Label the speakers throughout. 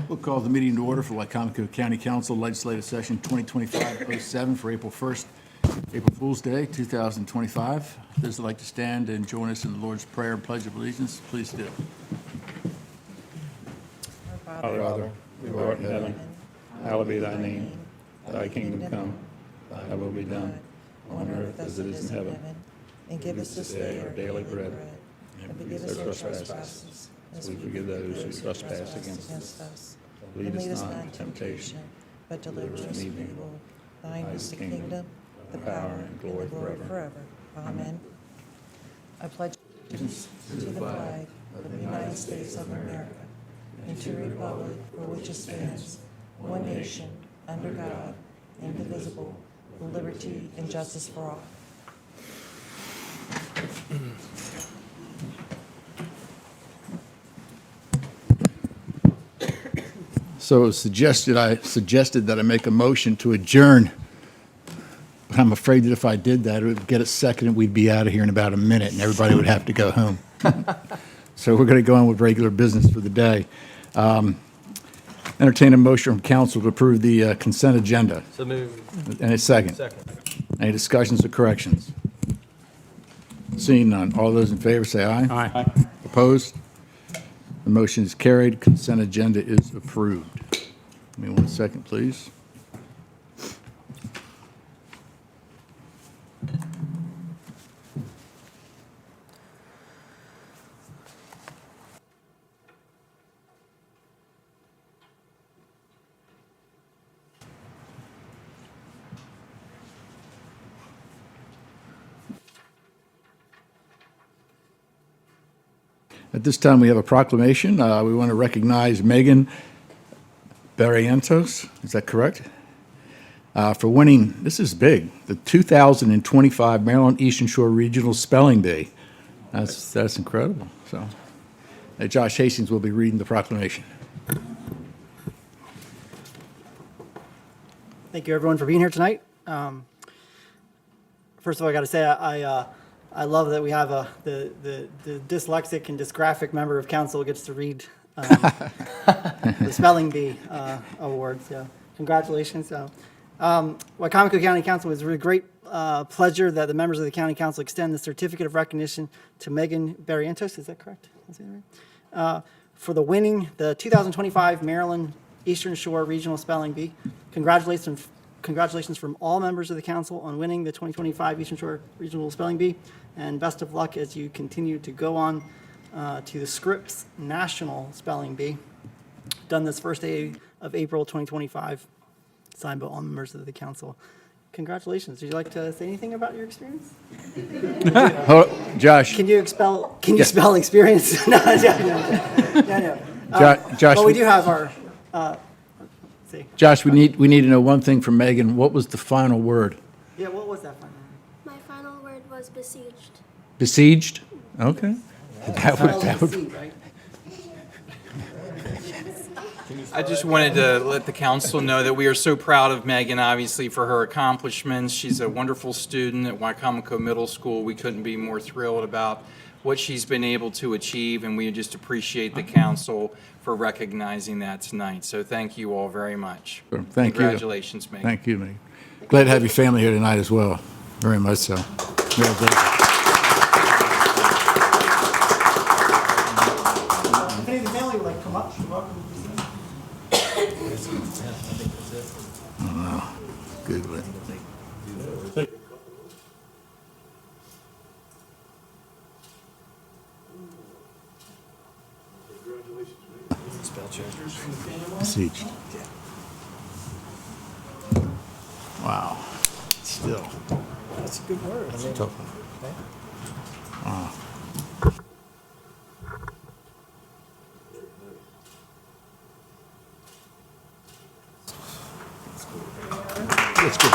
Speaker 1: We'll call the meeting to order for Wicomico County Council Legislative Session 2025-07 for April 1st, April Fool's Day, 2025. If those would like to stand and join us in the Lord's Prayer and Pledge of Allegiance, please do.
Speaker 2: Our Father, who art in heaven, hallowed be thy name. Thy kingdom come, thy will be done, on earth as it is in heaven.
Speaker 3: And give us this day our daily bread, and forgive us our trespasses,
Speaker 2: as we forgive those who trespass against us. Lead us not into temptation,
Speaker 3: but deliver us from evil. Thine is the kingdom, the power, and glory forever. Amen. I pledge allegiance to the flag of the United States of America, and to the republic for which it stands, one nation, under God, indivisible, with liberty and justice for all.
Speaker 1: So it was suggested that I make a motion to adjourn. But I'm afraid that if I did that, it would get us seconded, we'd be out of here in about a minute, and everybody would have to go home. So we're going to go on with regular business for the day. Entertain a motion from council to approve the consent agenda.
Speaker 4: So moved.
Speaker 1: And a second.
Speaker 4: Second.
Speaker 1: Any discussions or corrections? Seeing none. All those in favor say aye.
Speaker 4: Aye.
Speaker 1: Opposed? The motion is carried. Consent agenda is approved. Give me 1 second, please. At this time, we have a proclamation. We want to recognize Megan Barrientos, is that correct? For winning, this is big, the 2025 Maryland Eastern Shore Regional Spelling Bee. That's incredible. So, Josh Hastings will be reading the proclamation.
Speaker 5: Thank you, everyone, for being here tonight. First of all, I got to say I love that we have the dyslexic and dysgraphic member of council gets to read the Spelling Bee Awards. So congratulations. Wicomico County Council, it's a really great pleasure that the members of the County Council extend the certificate of recognition to Megan Barrientos. Is that correct? Is that right? For the winning the 2025 Maryland Eastern Shore Regional Spelling Bee. Congratulations from all members of the council on winning the 2025 Eastern Shore Regional Spelling Bee, and best of luck as you continue to go on to the Scripps National Spelling Bee. Done this first day of April 2025, signed by all members of the council. Congratulations. Would you like to say anything about your experience?
Speaker 1: Josh.
Speaker 5: Can you spell experience? No.
Speaker 1: Josh,
Speaker 5: well, we do have our.
Speaker 1: Josh, we need to know one thing from Megan. What was the final word?
Speaker 5: Yeah, what was that final word?
Speaker 6: My final word was besieged.
Speaker 1: Besieged? Okay. That would
Speaker 5: Right?
Speaker 4: I just wanted to let the council know that we are so proud of Megan, obviously, for her accomplishments. She's a wonderful student at Wicomico Middle School. We couldn't be more thrilled about what she's been able to achieve, and we just appreciate the council for recognizing that tonight. So thank you all very much.
Speaker 1: Sure. Thank you.
Speaker 4: Congratulations, Megan.
Speaker 1: Thank you, Megan. Glad to have your family here tonight as well. Very much so. Congratulations.
Speaker 5: If any of the family would like to come up, you're welcome to see.
Speaker 1: Google it. Besieged. Wow. Still.
Speaker 5: That's a good word.
Speaker 1: That's a tough one. Wow. That's good.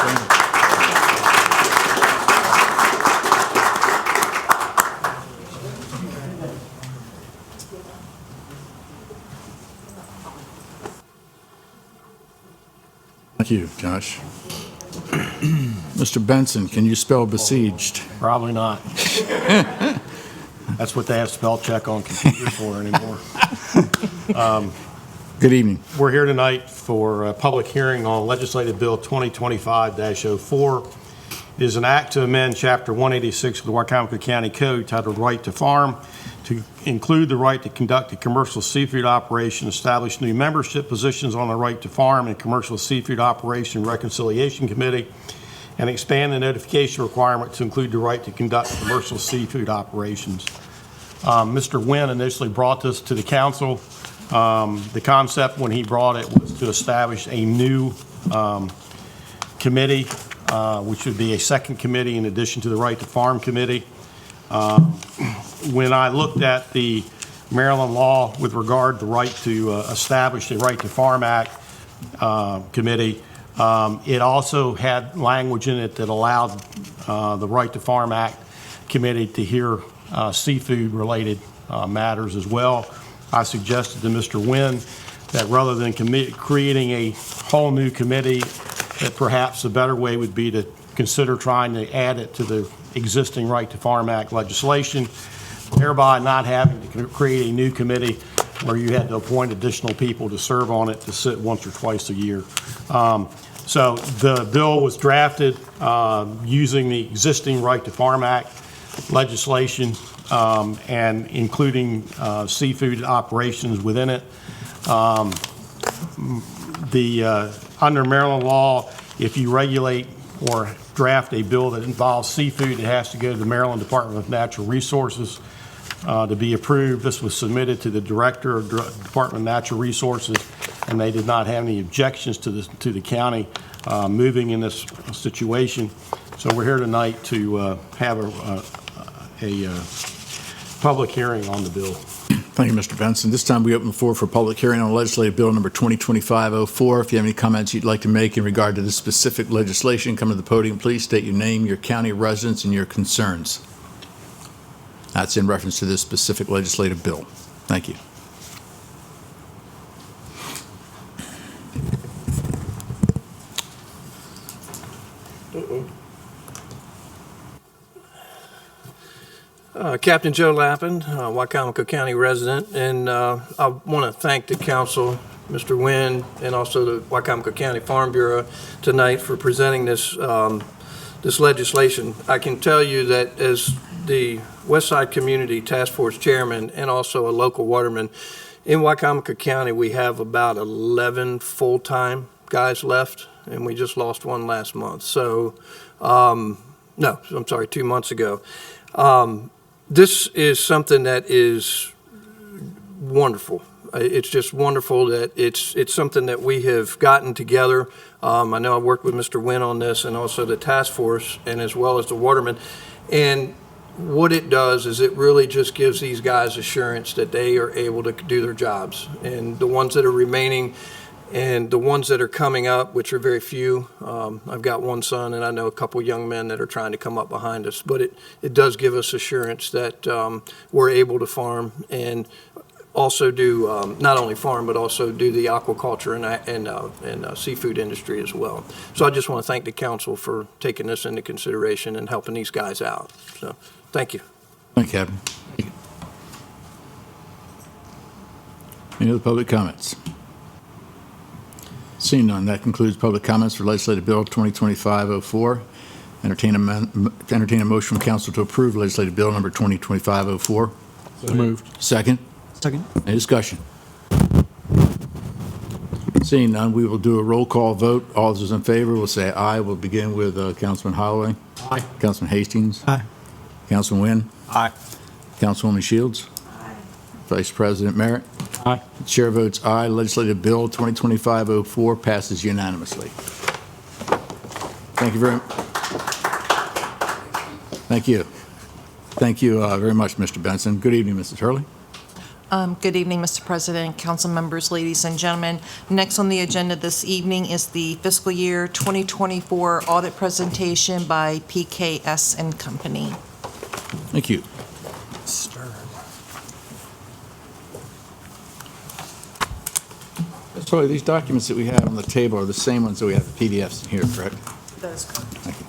Speaker 1: Thank you, Josh. Mr. Benson, can you spell besieged?
Speaker 7: Probably not. That's what they have spell check on computers for anymore.
Speaker 1: Good evening.
Speaker 7: We're here tonight for a public hearing on Legislative Bill 2025-04. It is an act to amend Chapter 186 of the Wicomico County Code titled Right to Farm to include the right to conduct a commercial seafood operation, establish new membership positions on the Right to Farm and Commercial Seafood Operation Reconciliation Committee, and expand the notification requirement to include the right to conduct commercial seafood operations. Mr. Wynn initially brought this to the council. The concept when he brought it was to establish a new committee, which would be a second committee in addition to the Right to Farm Committee. When I looked at the Maryland law with regard to the right to establish a Right to Farm Act committee, it also had language in it that allowed the Right to Farm Act committee to hear seafood-related matters as well. I suggested to Mr. Wynn that rather than creating a whole new committee, that perhaps a better way would be to consider trying to add it to the existing Right to Farm Act legislation, thereby not having to create a new committee where you had to appoint additional people to serve on it to sit once or twice a year. So the bill was drafted using the existing Right to Farm Act legislation and including seafood operations within it. Under Maryland law, if you regulate or draft a bill that involves seafood, it has to go to the Maryland Department of Natural Resources to be approved. This was submitted to the Director of Department of Natural Resources, and they did not have any objections to the county moving in this situation. So we're here tonight to have a public hearing on the bill.
Speaker 1: Thank you, Mr. Benson. This time we open the floor for public hearing on legislative bill number 2025-04. If you have any comments you'd like to make in regard to this specific legislation, come to the podium, please. State your name, your county residence, and your concerns. That's in reference to this specific legislative bill. Thank you.
Speaker 8: Captain Joe Lappin, Wicomico County resident, and I want to thank the council, Mr. Wynn, and also the Wicomico County Farm Bureau tonight for presenting this this legislation. I can tell you that as the West Side Community Task Force Chairman and also a local waterman, in Wicomico County we have about 11 full-time guys left, and we just lost one last month. So, no, I'm sorry, 2 months ago. This is something that is wonderful. It's just wonderful that it's something that we have gotten together. I know I worked with Mr. Wynn on this and also the task force and as well as the watermen. And what it does is it really just gives these guys assurance that they are able to do their jobs. And the ones that are remaining and the ones that are coming up, which are very few, I've got one son and I know a couple young men that are trying to come up behind us, but it does give us assurance that we're able to farm and also do, not only farm, but also do the aquaculture and seafood industry as well. So I just want to thank the council for taking this into consideration and helping these guys out. So thank you.
Speaker 1: Thank you, Captain. Any other public comments? Seeing none, that concludes public comments for legislative bill 2025-04. Entertain a motion from council to approve legislative bill number 2025-04.
Speaker 2: So moved.
Speaker 1: Second?
Speaker 5: Second.
Speaker 1: Any discussion? Seeing none, we will do a roll call vote. All those in favor will say aye. We'll begin with Councilman Holloway.
Speaker 2: Aye.
Speaker 1: Councilman Hastings.
Speaker 5: Aye.
Speaker 1: Councilman Wynn.
Speaker 2: Aye.
Speaker 1: Councilwoman Shields. Aye. Vice President Merritt.
Speaker 2: Aye.
Speaker 1: Chair votes aye. Legislative bill 2025-04 passes unanimously. Thank you very much. Thank you. Thank you very much, Mr. Benson. Good evening, Mrs. Hurley.
Speaker 3: Good evening, Mr. President, council members, ladies and gentlemen. Next on the agenda this evening is the fiscal year 2024 audit presentation by PKS and Company.
Speaker 1: Thank you. So these documents that we have on the table are the same ones that we have the PDFs in here, correct?
Speaker 3: That is correct.
Speaker 1: Thank you.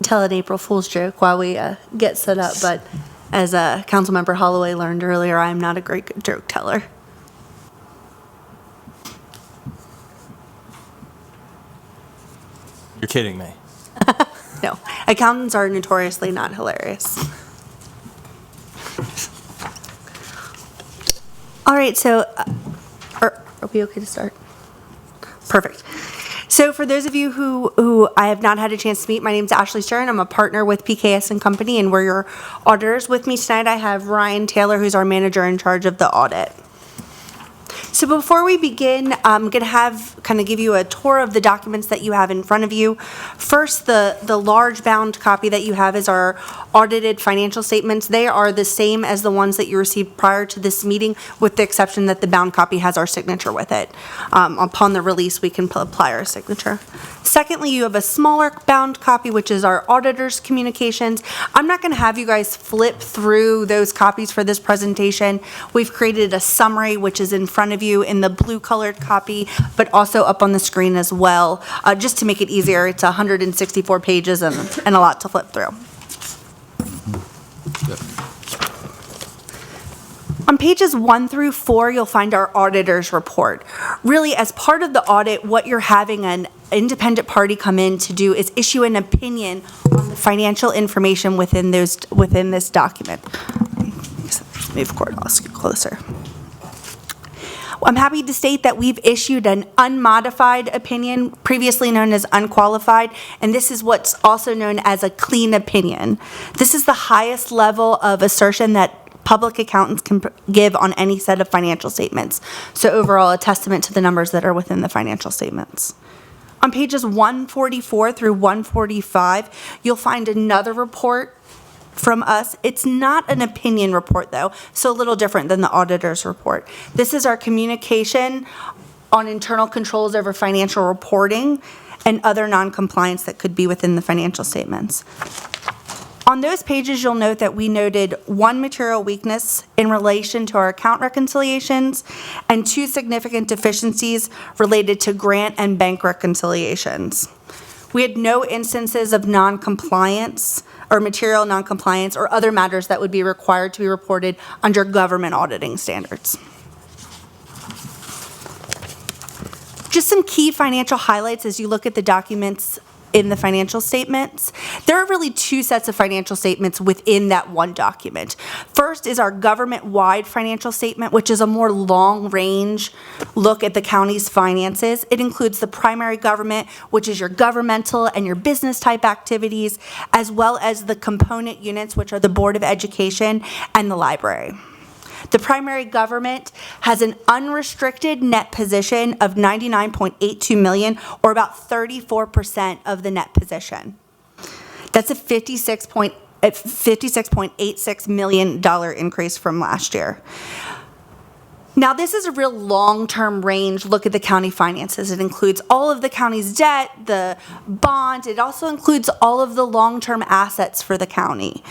Speaker 9: tell an April Fool's joke while we get set up, but as Councilmember Holloway learned earlier, I'm not a great joke teller.
Speaker 10: You're kidding me.
Speaker 9: No, accountants are notoriously not hilarious. All right, so are we okay to start? Perfect. So for those of you who I have not had a chance to meet, my name is Ashley Stern. I'm a partner with PKS and Company, and we're your auditors. With me tonight, I have Ryan Taylor, who's our manager in charge of the audit. So before we begin, I'm going to give you a tour of the documents that you have in front of you. First, the large bound copy that you have is our audited financial statements. They are the same as the ones that you received prior to this meeting, with the exception that the bound copy has our signature with it. Upon the release, we can apply our signature. Secondly, you have a smaller bound copy, which is our auditor's communications. I'm not going to have you guys flip through those copies for this presentation. We've created a summary, which is in front of you in the blue colored copy, but also up on the screen as well, just to make it easier. It's 164 pages and a lot to flip through. On pages 1 through 4, you'll find our auditor's report. Really, as part of the audit, what you're having an independent party come in to do is issue an opinion on the financial information within this document. Move cord, I'll scoot closer. I'm happy to state that we've issued an unmodified opinion, previously known as unqualified, and this is what's also known as a clean opinion. This is the highest level of assertion that public accountants can give on any set of financial statements. So overall, a testament to the numbers that are within the financial statements. On pages 144 through 145, you'll find another report from us. It's not an opinion report, though, so a little different than the auditor's report. This is our communication on internal controls over financial reporting and other non-compliance that could be within the financial statements. On those pages, you'll note that we noted 1 material weakness in relation to our account reconciliations and 2 significant deficiencies related to grant and bank reconciliations. We had no instances of non-compliance or material non-compliance or other matters that would be required to be reported under government auditing standards. Just some key financial highlights as you look at the documents in the financial statements. There are really 2 sets of financial statements within that one document. First is our government-wide financial statement, which is a more long-range look at the county's finances. It includes the primary government, which is your governmental and your business type activities, as well as the component units, which are the Board of Education and the library. The primary government has an unrestricted net position of $99.82 million, or about 34% of the net position. That's a $56.86 million increase from last year. Now, this is a real long-term range look at the county finances. It includes all of the county's debt, the bond. It also includes all of the long-term assets for the county.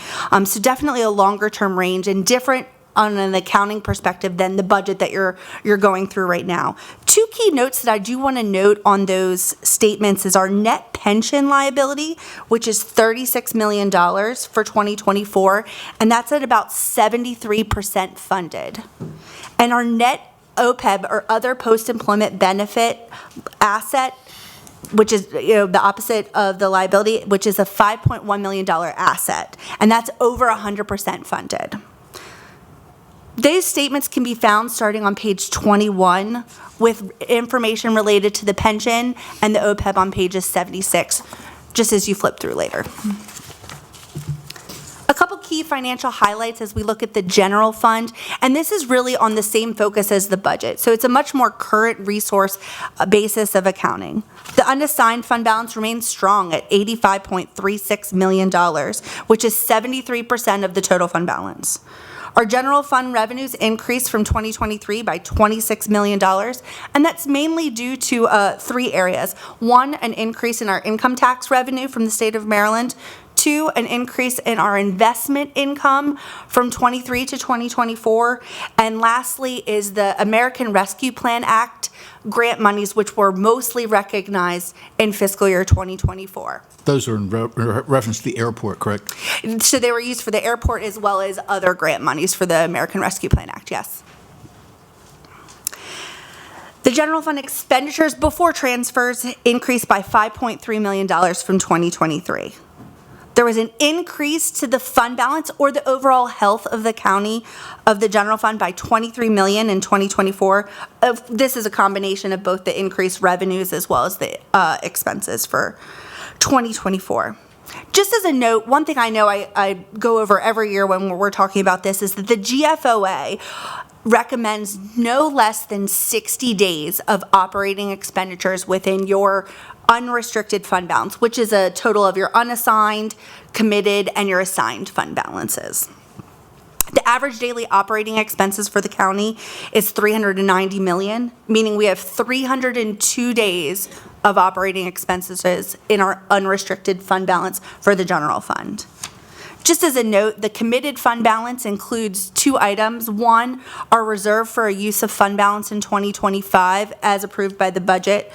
Speaker 9: So definitely a longer-term range and different on an accounting perspective than the budget that you're going through right now. 2 key notes that I do want to note on those statements is our net pension liability, which is $36 million for 2024, and that's at about 73% funded. And our net OPEB, or other post-employment benefit asset, which is the opposite of the liability, which is a $5.1 million asset, and that's over 100% funded. These statements can be found starting on page 21 with information related to the pension and the OPEB on pages 76, just as you flip through later. A couple key financial highlights as we look at the general fund, and this is really on the same focus as the budget. So it's a much more current resource basis of accounting. The unassigned fund balance remains strong at $85.36 million, which is 73% of the total fund balance. Our general fund revenues increased from 2023 by $26 million, and that's mainly due to 3 areas. 1, an increase in our income tax revenue from the state of Maryland. 2, an increase in our investment income from 23 to 2024. And lastly is the American Rescue Plan Act grant monies, which were mostly recognized in fiscal year 2024.
Speaker 1: Those are in reference to the airport, correct?
Speaker 9: So they were used for the airport as well as other grant monies for the American Rescue Plan Act, yes. The general fund expenditures before transfers increased by $5.3 million from 2023. There was an increase to the fund balance or the overall health of the county of the general fund by $23 million in 2024. This is a combination of both the increased revenues as well as the expenses for 2024. Just as a note, one thing I know I go over every year when we're talking about this is that the GFOA recommends no less than 60 days of operating expenditures within your unrestricted fund balance, which is a total of your unassigned, committed, and your assigned fund balances. The average daily operating expenses for the county is $390 million, meaning we have 302 days of operating expenses in our unrestricted fund balance for the general fund. Just as a note, the committed fund balance includes 2 items. One, our reserve for a use of fund balance in 2025 as approved by the budget.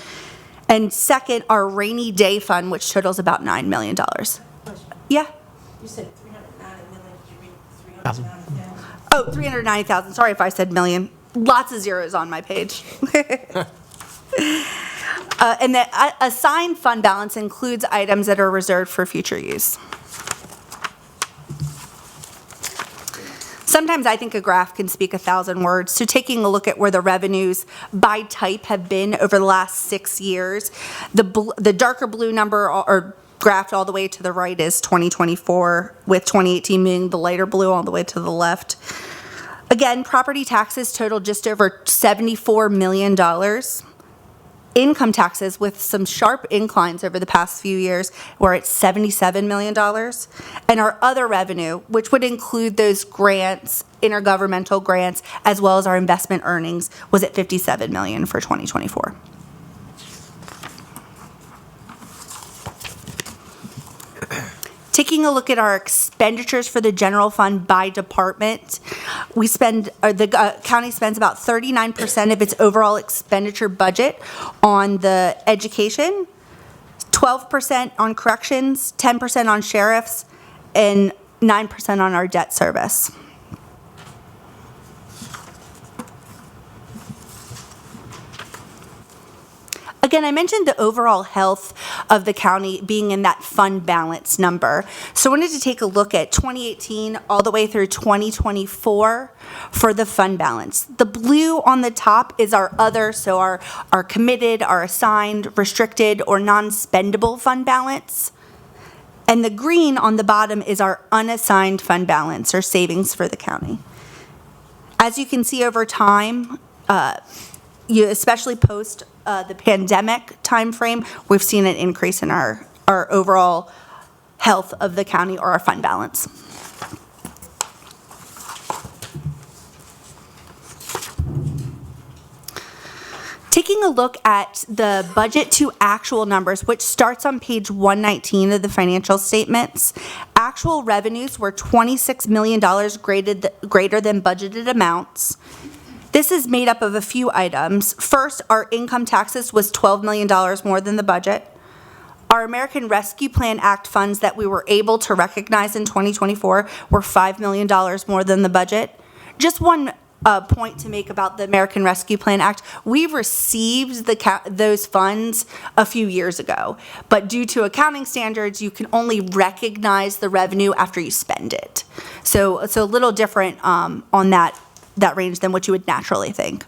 Speaker 9: And second, our rainy day fund, which totals about $9 million. Yeah?
Speaker 3: You said 390 million, did you read 390,000?
Speaker 9: Oh, 390,000. Sorry if I said million. Lots of zeros on my page. And the assigned fund balance includes items that are reserved for future use. Sometimes I think a graph can speak 1,000 words. So taking a look at where the revenues by type have been over the last 6 years, the darker blue number or graphed all the way to the right is 2024, with 2018 being the lighter blue all the way to the left. Again, property taxes total just over $74 million. Income taxes, with some sharp inclines over the past few years, were at $77 million. And our other revenue, which would include those grants, intergovernmental grants, as well as our investment earnings, was at $57 million for 2024. Taking a look at our expenditures for the general fund by department, the county spends about 39% of its overall expenditure budget on the education, 12% on corrections, 10% on sheriffs, and 9% on our debt service. Again, I mentioned the overall health of the county being in that fund balance number. So I wanted to take a look at 2018 all the way through 2024 for the fund balance. The blue on the top is our other, so our committed, our assigned, restricted, or non-spendable fund balance. And the green on the bottom is our unassigned fund balance, or savings for the county. As you can see over time, especially post the pandemic timeframe, we've seen an increase in our overall health of the county or our fund balance. Taking a look at the budget to actual numbers, which starts on page 119 of the financial statements, actual revenues were $26 million greater than budgeted amounts. This is made up of a few items. First, our income taxes was $12 million more than the budget. Our American Rescue Plan Act funds that we were able to recognize in 2024 were $5 million more than the budget. Just one point to make about the American Rescue Plan Act. We received those funds a few years ago, but due to accounting standards, you can only recognize the revenue after you spend it. So a little different on that range than what you would naturally think.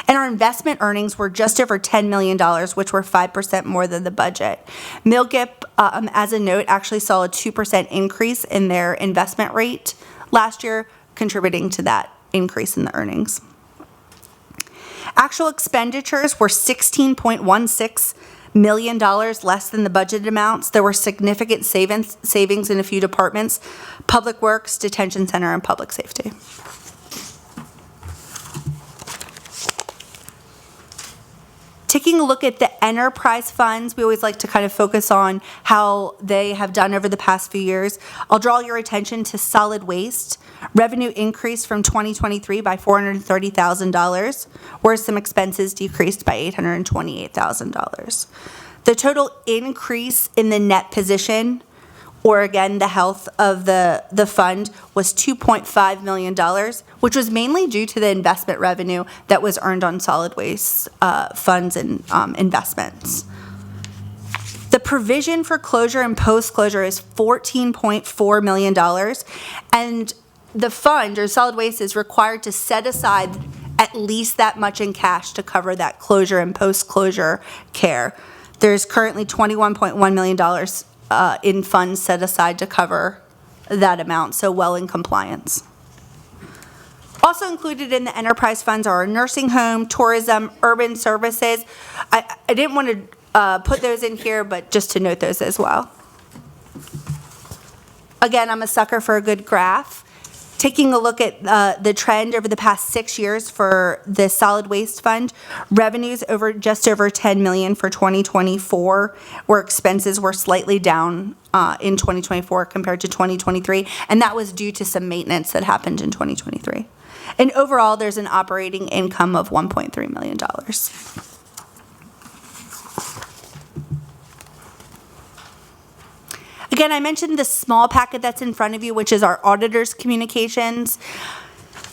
Speaker 9: And our investment earnings were just over $10 million, which were 5% more than the budget. Milgip, as a note, actually saw a 2% increase in their investment rate last year, contributing to that increase in the earnings. Actual expenditures were $16.16 million less than the budgeted amounts. There were significant savings in a few departments: Public Works, Detention Center, and Public Safety. Taking a look at the enterprise funds, we always like to kind of focus on how they have done over the past few years. I'll draw your attention to solid waste. Revenue increased from 2023 by $430,000, whereas some expenses decreased by $828,000. The total increase in the net position, or again, the health of the fund, was $2.5 million, which was mainly due to the investment revenue that was earned on solid waste funds and investments. The provision for closure and post-closure is $14.4 million, and the fund, or solid waste, is required to set aside at least that much in cash to cover that closure and post-closure care. There's currently $21.1 million in funds set aside to cover that amount, so well in compliance. Also included in the enterprise funds are nursing home, tourism, urban services. I didn't want to put those in here, but just to note those as well. Again, I'm a sucker for a good graph. Taking a look at the trend over the past 6 years for the solid waste fund, revenues just over $10 million for 2024, where expenses were slightly down in 2024 compared to 2023, and that was due to some maintenance that happened in 2023. And overall, there's an operating income of $1.3 million. Again, I mentioned the small packet that's in front of you, which is our auditor's communications.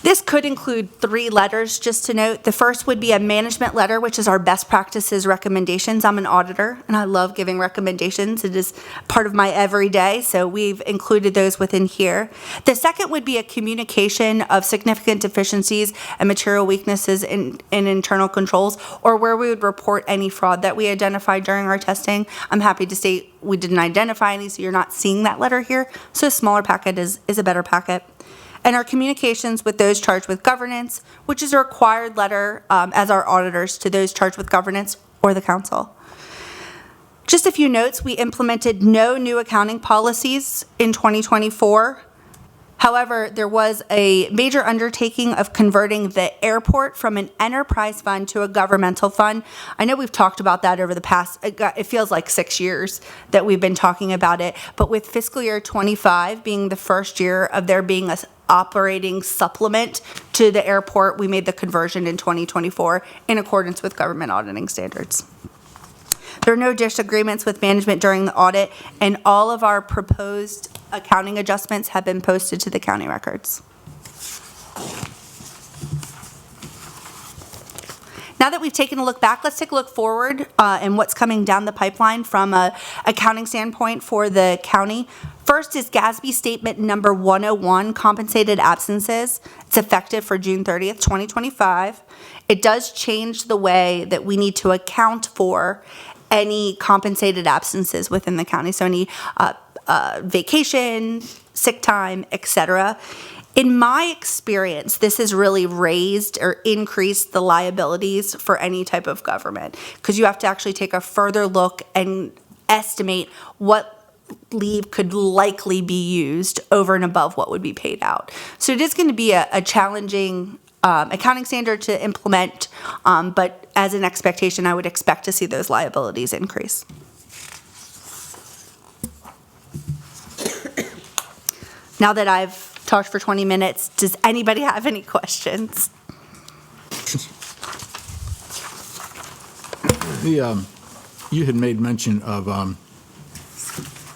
Speaker 9: This could include 3 letters, just to note. The first would be a management letter, which is our best practices recommendations. I'm an auditor, and I love giving recommendations. It is part of my everyday, so we've included those within here. The second would be a communication of significant deficiencies and material weaknesses in internal controls, or where we would report any fraud that we identified during our testing. I'm happy to state we didn't identify any, so you're not seeing that letter here. So a smaller packet is a better packet. And our communications with those charged with governance, which is a required letter as our auditors to those charged with governance or the council. Just a few notes, we implemented no new accounting policies in 2024. However, there was a major undertaking of converting the airport from an enterprise fund to a governmental fund. I know we've talked about that over the past, it feels like 6 years that we've been talking about it, but with fiscal year 25 being the first year of there being a operating supplement to the airport, we made the conversion in 2024 in accordance with government auditing standards. There are no disagreements with management during the audit, and all of our proposed accounting adjustments have been posted to the county records. Now that we've taken a look back, let's take a look forward and what's coming down the pipeline from an accounting standpoint for the county. First is GASB statement number 101, compensated absences. It's effective for June 30th, 2025. It does change the way that we need to account for any compensated absences within the county, so any vacation, sick time, etc. In my experience, this has really raised or increased the liabilities for any type of government, because you have to actually take a further look and estimate what leave could likely be used over and above what would be paid out. So it is going to be a challenging accounting standard to implement, but as an expectation, I would expect to see those liabilities increase. Now that I've talked for 20 minutes, does anybody have any questions?
Speaker 1: You had made mention of,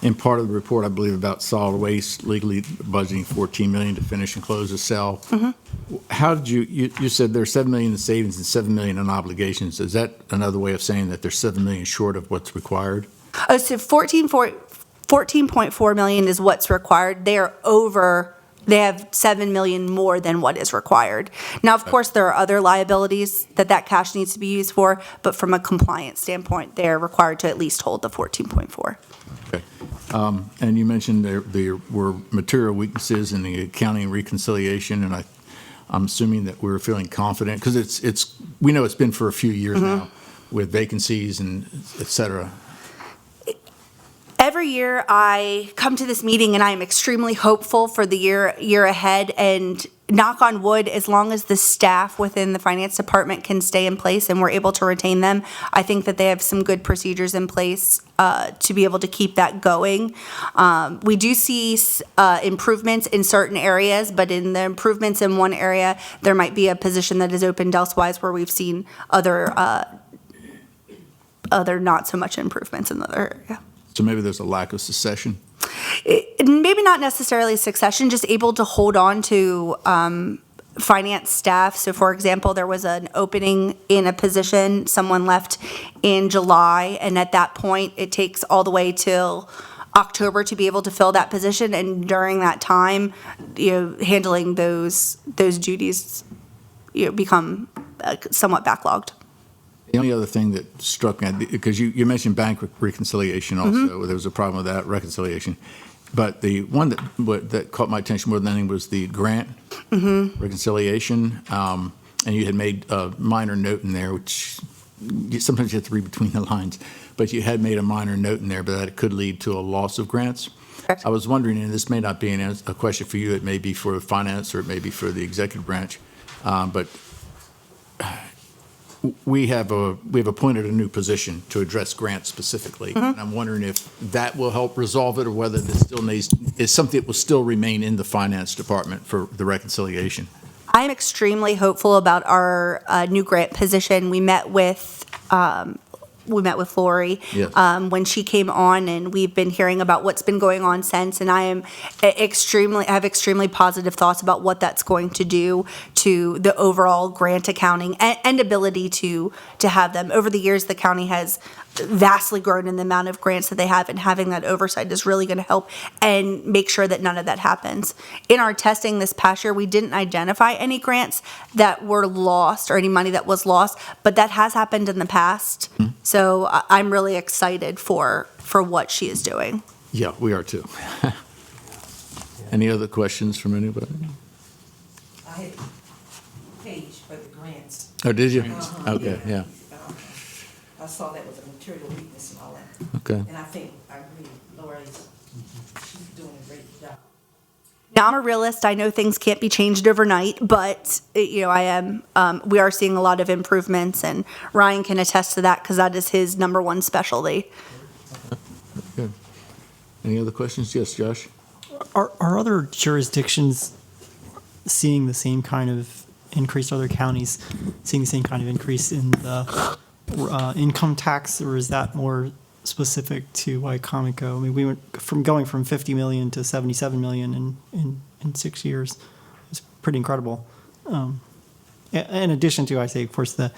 Speaker 1: in part of the report, I believe, about solid waste legally budgeting $14 million to finish and close the cell. Mm-hmm. How did you said there's $7 million in savings and $7 million in obligations. Is that another way of saying that there's $7 million short of what's required?
Speaker 9: Oh, so 14.4 million is what's required. They have $7 million more than what is required. Now, of course, there are other liabilities that cash needs to be used for, but from a compliance standpoint, they're required to at least hold the 14.4.
Speaker 1: Okay. And you mentioned there were material weaknesses in the accounting and reconciliation, and I'm assuming that we're feeling confident, because we know it's been for a few years now with vacancies and et cetera.
Speaker 9: Every year I come to this meeting and I am extremely hopeful for the year ahead, and knock on wood, as long as the staff within the finance department can stay in place and we're able to retain them, I think that they have some good procedures in place to be able to keep that going. We do see improvements in certain areas, but in the improvements in one area, there might be a position that is opened elsewise where we've seen other not so much improvements in the other area.
Speaker 1: So maybe there's a lack of succession?
Speaker 9: Maybe not necessarily succession, just able to hold on to finance staff. So for example, there was an opening in a position, someone left in July, and at that point, it takes all the way till October to be able to fill that position, and during that time, handling those duties, become somewhat backlogged.
Speaker 1: The only other thing that struck me, because you mentioned bank reconciliation also, there was a problem with that reconciliation. But the one that caught my attention more than anything was the grant reconciliation. And you had made a minor note in there, which sometimes you have to read between the lines, but you had made a minor note in there, but that it could lead to a loss of grants.
Speaker 9: Correct.
Speaker 1: I was wondering, and this may not be a question for you, it may be for finance or it may be for the executive branch, but we have appointed a new position to address grants specifically. And I'm wondering if that will help resolve it, or whether this still is something that will still remain in the finance department for the reconciliation.
Speaker 9: I'm extremely hopeful about our new grant position. We met with Lori
Speaker 1: Yes.
Speaker 9: when she came on, and we've been hearing about what's been going on since. And I have extremely positive thoughts about what that's going to do to the overall grant accounting and ability to have them. Over the years, the county has vastly grown in the amount of grants that they have, and having that oversight is really going to help and make sure that none of that happens. In our testing this past year, we didn't identify any grants that were lost or any money that was lost, but that has happened in the past. So I'm really excited for what she is doing.
Speaker 1: Yeah, we are too. Any other questions from anybody?
Speaker 10: I had a page for the grants.
Speaker 1: Oh, did you? Okay, yeah,
Speaker 10: I saw that was a material weakness and all that.
Speaker 1: okay.
Speaker 10: And I agree, she's doing a great job.
Speaker 9: Now, I'm a realist. I know things can't be changed overnight, but we are seeing a lot of improvements, and Ryan can attest to that because that is his number one specialty.
Speaker 1: Good. Any other questions? Yes, Josh?
Speaker 11: Are other jurisdictions seeing the same kind of increase, other counties seeing the same kind of increase in the income tax, or is that more specific to Wicomico? I mean, we went from going from 50 million to 77 million in 6 years. It's pretty incredible. In addition to, I say, of course, the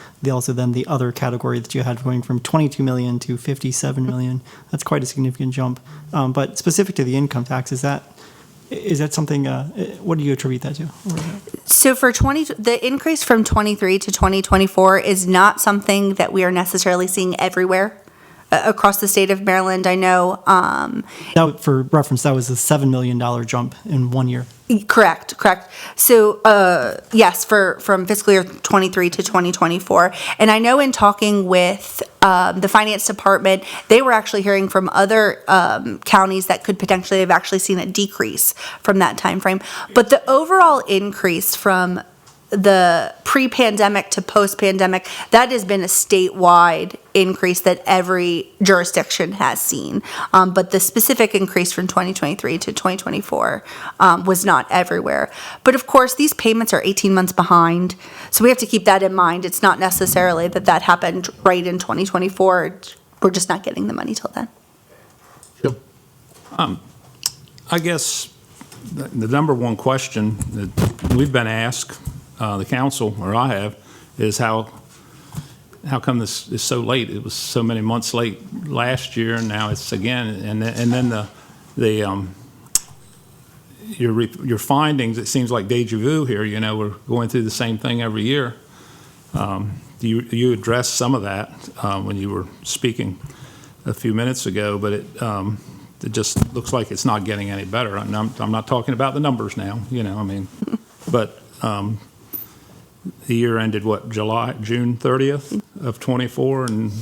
Speaker 11: other category that you had going from 22 million to 57 million. That's quite a significant jump. But specific to the income tax, is that something? What do you attribute that to?
Speaker 9: So for the increase from 23 to 2024 is not something that we are necessarily seeing everywhere across the state of Maryland. I know.
Speaker 11: For reference, that was a $7 million jump in 1 year.
Speaker 9: Correct. So, yes, from fiscal year 23 to 2024. And I know in talking with the finance department, they were actually hearing from other counties that could potentially have actually seen a decrease from that time frame. But the overall increase from the pre-pandemic to post-pandemic, that has been a statewide increase that every jurisdiction has seen. But the specific increase from 2023 to 2024 was not everywhere. But of course, these payments are 18 months behind. So we have to keep that in mind. It's not necessarily that happened right in 2024. We're just not getting the money till then.
Speaker 2: I guess the number one question that we've been asked, the council, or I have, is how come this is so late? It was so many months late last year, and now it's again. And then your findings, it seems like deja vu here. We're going through the same thing every year. You addressed some of that when you were speaking a few minutes ago, but it just looks like it's not getting any better. And I'm not talking about the numbers now, but the year ended June 30th of 24, and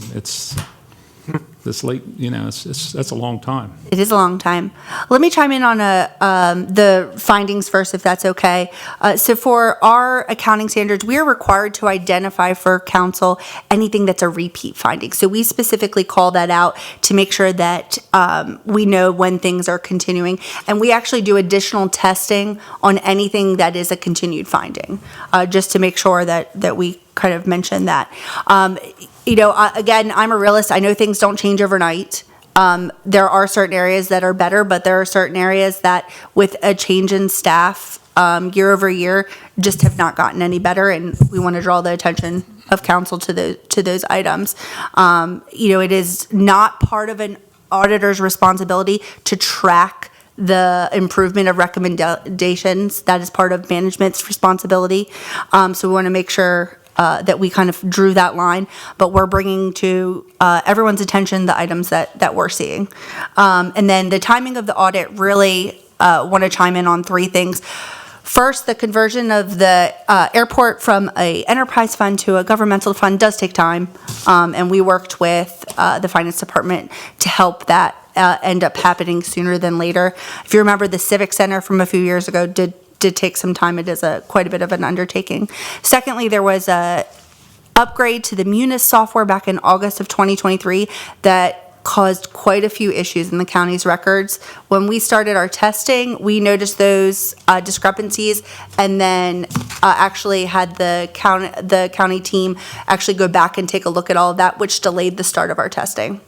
Speaker 2: this late, that's a long time.
Speaker 9: It is a long time. Let me chime in on the findings first, if that's okay. So for our accounting standards, we are required to identify for council anything that's a repeat finding. So we specifically call that out to make sure that we know when things are continuing. And we actually do additional testing on anything that is a continued finding, just to make sure that we kind of mention that. Again, I'm a realist. I know things don't change overnight. There are certain areas that are better, but there are certain areas that with a change in staff year over year just have not gotten any better, and we want to draw the attention of council to those items. It is not part of an auditor's responsibility to track the improvement of recommendations. That is part of management's responsibility. So we want to make sure that we kind of drew that line, but we're bringing to everyone's attention the items that we're seeing. And then the timing of the audit, really want to chime in on three things. First, the conversion of the airport from a enterprise fund to a governmental fund does take time, and we worked with the finance department to help that end up happening sooner than later. If you remember, the Civic Center from a few years ago did take some time. It is quite a bit of an undertaking. Secondly, there was a upgrade to the Munis software back in August of 2023 that caused quite a few issues in the county's records. When we started our testing, we noticed those discrepancies, and then actually had the county team actually go back and take a look at all of that, which delayed the start of our testing.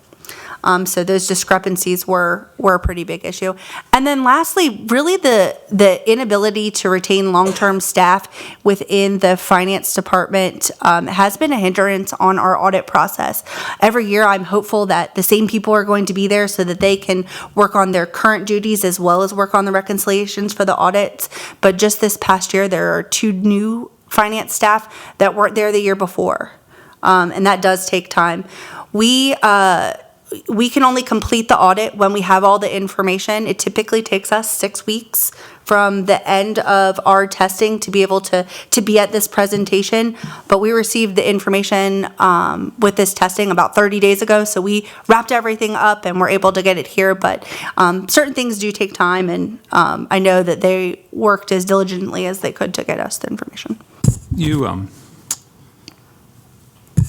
Speaker 9: So those discrepancies were a pretty big issue. And then lastly, really the inability to retain long-term staff within the finance department has been a hindrance on our audit process. Every year, I'm hopeful that the same people are going to be there so that they can work on their current duties as well as work on the reconciliations for the audits. But just this past year, there are 2 new finance staff that weren't there the year before. And that does take time. We can only complete the audit when we have all the information. It typically takes us 6 weeks from the end of our testing to be able to be at this presentation. But we received the information with this testing about 30 days ago, so we wrapped everything up and we're able to get it here. But certain things do take time, and I know that they worked as diligently as they could to get us the information.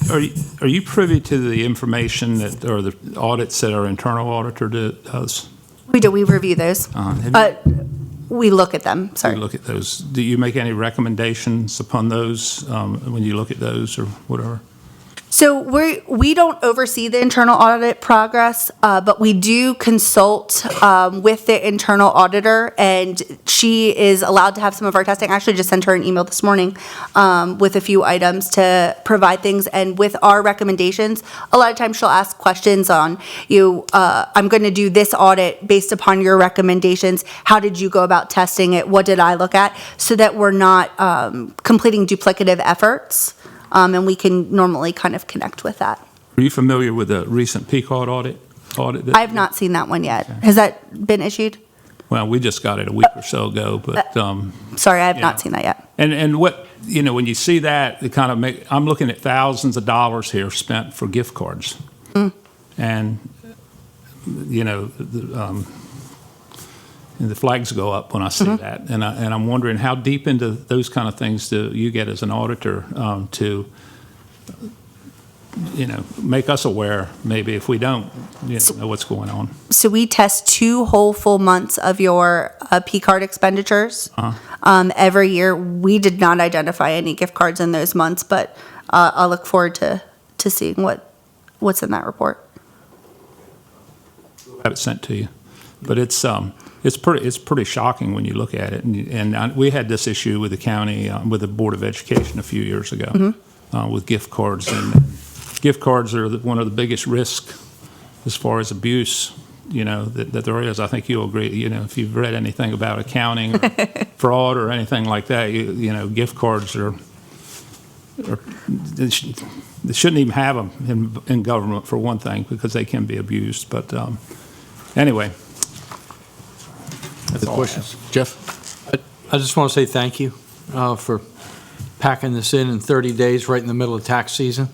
Speaker 2: Are you privy to the information that, or the audits that our internal auditor does?
Speaker 9: We do. We review those. We look at them. Sorry.
Speaker 2: You look at those. Do you make any recommendations upon those when you look at those or whatever?
Speaker 9: So we don't oversee the internal audit progress, but we do consult with the internal auditor, and she is allowed to have some of our testing. I actually just sent her an email this morning with a few items to provide things, and with our recommendations, a lot of times she'll ask questions on, I'm going to do this audit based upon your recommendations. How did you go about testing it? What did I look at? So that we're not completing duplicative efforts. And we can normally kind of connect with that.
Speaker 2: Are you familiar with the recent PCAUD audit?
Speaker 9: I have not seen that one yet. Okay. Has that been issued?
Speaker 2: Well, we just got it a week or so ago, but
Speaker 9: sorry, I have not seen that yet.
Speaker 2: And what when you see that, it kind of I'm looking at thousands of dollars here spent for gift cards, and the flags go up when I see that, and I'm wondering how deep into those kind of things do you get as an auditor to make us aware, maybe if we don't know what's going on.
Speaker 9: So we test 2 whole full months of your P-card expenditures every year. We did not identify any gift cards in those months, but I'll look forward to seeing what's in that report.
Speaker 2: We'll have it sent to you, but it's pretty shocking when you look at it. And we had this issue with the county, with the Board of Education a few years ago with gift cards. And gift cards are one of the biggest risks as far as abuse, that there is. I think you'll agree, if you've read anything about accounting or fraud or anything like that, gift cards they shouldn't even have them in government, for one thing, because they can be abused. But anyway.
Speaker 1: Other questions? Jeff?
Speaker 12: I just want to say thank you for packing this in 30 days right in the middle of tax season.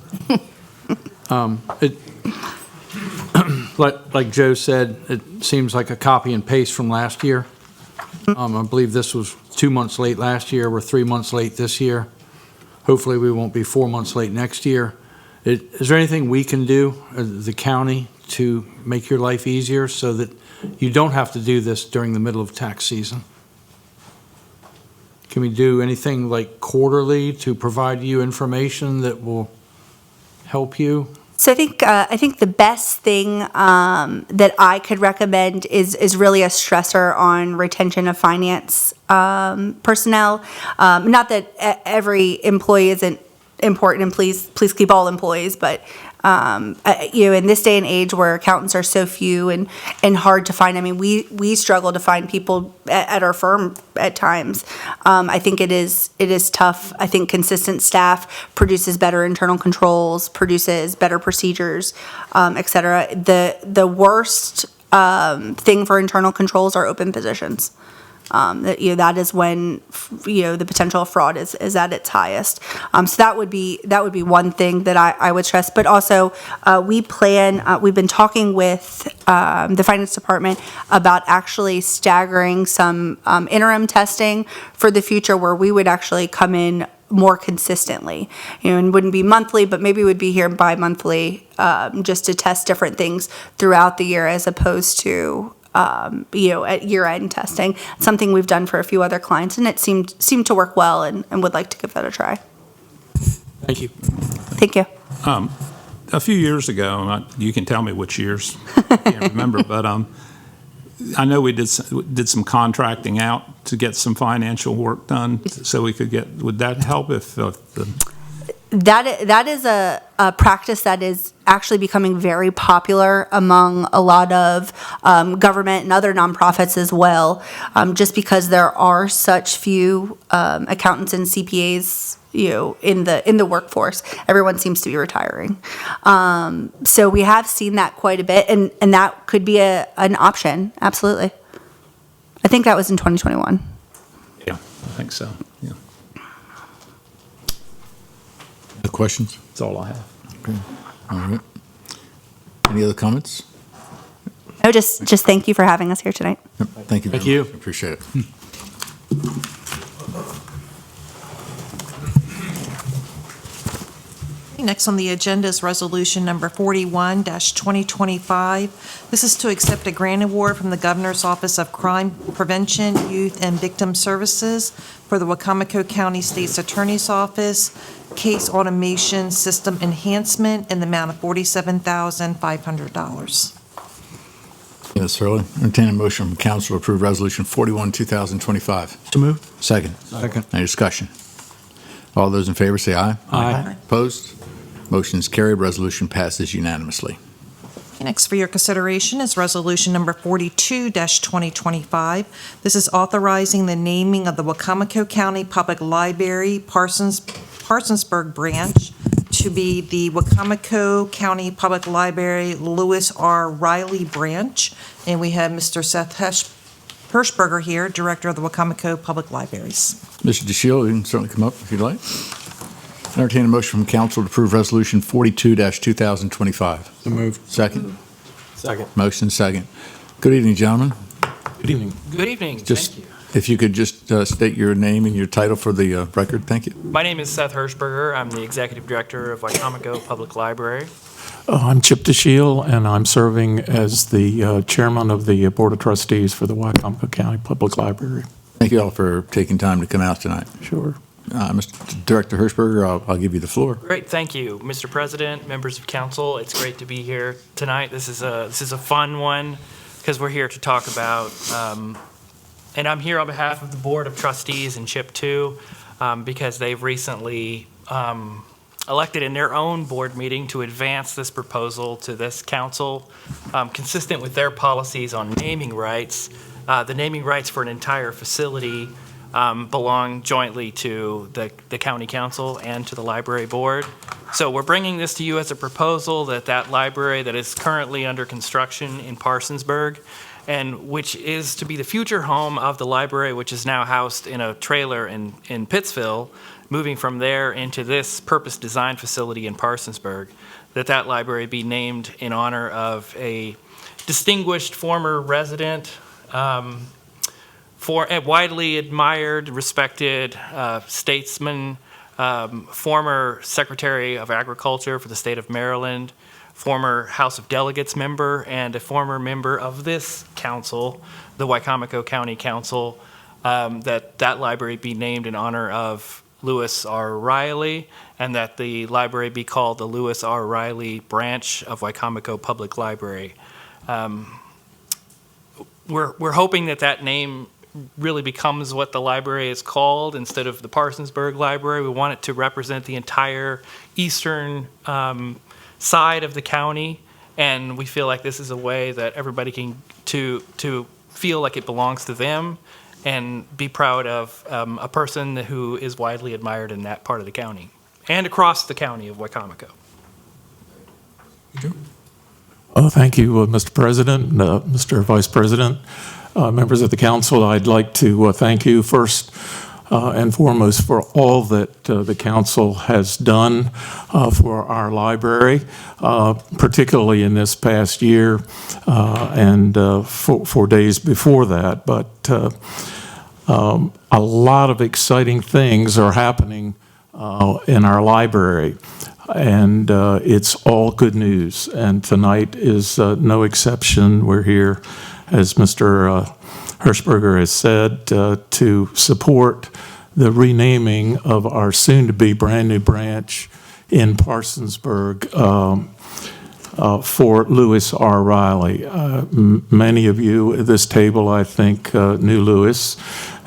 Speaker 12: Like Joe said, it seems like a copy and paste from last year. I believe this was 2 months late last year. We're 3 months late this year. Hopefully, we won't be 4 months late next year. Is there anything we can do as the county to make your life easier so that you don't have to do this during the middle of tax season? Can we do anything like quarterly to provide you information that will help you?
Speaker 9: So I think the best thing that I could recommend is really a stressor on retention of finance personnel. Not that every employee isn't important, and please keep all employees, but in this day and age where accountants are so few and hard to find, I mean, we struggle to find people at our firm at times. I think it is tough. I think consistent staff produces better internal controls, produces better procedures, et cetera. The worst thing for internal controls are open positions. That is when the potential of fraud is at its highest. So that would be one thing that I would stress. But also, we've been talking with the finance department about actually staggering some interim testing for the future, where we would actually come in more consistently, and wouldn't be monthly, but maybe would be here bi-monthly, just to test different things throughout the year, as opposed to at year-end testing. It's something we've done for a few other clients, and it seemed to work well, and would like to give that a try.
Speaker 12: Thank you.
Speaker 9: Thank you.
Speaker 2: A few years ago, you can tell me which years, I can't remember, but I know we did some contracting out to get some financial work done, so we could get. Would that help if the
Speaker 9: That is a practice that is actually becoming very popular among a lot of government and other nonprofits as well, just because there are such few accountants and CPAs, in the workforce. Everyone seems to be retiring. So we have seen that quite a bit, and that could be an option. Absolutely. I think that was in 2021.
Speaker 2: Yeah, I think so. Yeah,
Speaker 1: No questions?
Speaker 2: that's all I have.
Speaker 1: Okay. All right. Any other comments?
Speaker 9: No, just thank you for having us here tonight.
Speaker 1: Yep. Thank you very
Speaker 12: Thank you.
Speaker 1: much. Appreciate it.
Speaker 3: Next on the agenda is Resolution Number 41-2025. This is to accept a grant award from the Governor's Office of Crime Prevention, Youth, and Victim Services for the Wicomico County State's Attorney's Office Case Automation System Enhancement in the amount of $47,500.
Speaker 1: Yes, Hurley. Entertain a motion from council to approve Resolution 41, 2025.
Speaker 11: So moved.
Speaker 1: Second.
Speaker 12: Second.
Speaker 1: Any discussion? All those in favor say aye.
Speaker 12: Aye.
Speaker 1: Opposed? Motion is carried. Resolution passes unanimously.
Speaker 3: Next for your consideration is Resolution Number 42-2025. This is authorizing the naming of the Wicomico County Public Library Parsonsburg branch to be the Wicomico County Public Library Lewis R. Riley branch. And we have Mr. Seth Hirschberger here, Director of the Wicomico Public Libraries.
Speaker 1: Mr. DeShiel, you can certainly come up if you'd like. Entertain a motion from council to approve Resolution 42-2025.
Speaker 12: So moved.
Speaker 1: Second.
Speaker 8: Second.
Speaker 1: Motion second. Good evening, gentlemen.
Speaker 12: Good evening.
Speaker 13: Good evening.
Speaker 1: Just,
Speaker 13: Thank you.
Speaker 1: if you could just state your name and your title for the record, thank you.
Speaker 13: My name is Seth Hirschberger. I'm the Executive Director of Wicomico Public Library.
Speaker 14: I'm Chip DeShiel, and I'm serving as the chairman of the Board of Trustees for the Wicomico County Public Library.
Speaker 1: Thank you all for taking time to come out tonight.
Speaker 14: Sure.
Speaker 1: Mr. Director Hirschberger, I'll give you the floor.
Speaker 13: Great, thank you, Mr. President, members of council. It's great to be here tonight. This is a fun one because we're here to talk about, and I'm here on behalf of the Board of Trustees and CHIP too, because they've recently elected in their own board meeting to advance this proposal to this council, consistent with their policies on naming rights. The naming rights for an entire facility belong jointly to the county council and to the library board. So we're bringing this to you as a proposal that library that is currently under construction in Parsonsburg, and which is to be the future home of the library, which is now housed in a trailer in Pittsville, moving from there into this purpose-designed facility in Parsonsburg. that library be named in honor of a distinguished former resident, for a widely admired, respected statesman, former Secretary of Agriculture for the state of Maryland, former House of Delegates member, and a former member of this council, the Wicomico County Council, that library be named in honor of Lewis R. Riley, and that the library be called the Lewis R. Riley Branch of Wicomico Public Library. We're hoping that name really becomes what the library is called instead of the Parsonsburg Library. We want it to represent the entire eastern side of the county, and we feel like this is a way that everybody can to feel like it belongs to them and be proud of a person who is widely admired in that part of the county and across the county of Wicomico.
Speaker 14: Thank you, Mr. President, Mr. Vice President, members of the council. I'd like to thank you first and foremost for all that the council has done for our library, particularly in this past year and for days before that. But a lot of exciting things are happening in our library, and it's all good news. And tonight is no exception. We're here, as Mr. Hirschberger has said, to support the renaming of our soon-to-be brand-new branch in Parsonsburg for Lewis R. Riley. Many of you at this table, I think, knew Lewis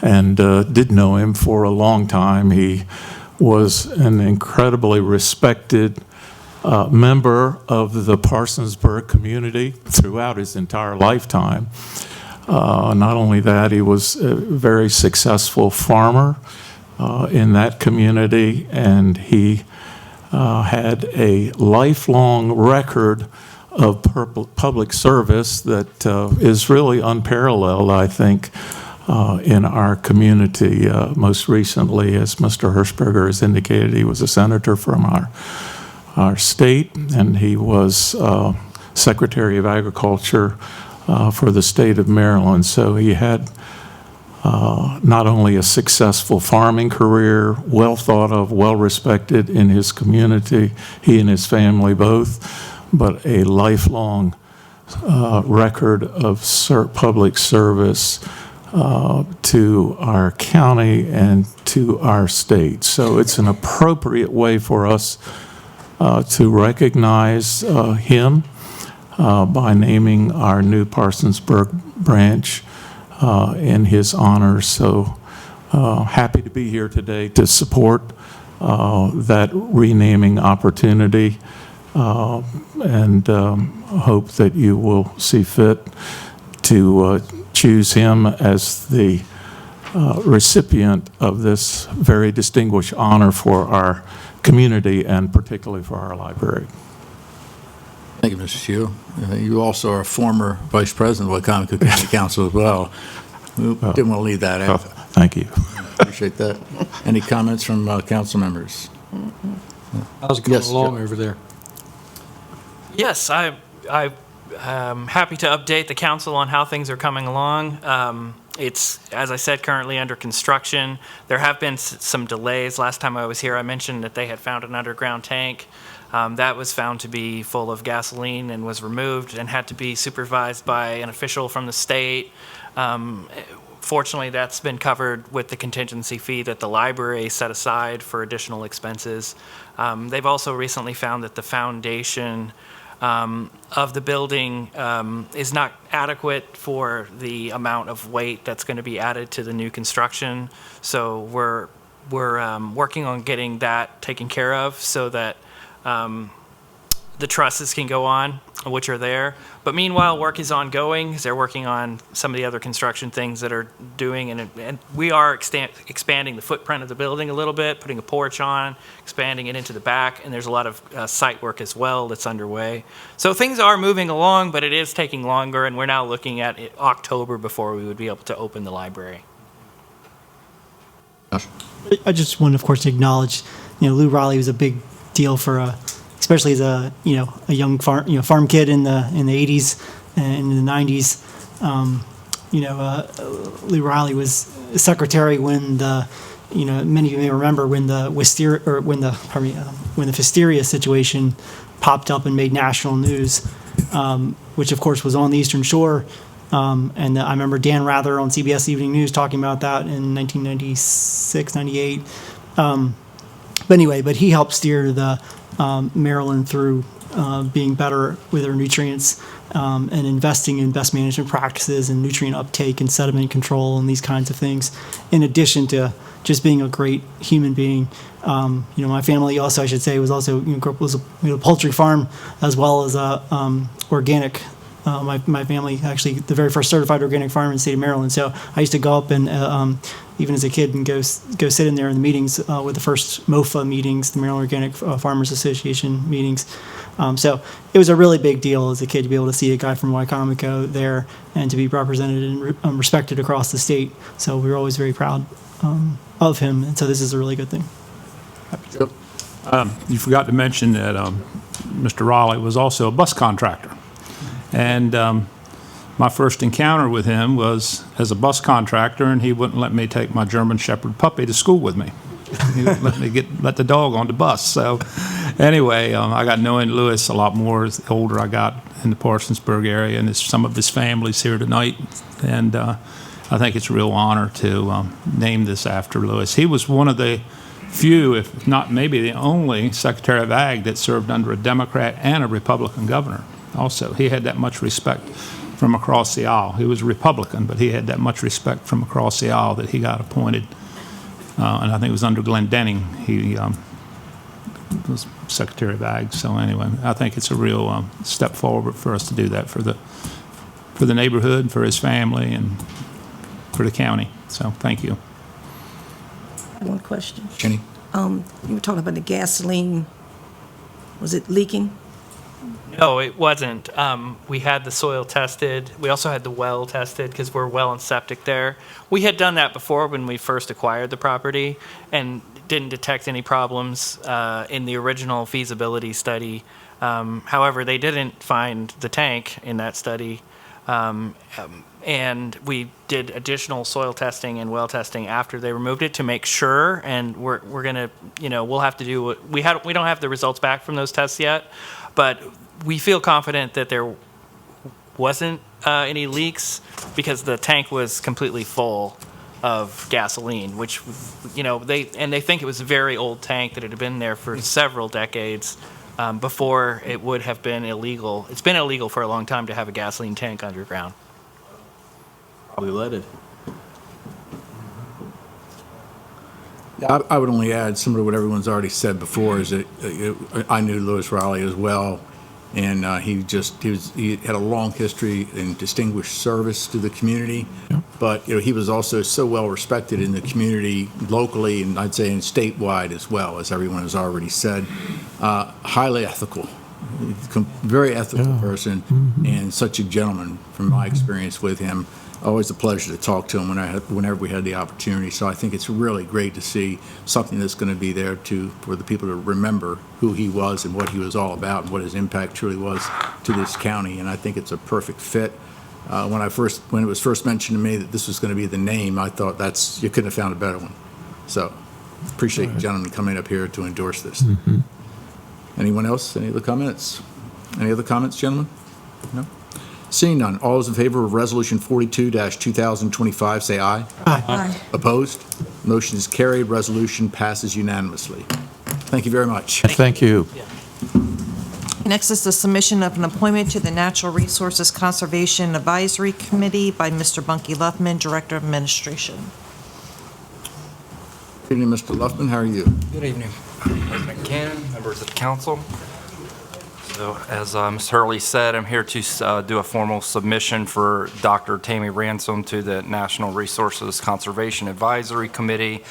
Speaker 14: and did know him for a long time. He was an incredibly respected member of the Parsonsburg community throughout his entire lifetime. Not only that, he was a very successful farmer in that community, and he had a lifelong record of public service that is really unparalleled, I think, in our community. Most recently, as Mr. Hirschberger has indicated, he was a senator from our state, and he was Secretary of Agriculture for the state of Maryland. So he had not only a successful farming career, well thought of, well respected in his community, he and his family both, but a lifelong record of public service to our county and to our state. So it's an appropriate way for us to recognize him by naming our new Parsonsburg branch in his honor. So happy to be here today to support that renaming opportunity, and hope that you will see fit to choose him as the recipient of this very distinguished honor for our community and particularly for our library.
Speaker 1: Thank you, Mr. Shield. You also are a former vice president of Wicomico County Council as well. We didn't want to leave that out.
Speaker 14: Thank you.
Speaker 1: Appreciate that. Any comments from council members?
Speaker 12: How's it going
Speaker 1: Yes,
Speaker 12: along
Speaker 1: Joe.
Speaker 12: over there?
Speaker 13: Yes, I'm happy to update the council on how things are coming along. It's, as I said, currently under construction. There have been some delays. Last time I was here, I mentioned that they had found an underground tank. That was found to be full of gasoline and was removed and had to be supervised by an official from the state. Fortunately, that's been covered with the contingency fee that the library set aside for additional expenses. They've also recently found that the foundation of the building is not adequate for the amount of weight that's going to be added to the new construction. So we're working on getting that taken care of so that the trusses can go on, which are there. But meanwhile, work is ongoing. They're working on some of the other construction things that are doing, and we are expanding the footprint of the building a little bit, putting a porch on, expanding it into the back, and there's a lot of site work as well that's underway. So things are moving along, but it is taking longer, and we're now looking at October before we would be able to open the library.
Speaker 11: I just want, of course, to acknowledge, Lou Riley was a big deal for especially as a young farm kid in the 80s and in the 90s. Lee Riley was secretary when many of you may remember when the Wisteria situation popped up and made national news, which of course was on the Eastern Shore. And I remember Dan Rather on CBS Evening News talking about that in 1996, 98. But he helped steer the Maryland through being better with their nutrients and investing in best management practices and nutrient uptake and sediment control and these kinds of things, in addition to just being a great human being. My family also, I should say, was also was a poultry farm as well as a organic. My family actually the very first certified organic farm in the state of Maryland. So I used to go up and even as a kid and go sit in there in the meetings with the first MOFA meetings, the Maryland Organic Farmers Association meetings. So it was a really big deal as a kid to be able to see a guy from Wicomico there and to be represented and respected across the state. So we were always very proud of him, and so this is a really good thing.
Speaker 2: You forgot to mention that Mr. Raleigh was also a bus contractor. And my first encounter with him was as a bus contractor, and he wouldn't let me take my German Shepherd puppy to school with me. He wouldn't let me let the dog on the bus. So anyway, I got knowing Lewis a lot more as the older I got in the Parsonsburg area, and some of his family's here tonight. And I think it's a real honor to name this after Lewis. He was one of the few, if not maybe the only, Secretary of Ag that served under a Democrat and a Republican governor. Also, he had that much respect from across the aisle. He was a Republican, but he had that much respect from across the aisle that he got appointed. And I think it was under Glenn Denning. He was Secretary of Ag. So anyway, I think it's a real step forward for us to do that for the neighborhood, for his family, and for the county. So thank you.
Speaker 10: One question.
Speaker 1: Jenny?
Speaker 10: You were talking about the gasoline. Was it leaking?
Speaker 13: No, it wasn't. We had the soil tested. We also had the well tested because we're well and septic there. We had done that before when we first acquired the property and didn't detect any problems in the original feasibility study. However, they didn't find the tank in that study. And we did additional soil testing and well testing after they removed it to make sure. And we're gonna, we'll have to do. We don't have the results back from those tests yet, but we feel confident that there wasn't any leaks because the tank was completely full of gasoline, which, they think it was a very old tank that had been there for several decades before it would have been illegal. It's been illegal for a long time to have a gasoline tank underground.
Speaker 12: Probably leaded.
Speaker 1: Yeah, I would only add similar to what everyone's already said before is that I knew Lewis Riley as well. And he had a long history in distinguished service to the community. Yeah. But he was also so well respected in the community locally, and I'd say in statewide as well, as everyone has already said. Highly ethical, very ethical person, and such a gentleman from my experience with him. Always a pleasure to talk to him whenever we had the opportunity. So I think it's really great to see something that's going to be there for the people to remember who he was and what he was all about and what his impact truly was to this county. And I think it's a perfect fit. When it was first mentioned to me that this was going to be the name, I thought you couldn't have found a better one. So appreciate the gentleman coming up here to endorse this. Mm-hmm. Anyone else? Any other comments? Any other comments, gentlemen? No? Seeing none, all those in favor of Resolution 42-2025, say aye.
Speaker 10: Aye. Aye.
Speaker 1: Opposed? Motion is carried. Resolution passes unanimously. Thank you very much.
Speaker 14: Thank you.
Speaker 3: Next is the submission of an appointment to the Natural Resources Conservation Advisory Committee by Mr. Bunky Luffman, Director of Administration.
Speaker 1: Good evening, Mr. Luffman. How are you?
Speaker 15: Good evening, President Cannon, members of the council. So as Ms. Hurley said, I'm here to do a formal submission for Dr. Tammy Ransom to the National Resources Conservation Advisory Committee.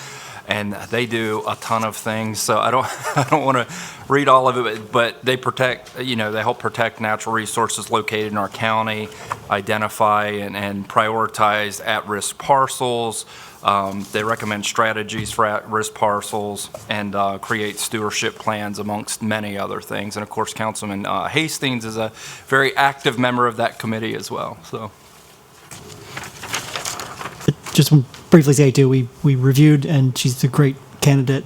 Speaker 15: And they do a ton of things, so I don't want to read all of it, but they protect, they help protect natural resources located in our county, identify and prioritize at-risk parcels. They recommend strategies for at-risk parcels and create stewardship plans amongst many other things. And of course, Councilman Hastings is a very active member of that committee as well. So,
Speaker 11: Just briefly say too, we reviewed, and she's a great candidate,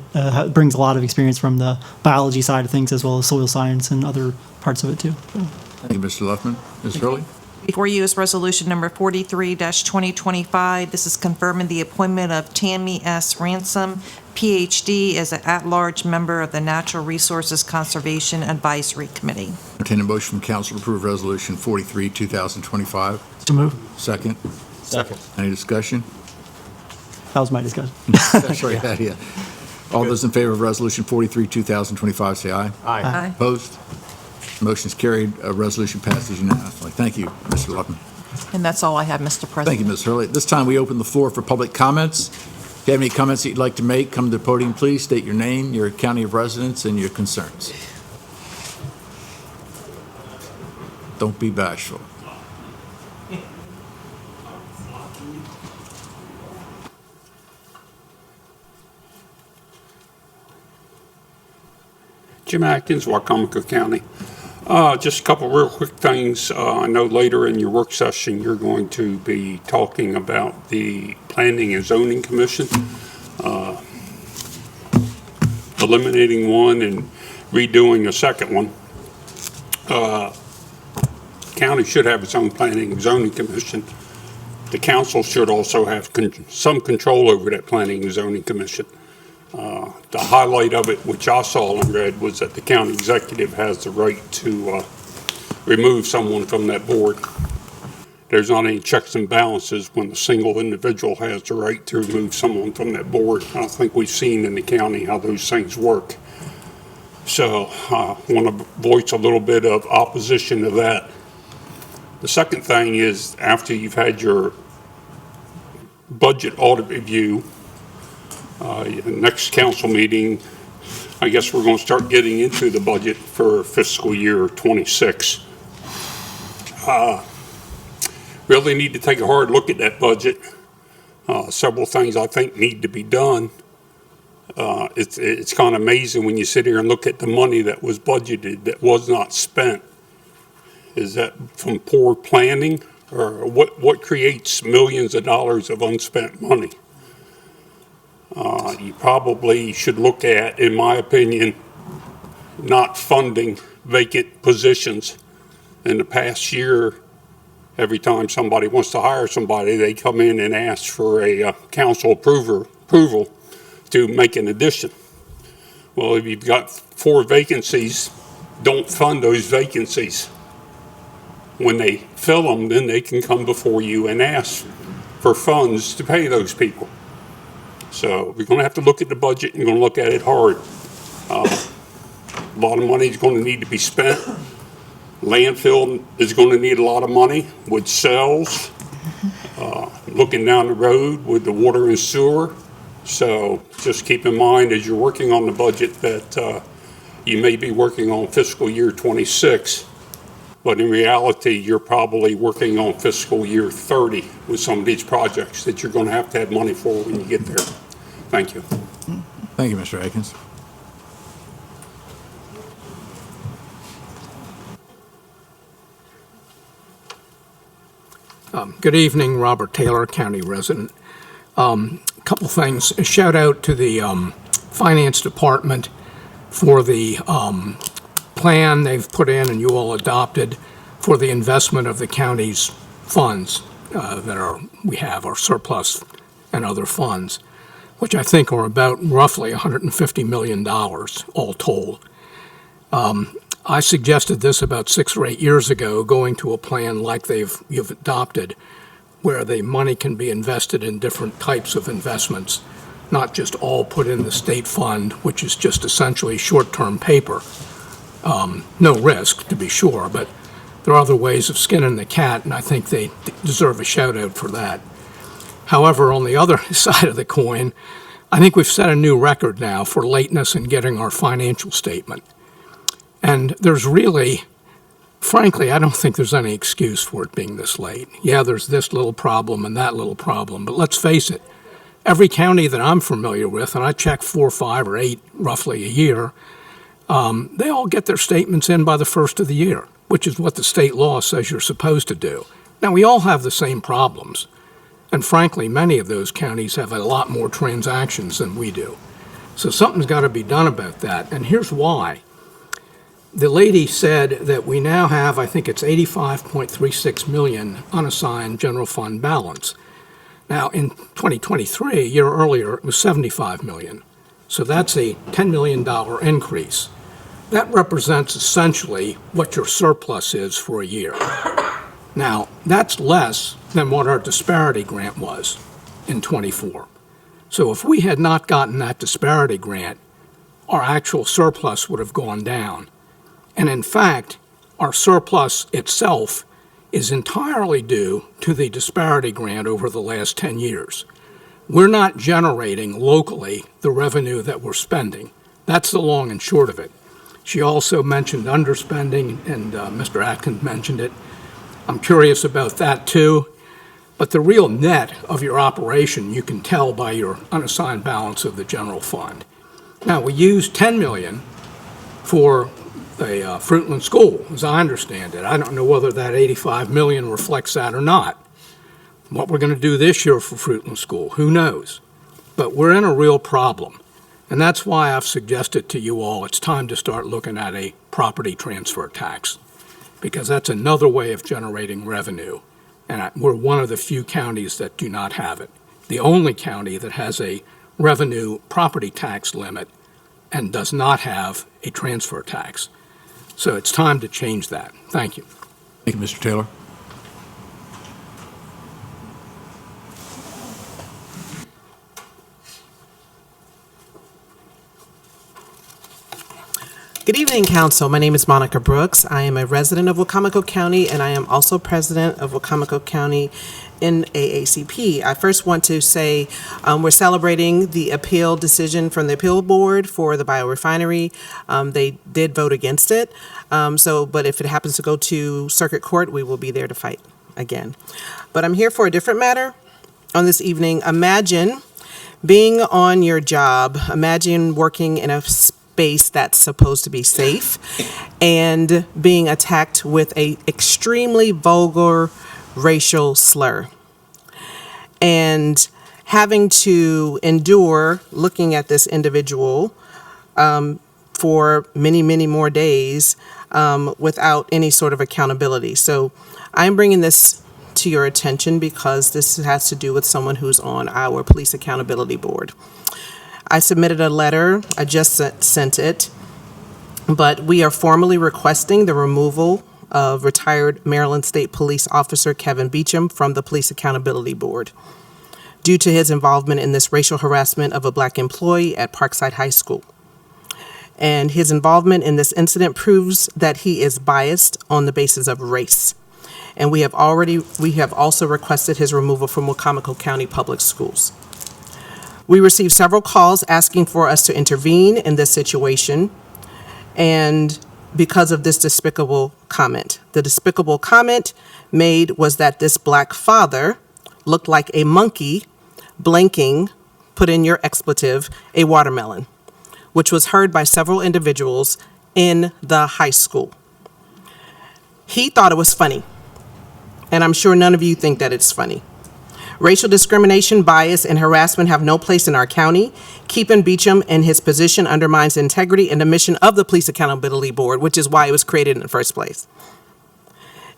Speaker 11: brings a lot of experience from the biology side of things as well as soil science and other parts of it too.
Speaker 1: Thank you, Mr. Luffman. Ms. Hurley?
Speaker 3: Before you is Resolution Number 43-2025. This is confirming the appointment of Tammy S. Ransom, Ph.D., as an at-large member of the Natural Resources Conservation Advisory Committee.
Speaker 1: Entertain a motion from council to approve Resolution 43, 2025.
Speaker 11: So move.
Speaker 1: Second.
Speaker 8: Second.
Speaker 1: Any discussion?
Speaker 11: That was my discussion.
Speaker 1: That's right, yeah. All those in favor of Resolution 43, 2025, say aye.
Speaker 3: Aye.
Speaker 1: Opposed? Motion is carried. Resolution passes unanimously. Thank you, Mr. Luffman.
Speaker 3: And that's all I have, Mr. President.
Speaker 1: Thank you, Ms. Hurley. At this time, we open the floor for public comments. If you have any comments that you'd like to make, come to the podium, please. State your name, your county of residence, and your concerns. Don't be bashful.
Speaker 16: Jim Atkins, Wicomico County. Just a couple real quick things. I know later in your work session you're going to be talking about the Planning and Zoning Commission, eliminating one and redoing a second one. County should have its own Planning and Zoning Commission. The council should also have some control over that Planning and Zoning Commission. The highlight of it, which I saw and read, was that the county executive has the right to remove someone from that board. There's not any checks and balances when a single individual has the right to remove someone from that board. I think we've seen in the county how those things work. So I want to voice a little bit of opposition to that. The second thing is, after you've had your budget audit review, next council meeting, I guess we're going to start getting into the budget for fiscal year 26. Really need to take a hard look at that budget. Several things I think need to be done. It's kind of amazing when you sit here and look at the money that was budgeted that was not spent. Is that from poor planning, or what creates millions of dollars of unspent money? You probably should look at, in my opinion, not funding vacant positions. In the past year, every time somebody wants to hire somebody, they come in and ask for a council approval to make an addition. Well, if you've got 4 vacancies, don't fund those vacancies. When they fill them, then they can come before you and ask for funds to pay those people. So we're going to have to look at the budget and we're going to look at it hard. A lot of money is going to need to be spent. Landfill is going to need a lot of money with cells, looking down the road with the water and sewer. So just keep in mind as you're working on the budget that you may be working on fiscal year 26, but in reality, you're probably working on fiscal year 30 with some of these projects that you're going to have money for when you get there. Thank you.
Speaker 1: Thank you, Mr. Atkins.
Speaker 17: Good evening, Robert Taylor, county resident. Couple things. A shout out to the finance department for the plan they've put in and you all adopted for the investment of the county's funds we have, our surplus and other funds, which I think are about roughly $150 million all told. I suggested this about 6 or 8 years ago, going to a plan like you've adopted, where the money can be invested in different types of investments, not just all put in the state fund, which is just essentially short-term paper. No risk, to be sure, but there are other ways of skinning the cat, and I think they deserve a shout-out for that. However, on the other side of the coin, I think we've set a new record now for lateness in getting our financial statement. And there's really frankly, I don't think there's any excuse for it being this late. Yeah, there's this little problem and that little problem, but let's face it, every county that I'm familiar with, and I check 4, 5, or 8 roughly a year, they all get their statements in by the first of the year, which is what the state law says you're supposed to do. Now, we all have the same problems, and frankly, many of those counties have a lot more transactions than we do. So something's got to be done about that, and here's why. The lady said that we now have, I think it's 85.36 million unassigned general fund balance. Now, in 2023, a year earlier, it was 75 million. So that's a $10 million increase. That represents essentially what your surplus is for a year. Now, that's less than what our disparity grant was in '24. So if we had not gotten that disparity grant, our actual surplus would have gone down. And in fact, our surplus itself is entirely due to the disparity grant over the last 10 years. We're not generating locally the revenue that we're spending. That's the long and short of it. She also mentioned underspending, and Mr. Atkins mentioned it. I'm curious about that too. But the real net of your operation, you can tell by your unassigned balance of the general fund. Now, we used $10 million for the Fruitland School, as I understand it. I don't know whether that 85 million reflects that or not. What we're going to do this year for Fruitland School, who knows? But we're in a real problem. And that's why I've suggested to you all it's time to start looking at a property transfer tax, because that's another way of generating revenue. And we're one of the few counties that do not have it. The only county that has a revenue property tax limit and does not have a transfer tax. So it's time to change that. Thank you.
Speaker 1: Thank you, Mr. Taylor.
Speaker 18: Good evening, Council. My name is Monica Brooks. I am a resident of Wicomico County, and I am also president of Wicomico County in AACP. I first want to say we're celebrating the appeal decision from the appeal board for the biorefinery. They did vote against it, but if it happens to go to circuit court, we will be there to fight again. But I'm here for a different matter on this evening. Imagine being on your job. Imagine working in a space that's supposed to be safe and being attacked with a extremely vulgar racial slur and having to endure looking at this individual for many, many more days without any sort of accountability. So I'm bringing this to your attention because this has to do with someone who's on our Police Accountability Board. I submitted a letter, I just sent it, but we are formally requesting the removal of retired Maryland State Police Officer Kevin Beecham from the Police Accountability Board due to his involvement in this racial harassment of a black employee at Parkside High School. And his involvement in this incident proves that he is biased on the basis of race. And we have also requested his removal from Wicomico County Public Schools. We received several calls asking for us to intervene in this situation, and because of this despicable comment. The despicable comment made was that this black father looked like a monkey blinking, put in your expletive, a watermelon, which was heard by several individuals in the high school. He thought it was funny, and I'm sure none of you think that it's funny. Racial discrimination, bias, and harassment have no place in our county. Keeping Beecham in his position undermines the integrity and the mission of the Police Accountability Board, which is why it was created in the first place.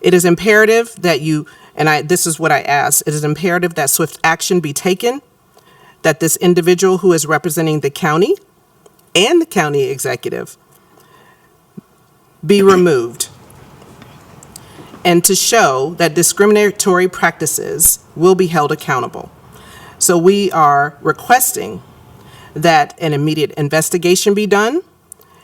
Speaker 18: It is imperative that this is what I asked, it is imperative that swift action be taken, that this individual who is representing the county and the county executive be removed, and to show that discriminatory practices will be held accountable. So we are requesting that an immediate investigation be done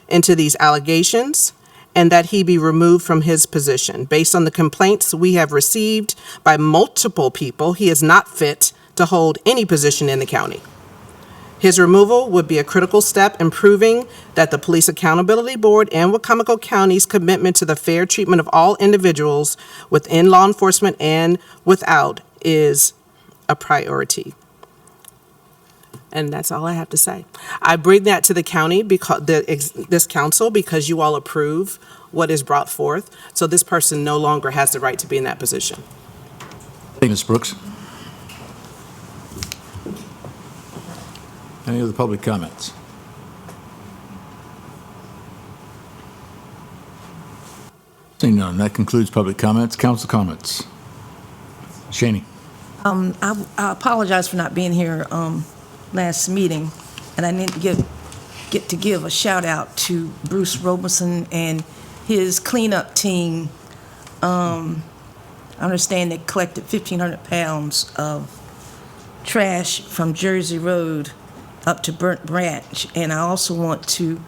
Speaker 18: into these allegations and that he be removed from his position. Based on the complaints we have received by multiple people, he is not fit to hold any position in the county. His removal would be a critical step in proving that the Police Accountability Board and Wicomico County's commitment to the fair treatment of all individuals within law enforcement and without is a priority. And that's all I have to say. I bring that to the county because this council, because you all approve what is brought forth. So this person no longer has the right to be in that position.
Speaker 1: Thank you, Ms. Brooks. Any other public comments? Seeing none, that concludes public comments. Council comments. Shaney.
Speaker 10: I apologize for not being here last meeting, and I need to get to give a shout out to Bruce Robinson and his cleanup team. I understand they collected 1,500 pounds of trash from Jersey Road up to Burnt Branch, and I also want to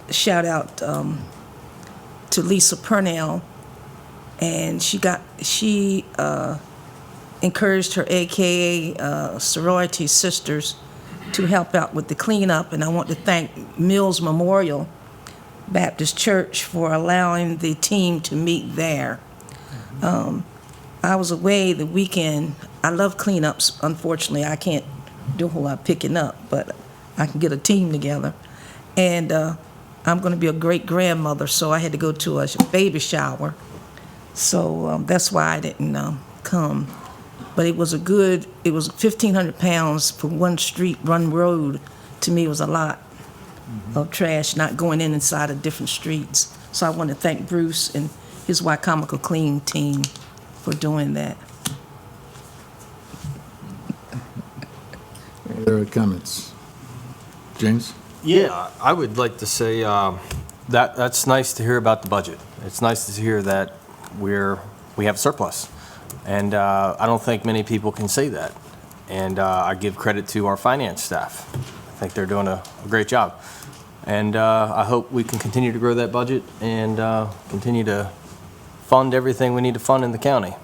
Speaker 10: shout out to Lisa Purnell, and she encouraged her AKA sorority sisters to help out with the cleanup, and I want to thank Mills Memorial Baptist Church for allowing the team to meet there. I was away the weekend. I love cleanups. Unfortunately, I can't do a whole lot of picking up, but I can get a team together. And I'm going to be a great grandmother, so I had to go to a baby shower. So that's why I didn't come. But it was 1,500 pounds for one road. To me, it was a lot of trash not going inside of different streets. So I want to thank Bruce and his Wicomico Clean team for doing that.
Speaker 1: Any other comments? James?
Speaker 19: Yeah, I would like to say that's nice to hear about the budget. It's nice to hear that we have surplus. And I don't think many people can say that. And I give credit to our finance staff. I think they're doing a great job. And I hope we can continue to grow that budget and continue to fund everything we need to fund in the county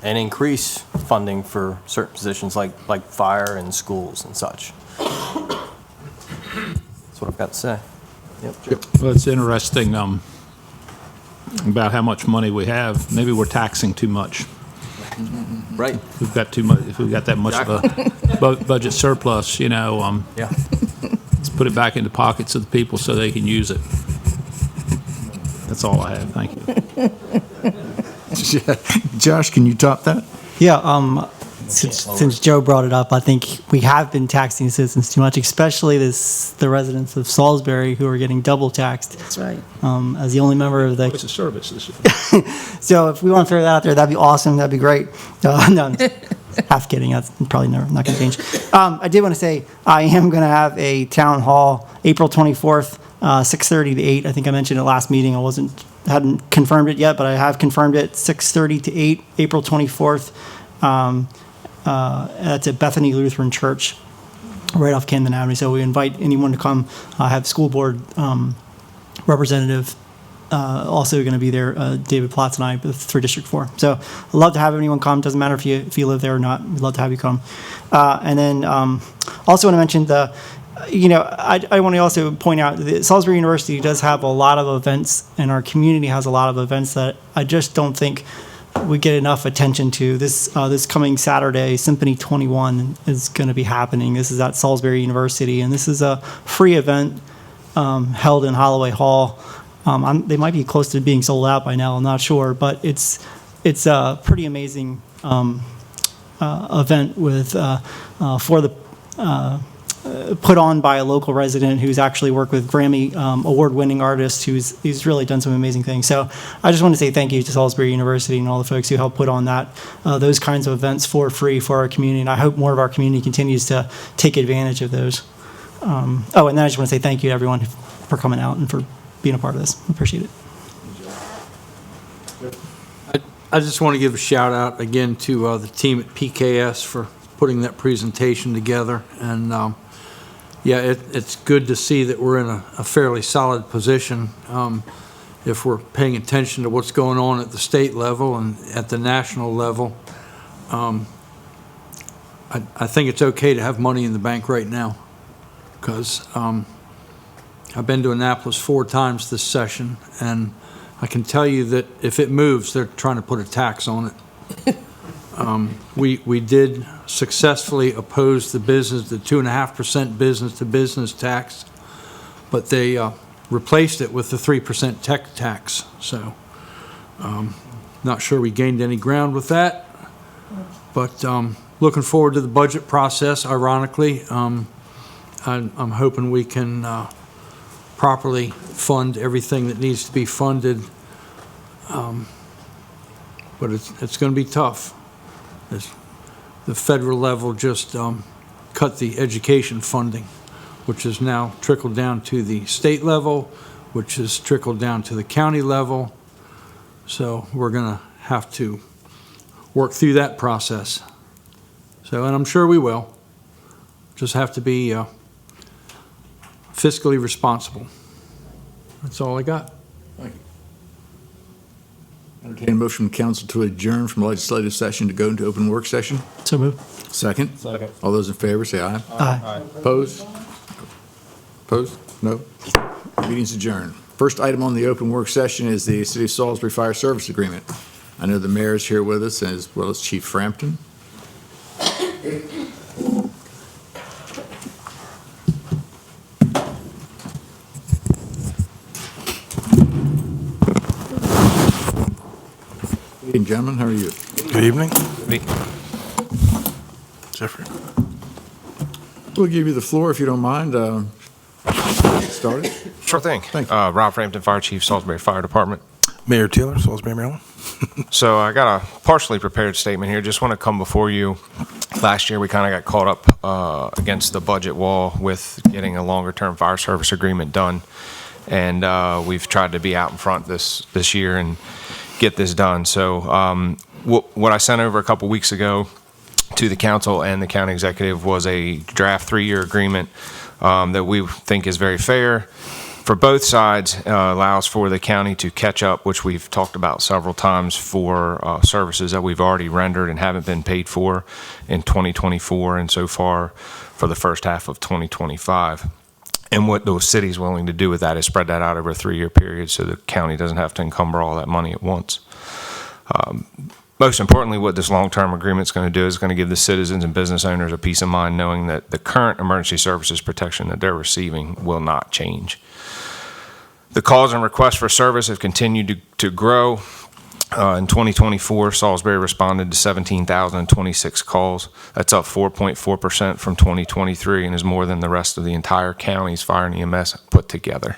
Speaker 19: and increase funding for certain positions like fire and schools and such. That's what I've got to say. Yep.
Speaker 2: Well, it's interesting about how much money we have. Maybe we're taxing too much.
Speaker 19: Right.
Speaker 2: If we've got too much, if we've got that much of a budget surplus,
Speaker 19: Yeah.
Speaker 2: let's put it back into pockets of the people so they can use it. That's all I have. Thank you.
Speaker 1: Josh, can you top that?
Speaker 11: Yeah, since Joe brought it up, I think we have been taxing citizens too much, especially the residents of Salisbury who are getting double taxed.
Speaker 10: That's right.
Speaker 11: As the only member of the...
Speaker 2: It's a service this year.
Speaker 11: So if we want to throw that out there, that'd be awesome. That'd be great. No, half kidding. That's probably not going to change. I did want to say I am going to have a town hall April 24th, 6:30 to 8. I think I mentioned it last meeting. Hadn't confirmed it yet, but I have confirmed it. 6:30 to 8, April 24th. That's at Bethany Lutheran Church, right off Camden Avenue. So we invite anyone to come. I have school board representative also going to be there, David Platts and I, for District 4. So I'd love to have anyone come. Doesn't matter if you live there or not. We'd love to have you come. And then also want to mention I want to also point out that Salisbury University does have a lot of events, and our community has a lot of events that I just don't think we get enough attention to. This coming Saturday, Symphony 21 is going to be happening. This is at Salisbury University, and this is a free event held in Holloway Hall. They might be close to being sold out by now. I'm not sure, but it's a pretty amazing event with for the put on by a local resident who's actually worked with Grammy award-winning artists who's really done some amazing things. So I just want to say thank you to Salisbury University and all the folks who helped put on those kinds of events for free for our community, and I hope more of our community continues to take advantage of those. And then I just want to say thank you to everyone for coming out and for being a part of this. I appreciate it.
Speaker 12: I just want to give a shout out again to the team at PKS for putting that presentation together. And it's good to see that we're in a fairly solid position if we're paying attention to what's going on at the state level and at the national level. I think it's okay to have money in the bank right now. because I've been to Annapolis 4 times this session, and I can tell you that if it moves, they're trying to put a tax on it. We did successfully oppose the 2.5% business-to-business tax, but they replaced it with the 3% tech tax. So not sure we gained any ground with that, but looking forward to the budget process. Ironically, I'm hoping we can properly fund everything that needs to be funded, but it's going to be tough. The federal level just cut the education funding, which has now trickled down to the state level, which has trickled down to the county level. So we're going to have to work through that process. So, and I'm sure we will. Just have to be fiscally responsible. That's all I got.
Speaker 1: Thank you. Entertain a motion from council to adjourn from legislative session to go into open work session.
Speaker 11: So moved.
Speaker 1: Second?
Speaker 19: Second.
Speaker 1: All those in favor, say aye.
Speaker 11: Aye.
Speaker 1: Opposed? Opposed? No? Meeting's adjourned. First item on the open work session is the City of Salisbury Fire Service Agreement. I know the mayor is here with us, as well as Chief Frampton. Good evening, gentlemen. How are you?
Speaker 20: Good evening. Jeffrey.
Speaker 1: We'll give you the floor if you don't mind. Get started.
Speaker 20: Sure thing.
Speaker 1: Thank you.
Speaker 20: Rob Frampton, Fire Chief, Salisbury Fire Department.
Speaker 14: Mayor Taylor, Salisbury, Maryland.
Speaker 20: So I got a partially prepared statement here. Just want to come before you. Last year, we kind of got caught up against the budget wall with getting a longer-term fire service agreement done. And we've tried to be out in front this year and get this done. So what I sent over a couple weeks ago to the council and the county executive was a draft 3-year agreement that we think is very fair for both sides, allows for the county to catch up, which we've talked about several times, for services that we've already rendered and haven't been paid for in 2024 and so far for the first half of 2025. And what the city's willing to do with that is spread that out over a 3-year period so the county doesn't have to encumber all that money at once. Most importantly, what this long-term agreement is going to do is going to give the citizens and business owners a peace of mind knowing that the current emergency services protection that they're receiving will not change. The calls and requests for service have continued to grow. In 2024, Salisbury responded to 17,026 calls. That's up 4.4% from 2023 and is more than the rest of the entire county's fire and EMS put together.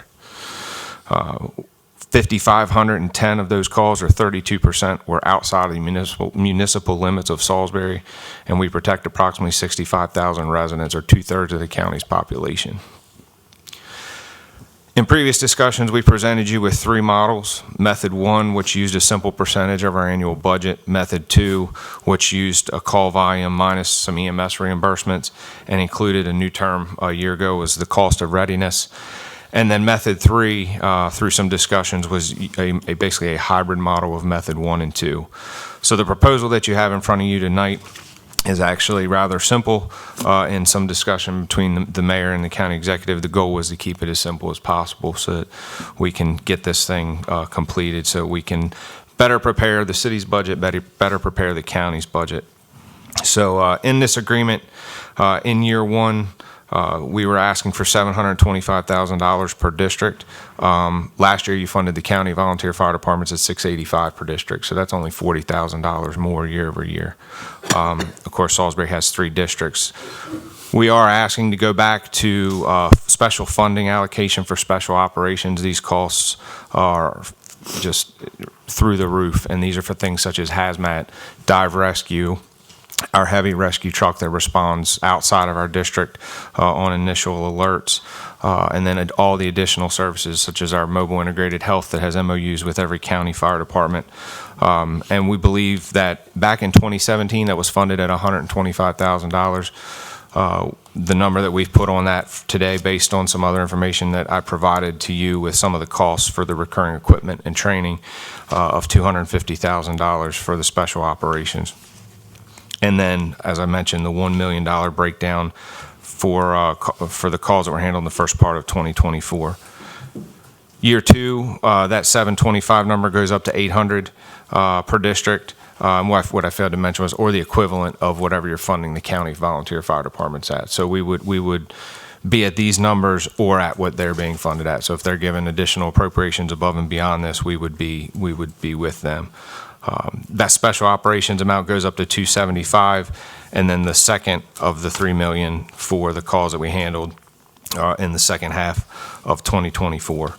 Speaker 20: 5,510 of those calls, or 32%, were outside of the municipal limits of Salisbury, and we protect approximately 65,000 residents, or 2/3 of the county's population. In previous discussions, we presented you with 3 models. Method 1, which used a simple percentage of our annual budget. Method 2, which used a call volume minus some EMS reimbursements and included a new term a year ago was the cost of readiness. And then Method 3, through some discussions, was basically a hybrid model of Method 1 and 2. So the proposal that you have in front of you tonight is actually rather simple. In some discussion between the mayor and the county executive, the goal was to keep it as simple as possible so that we can get this thing completed, so we can better prepare the city's budget, better prepare the county's budget. So in this agreement, in year 1, we were asking for $725,000 per district. Last year, you funded the county volunteer fire departments at $685 per district, so that's only $40,000 more year over year. Of course, Salisbury has 3 districts. We are asking to go back to special funding allocation for special operations. These costs are just through the roof, and these are for things such as hazmat, dive rescue, our heavy rescue truck that responds outside of our district on initial alerts, and then all the additional services such as our mobile integrated health that has MOUs with every county fire department. And we believe that back in 2017 that was funded at $125,000. The number that we've put on that today, based on some other information that I provided to you with some of the costs for the recurring equipment and training, of $250,000 for the special operations. And then, as I mentioned, the $1 million breakdown for the calls that were handled in the first part of 2024. Year two, that 725 number goes up to 800 per district. What I failed to mention was, or the equivalent of whatever you're funding the county volunteer fire departments at. So we would be at these numbers or at what they're being funded at. So if they're given additional appropriations above and beyond this, we would be with them. That special operations amount goes up to 275, and then the second of the $3 million for the calls that we handled in the second half of 2024.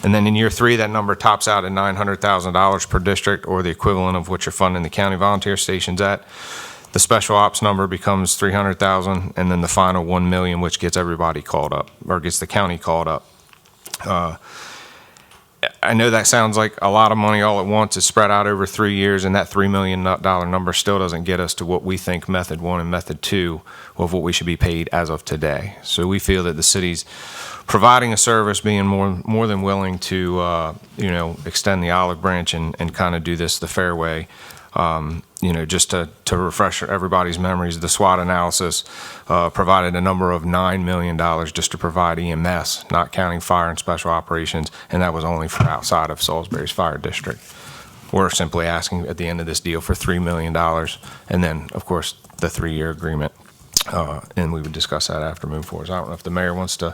Speaker 20: And then in year three, that number tops out at $900,000 per district, or the equivalent of what you're funding the county volunteer stations at. The special ops number becomes $300,000, and then the final $1 million, which gets everybody called up, or gets the county called up. I know that sounds like a lot of money all at once. It's spread out over 3 years, and that $3 million number still doesn't get us to what we think Method 1 and Method 2 of what we should be paid as of today. So we feel that the city's providing a service, being more than willing to extend the olive branch and kind of do this the fair way. Just to refresh everybody's memories, the SWOT analysis provided a number of $9 million just to provide EMS, not counting fire and special operations, and that was only for outside of Salisbury's fire district. We're simply asking at the end of this deal for $3 million, and then, of course, the 3-year agreement. And we would discuss that after moving forward. So I don't know if the mayor wants to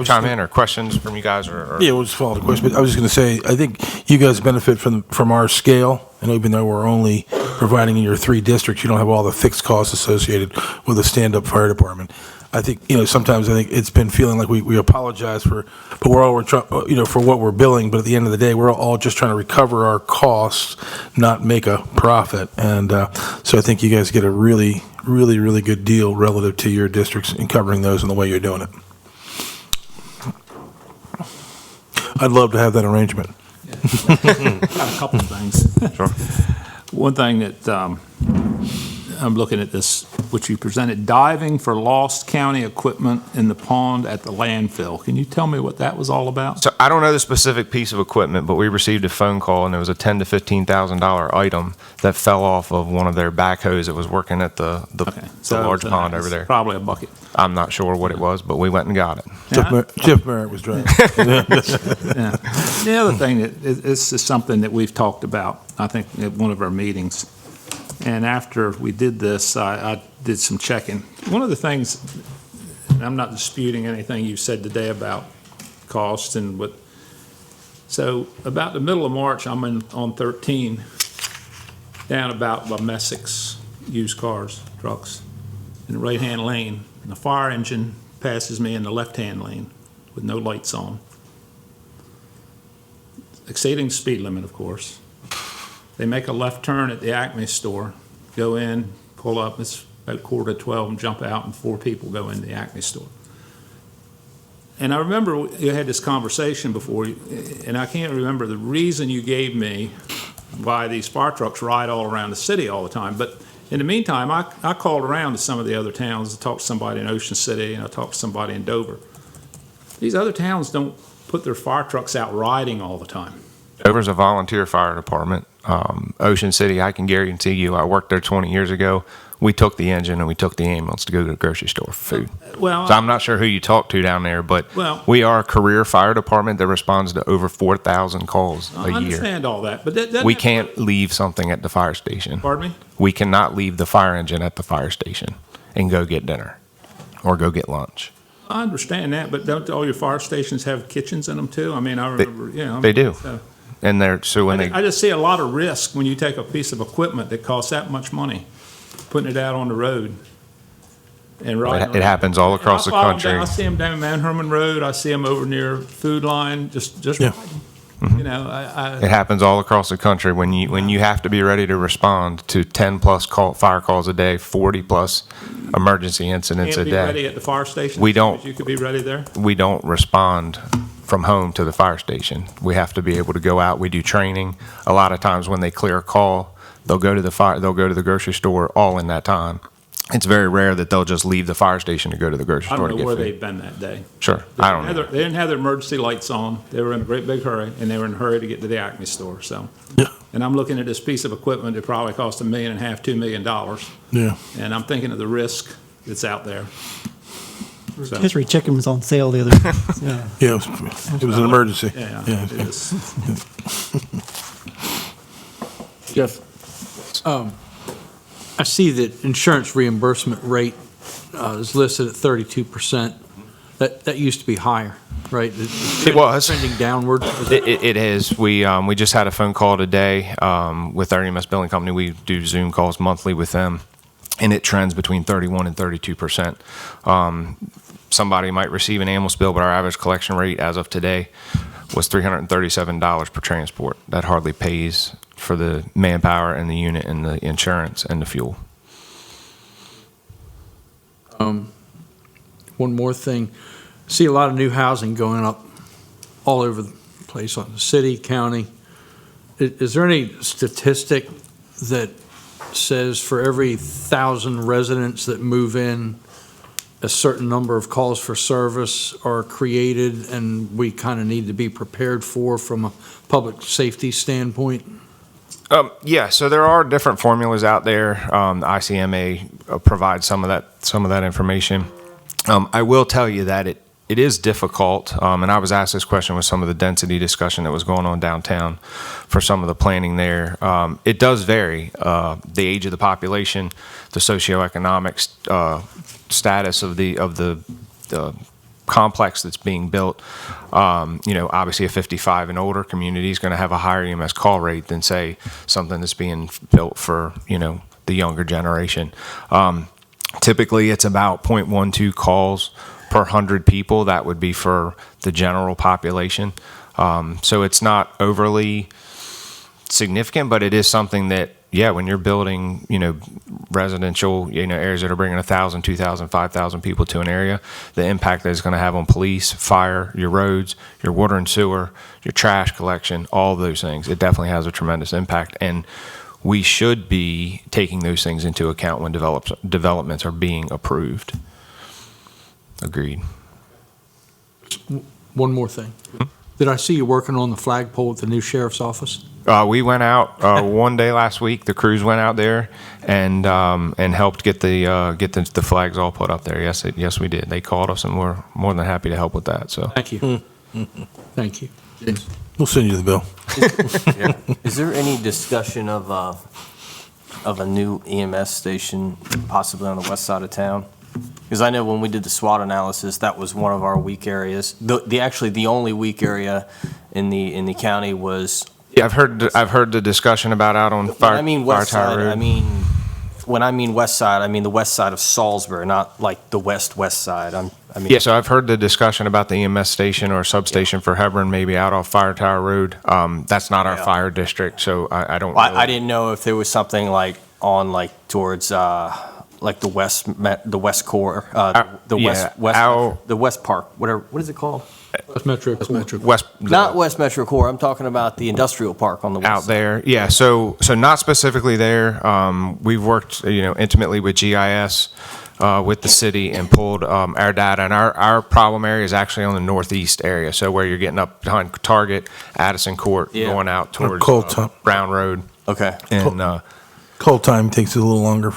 Speaker 20: chime in, or questions from you guys, or
Speaker 21: Yeah, we'll just follow the question. But I was just going to say, I think you guys benefit from our scale, and even though we're only providing in your 3 districts, you don't have all the fixed costs associated with a stand-up fire department. I think, sometimes I think it's been feeling like we apologize for what we're billing, but at the end of the day, we're all just trying to recover our costs, not make a profit. And so I think you guys get a really, really, really good deal relative to your districts in covering those and the way you're doing it. I'd love to have that arrangement.
Speaker 2: Got a couple of things.
Speaker 20: Sure.
Speaker 2: One thing that I'm looking at this, which you presented, diving for lost county equipment in the pond at the landfill. Can you tell me what that was all about?
Speaker 20: So I don't know the specific piece of equipment, but we received a phone call, and it was a $10,000 to $15,000 item that fell off of one of their backhoes that was working at the large pond over there.
Speaker 2: Probably a bucket.
Speaker 20: I'm not sure what it was, but we went and got it.
Speaker 21: Jeff Merritt was driving.
Speaker 2: Yeah. The other thing, this is something that we've talked about, I think, at one of our meetings. And after we did this, I did some checking. One of the things, and I'm not disputing anything you said today about costs and what. So about the middle of March, I'm on 13, down about by Messick's used cars, trucks, in the right-hand lane. And the fire engine passes me in the left-hand lane with no lights on. Exceeding the speed limit, of course. They make a left turn at the Acme store, go in, pull up, it's about 11:45, and jump out, and 4 people go in the Acme store. And I remember you had this conversation before, and I can't remember the reason you gave me why these fire trucks ride all around the city all the time. But in the meantime, I called around to some of the other towns. I talked to somebody in Ocean City, and I talked to somebody in Dover. These other towns don't put their fire trucks out riding all the time.
Speaker 20: Dover's a volunteer fire department. Ocean City, I can guarantee you, I worked there 20 years ago. We took the engine and we took the ambulance to go to the grocery store for food.
Speaker 2: Well,
Speaker 20: so I'm not sure who you talk to down there, but
Speaker 2: Well-
Speaker 20: we are a career fire department that responds to over 4,000 calls a
Speaker 2: I
Speaker 20: year.
Speaker 2: understand all that, but that
Speaker 20: We can't leave something at the fire station.
Speaker 2: Pardon me?
Speaker 20: We cannot leave the fire engine at the fire station and go get dinner or go get lunch.
Speaker 2: I understand that, but don't all your fire stations have kitchens in them too? I mean, I remember,
Speaker 20: They do.
Speaker 2: So
Speaker 20: And they're, so when they,
Speaker 2: I just see a lot of risk when you take a piece of equipment that costs that much money, putting it out on the road and riding.
Speaker 20: it happens all across the country.
Speaker 2: I see them down Mount Herman Road. I see them over near Food Line, just
Speaker 21: Yeah.
Speaker 2: riding. You know,
Speaker 20: It happens all across the country when you have to be ready to respond to 10 plus fire calls a day, 40 plus emergency incidents
Speaker 2: can't
Speaker 20: a
Speaker 2: be ready
Speaker 20: day.
Speaker 2: at the fire station.
Speaker 20: We don't.
Speaker 2: You could be ready there.
Speaker 20: We don't respond from home to the fire station. We have to be able to go out. We do training. A lot of times when they clear a call, they'll go to the grocery store all in that time. It's very rare that they'll just leave the fire station to go to the grocery
Speaker 2: I
Speaker 20: store
Speaker 2: don't
Speaker 20: to
Speaker 2: know
Speaker 20: get
Speaker 2: where
Speaker 20: food.
Speaker 2: they've been that day.
Speaker 20: Sure, I don't know.
Speaker 2: They didn't have their emergency lights on. They were in a great big hurry, and they were in a hurry to get to the Acme store. So, and I'm looking at this piece of equipment that probably cost $1.5 million, $2 million.
Speaker 21: Yeah.
Speaker 2: And I'm thinking of the risk that's out there. So-
Speaker 11: Rotisserie chicken was on sale the other day. Yeah.
Speaker 21: Yeah, it was an emergency.
Speaker 2: Yeah,
Speaker 21: Yeah.
Speaker 2: it is.
Speaker 12: Jeff, I see that insurance reimbursement rate is listed at 32%. That used to be higher, right?
Speaker 20: It was.
Speaker 12: Trending downward.
Speaker 20: It is. We just had a phone call today with our EMS billing company. We do Zoom calls monthly with them, and it trends between 31 and 32%. Somebody might receive an ambulance bill, but our average collection rate as of today was $337 per transport. That hardly pays for the manpower and the unit and the insurance and the fuel.
Speaker 12: One more thing. See a lot of new housing going up all over the place, on the city, county. Is there any statistic that says for every 1,000 residents that move in, a certain number of calls for service are created and we kind of need to be prepared for from a public safety standpoint?
Speaker 20: Yeah, so there are different formulas out there. The ICMA provides some of that information. I will tell you that it is difficult, and I was asked this question with some of the density discussion that was going on downtown for some of the planning there. It does vary, the age of the population, the socioeconomic status of the complex that's being built. Obviously a 55 and older community is going to have a higher EMS call rate than, say, something that's being built for, the younger generation. Typically, it's about 0.12 calls per 100 people. That would be for the general population. So it's not overly significant, but it is something that, when you're building, residential, areas that are bringing 1,000, 2,000, 5,000 people to an area, the impact that it's going to have on police, fire, your roads, your water and sewer, your trash collection, all of those things, it definitely has a tremendous impact. And we should be taking those things into account when developments are being approved. Agreed.
Speaker 12: One more thing. Did I see you working on the flagpole at the new sheriff's office?
Speaker 20: We went out one day last week. The crews went out there and helped get the flags all put up there. Yes, we did. They called us, and we're more than happy to help with that. So
Speaker 12: thank you. Thank you.
Speaker 21: We'll send you the bill.
Speaker 19: Is there any discussion of a new EMS station possibly on the west side of town? Because I know when we did the SWOT analysis, that was one of our weak areas. The only weak area in the county was.
Speaker 20: Yeah, I've heard the discussion about out on Fire Tower Road.
Speaker 19: When I mean west side, I mean the west side of Salisbury, not like the west side.
Speaker 20: Yeah, so I've heard the discussion about the EMS station or substation for Hebron, maybe out off Fire Tower Road. That's not our fire district, so I don't know.
Speaker 19: I didn't know if there was something like on towards like the west core, the west park, whatever. What is it called?
Speaker 12: West Metro Core.
Speaker 19: Not West Metro Core. I'm talking about the industrial park on the west
Speaker 20: out there. Yeah, so not specifically there. We've worked intimately with GIS, with the city, and pulled our data. And our problem area is actually on the northeast area. So where you're getting up behind Target, Addison Court, going out towards Brown Road.
Speaker 19: Okay.
Speaker 20: And
Speaker 21: call time takes a little longer.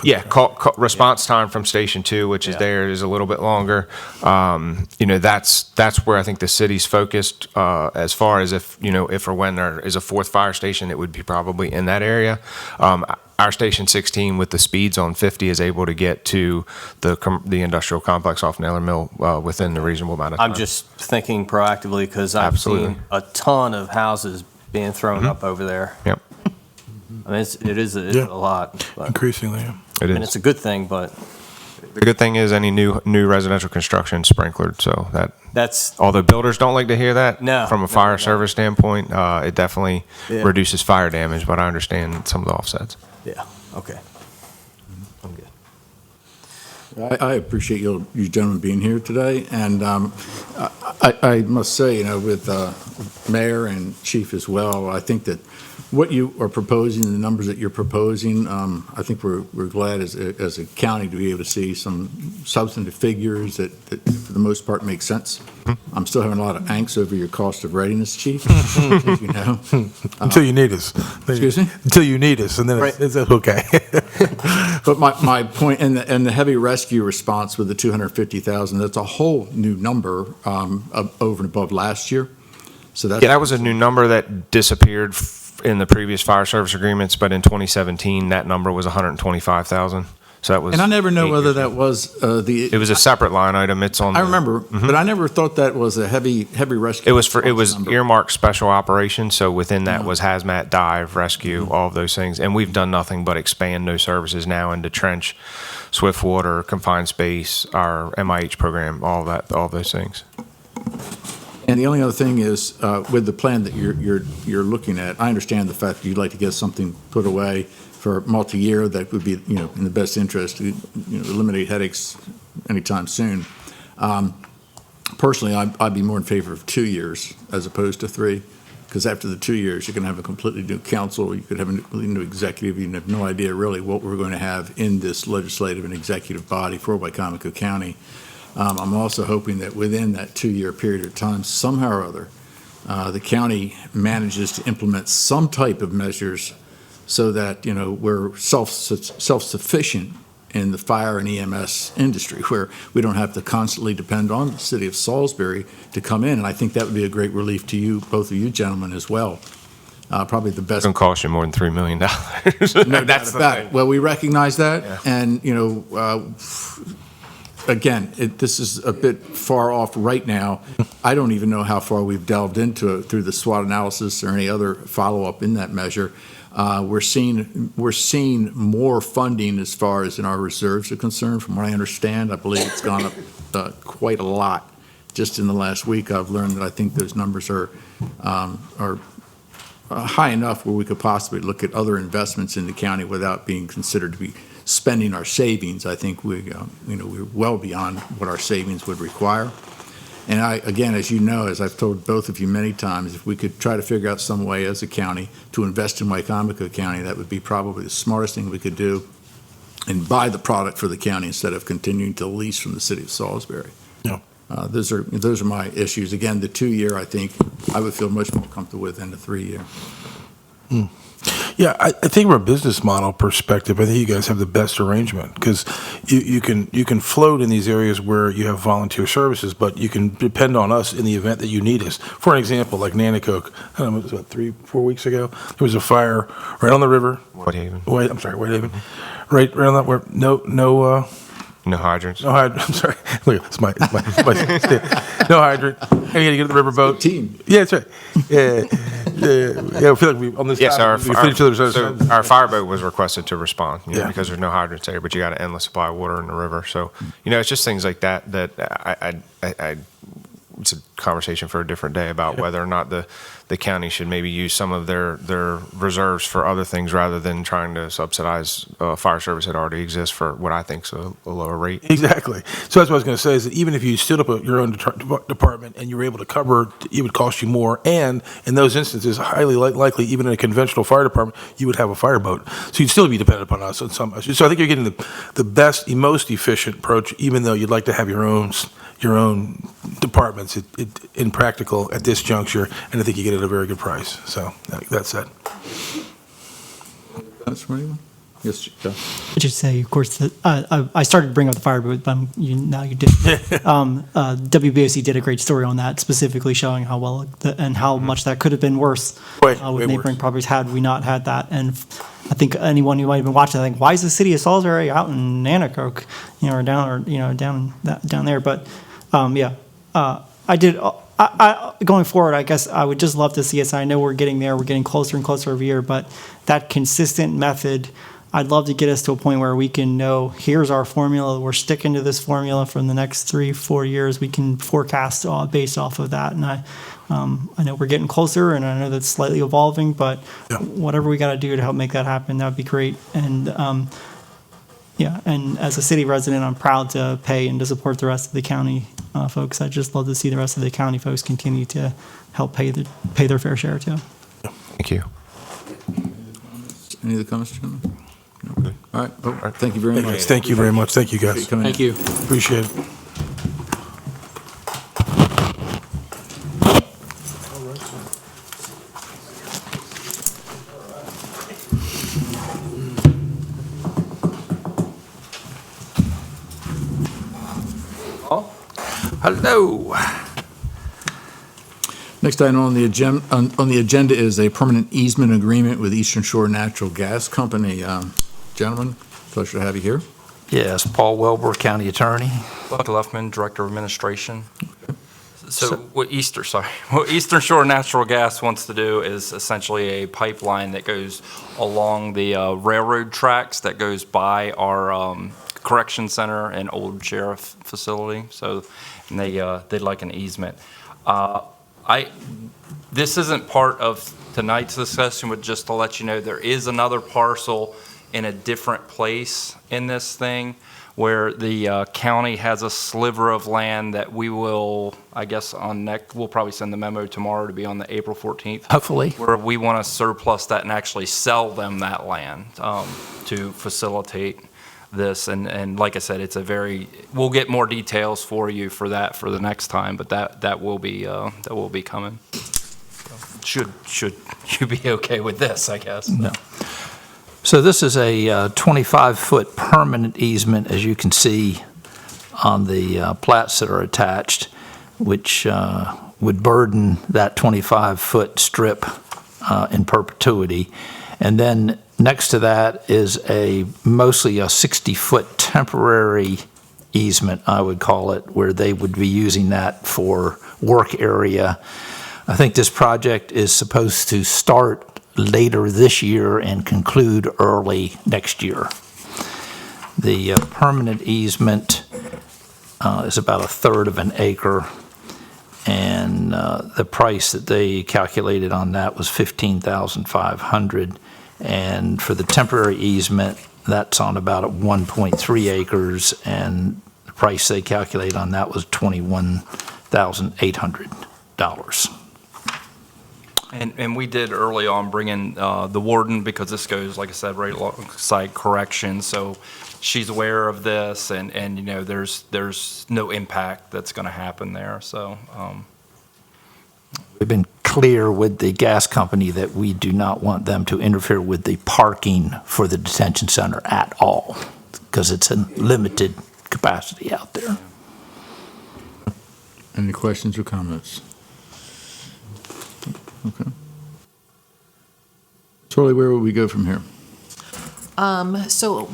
Speaker 20: Response time from Station 2, which is there, is a little bit longer. That's where I think the city's focused as far as if or when there is a fourth fire station, it would be probably in that area. Our Station 16 with the speeds on 50 is able to get to the industrial complex off Naylor Mill within a reasonable amount of time.
Speaker 19: I'm just thinking proactively because I've seen a ton of houses being thrown up over there.
Speaker 20: Yep.
Speaker 19: I mean, it is a lot. But,
Speaker 21: increasingly,
Speaker 20: it is.
Speaker 19: And it's a good thing, but
Speaker 20: the good thing is any new residential construction sprinklered, so
Speaker 19: that's.
Speaker 20: Although builders don't like to hear that, from a fire service standpoint, it definitely reduces fire damage. But I understand some of the offsets.
Speaker 19: Yeah. Okay. I'm good.
Speaker 1: I appreciate you gentlemen being here today, and I must say, with Mayor and Chief as well, I think that what you are proposing, the numbers that you're proposing, I think we're glad as a county to be able to see some substantive figures that for the most part make sense. I'm still having a lot of angst over your cost of readiness, Chief, as you know.
Speaker 21: Until you need us.
Speaker 1: Excuse me?
Speaker 21: Until you need us, and then it's okay.
Speaker 1: But my point, and the heavy rescue response with the 250,000, that's a whole new number over and above last year. So that's,
Speaker 20: Yeah, that was a new number that disappeared in the previous fire service agreements, but in 2017, that number was 125,000. So that was.
Speaker 1: and I never know whether that was
Speaker 20: It was a separate line item. It's on.
Speaker 1: I remember, but I never thought that was a heavy rescue.
Speaker 20: It was
Speaker 1: response number.
Speaker 20: earmarked special operations. So within that was hazmat, dive, rescue, all of those things. And we've done nothing but expand those services now into trench, swift water, confined space, our MIH program, all those things.
Speaker 1: And the only other thing is, with the plan that you're looking at, I understand the fact that you'd like to get something put away for multi-year that would be, in the best interest to, eliminate headaches anytime soon. Personally, I'd be more in favor of 2 years as opposed to 3, because after the 2 years, you're going to have a completely new council. You could have a completely new executive. You have no idea really what we're going to have in this legislative and executive body for Wicomico County. I'm also hoping that within that 2-year period of time, somehow or other, the county manages to implement some type of measures so that, we're self-sufficient in the fire and EMS industry, where we don't have to constantly depend on the city of Salisbury to come in. And I think that would be a great relief to you, both of you gentlemen as well. Probably the best.
Speaker 20: It's going to cost you more than $3 million.
Speaker 1: No, that's the thing. Well, we recognize that.
Speaker 20: Yeah.
Speaker 1: And, again, this is a bit far off right now. I don't even know how far we've delved into it through the SWOT analysis or any other follow-up in that measure. We're seeing more funding as far as in our reserves are concerned. From what I understand, I believe it's gone up quite a lot. Just in the last week, I've learned that I think those numbers are high enough where we could possibly look at other investments in the county without being considered to be spending our savings. I think we're well beyond what our savings would require. And again, as you know, as I've told both of you many times, if we could try to figure out some way as a county to invest in Wicomico County, that would be probably the smartest thing we could do and buy the product for the county instead of continuing to lease from the city of Salisbury.
Speaker 21: Yeah.
Speaker 1: Those are my issues. Again, the 2-year, I think I would feel much more comfortable with than the 3-year.
Speaker 21: Yeah, I think from a business model perspective, I think you guys have the best arrangement because you can float in these areas where you have volunteer services, but you can depend on us in the event that you need us. For an example, like Nanticoke, I don't know, it was about 3-4 weeks ago, there was a fire right on the river.
Speaker 20: Whitehaven.
Speaker 21: Whitehaven. Right on that where
Speaker 20: No hydrants.
Speaker 21: No hydrant. I'm sorry. Look, it's my no hydrant. And you got to get the riverboat.
Speaker 1: Team.
Speaker 21: Yeah, that's right. Yeah, I feel like we on this.
Speaker 20: Yes,
Speaker 21: topic, we finish each other's.
Speaker 20: so our fireboat was requested to respond,
Speaker 21: Yeah.
Speaker 20: because there's no hydrants there, but you got an endless supply of water in the river. So, it's just things like that I it's a conversation for a different day about whether or not the county should maybe use some of their reserves for other things rather than trying to subsidize fire service that already exists for what I think is a lower rate.
Speaker 21: Exactly. So that's what I was going to say is that even if you stood up your own department and you were able to cover, it would cost you more. And in those instances, highly likely, even in a conventional fire department, you would have a fireboat. So you'd still be dependent upon us on some issues. So I think you're getting the best, most efficient approach, even though you'd like to have your own departments in practical at this juncture, and I think you get it at a very good price. So that's it.
Speaker 1: That's for anyone? Yes, Joe.
Speaker 11: I should say, of course, that I started to bring up the fireboat, but now you did. WBOC did a great story on that, specifically showing how well and how much that could have been worse
Speaker 21: Way
Speaker 11: with neighboring
Speaker 21: worse.
Speaker 11: properties had we not had that. And I think anyone who might have been watching, I think, why is the city of Salisbury out in Nanticoke, or down there? But I did. Going forward, I guess I would just love to see us. I know we're getting there. We're getting closer and closer every year. But that consistent method, I'd love to get us to a point where we can know, here's our formula. We're sticking to this formula for the next 3-4 years. We can forecast based off of that. And I know we're getting closer, and I know that's slightly evolving. But whatever we got to do to help make that happen, that would be great. And and as a city resident, I'm proud to pay and to support the rest of the county folks. I'd just love to see the rest of the county folks continue to help pay their fair share too.
Speaker 20: Thank you.
Speaker 1: Any other comments, gentlemen? No. All right. Oh, thank you very
Speaker 21: Hey,
Speaker 1: much.
Speaker 21: guys, thank you very much. Thank you, guys.
Speaker 1: Thank you.
Speaker 21: Appreciate it.
Speaker 12: Hello.
Speaker 1: Next item on the agenda is a permanent easement agreement with Eastern Shore Natural Gas Company. Gentlemen, pleasure to have you here.
Speaker 6: Yes, Paul Welber, County Attorney.
Speaker 15: Buck Luffman, Director of Administration. So what Eastern Shore Natural Gas wants to do is essentially a pipeline that goes along the railroad tracks that goes by our correction center and old sheriff facility. So, and they'd like an easement. This isn't part of tonight's discussion, but just to let you know, there is another parcel in a different place in this thing where the county has a sliver of land that we will, I guess, we'll probably send the memo tomorrow to be on the April 14th.
Speaker 6: Hopefully.
Speaker 15: Where we want to surplus that and actually sell them that land to facilitate this. And like I said, we'll get more details for you for that for the next time, but that will be coming. So should you be okay with this, I guess?
Speaker 6: No. So this is a 25-foot permanent easement, as you can see on the plats that are attached, which would burden that 25-foot strip in perpetuity. And then next to that is mostly a 60-foot temporary easement, I would call it, where they would be using that for work area. I think this project is supposed to start later this year and conclude early next year. The permanent easement is about 1/3 of an acre, and the price that they calculated on that was $15,500. And for the temporary easement, that's on about 1.3 acres, and the price they calculate on that was $21,800.
Speaker 15: And we did early on bring in the warden, because this goes, like I said, right alongside corrections. So she's aware of this, and you know, there's no impact that's going to happen there. So
Speaker 6: we've been clear with the gas company that we do not want them to interfere with the parking for the detention center at all, because it's a limited capacity out there.
Speaker 1: Any questions or comments? Okay. Charlie, where would we go from here?
Speaker 22: So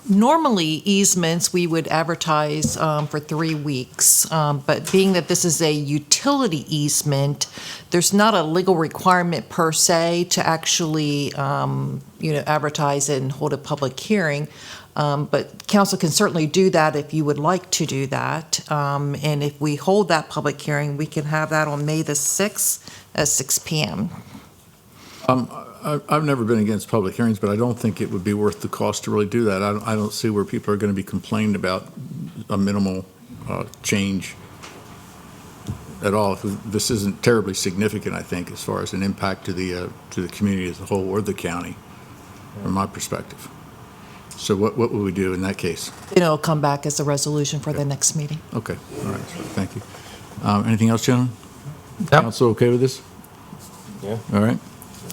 Speaker 22: normally easements, we would advertise for 3 weeks. But being that this is a utility easement, there's not a legal requirement per se to actually, advertise it and hold a public hearing. But council can certainly do that if you would like to do that. And if we hold that public hearing, we can have that on May the 6th at 6 p.m.
Speaker 1: I've never been against public hearings, but I don't think it would be worth the cost to really do that. I don't see where people are going to be complaining about a minimal change at all. This isn't terribly significant, I think, as far as an impact to the community as a whole or the county, from my perspective. So what would we do in that case?
Speaker 22: It'll come back as a resolution for the next meeting.
Speaker 1: Okay, all right, thank you. Anything else, gentlemen? Yep. Council okay with this?
Speaker 8: Yeah.
Speaker 1: All right?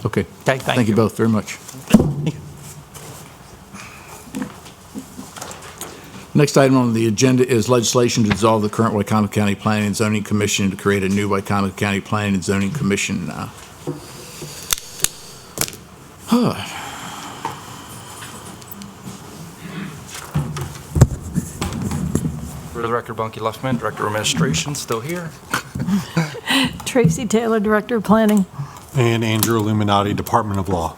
Speaker 1: Okay.
Speaker 6: Okay,
Speaker 1: thank you both very much. Next item on the agenda is legislation to dissolve the current Wicomico County Planning and Zoning Commission to create a new Wicomico County Planning and Zoning Commission.
Speaker 15: for the record, Bunky Luffman, Director of Administration, still here.
Speaker 23: Tracy Taylor, Director of Planning.
Speaker 24: And Andrew Illuminati, Department of Law.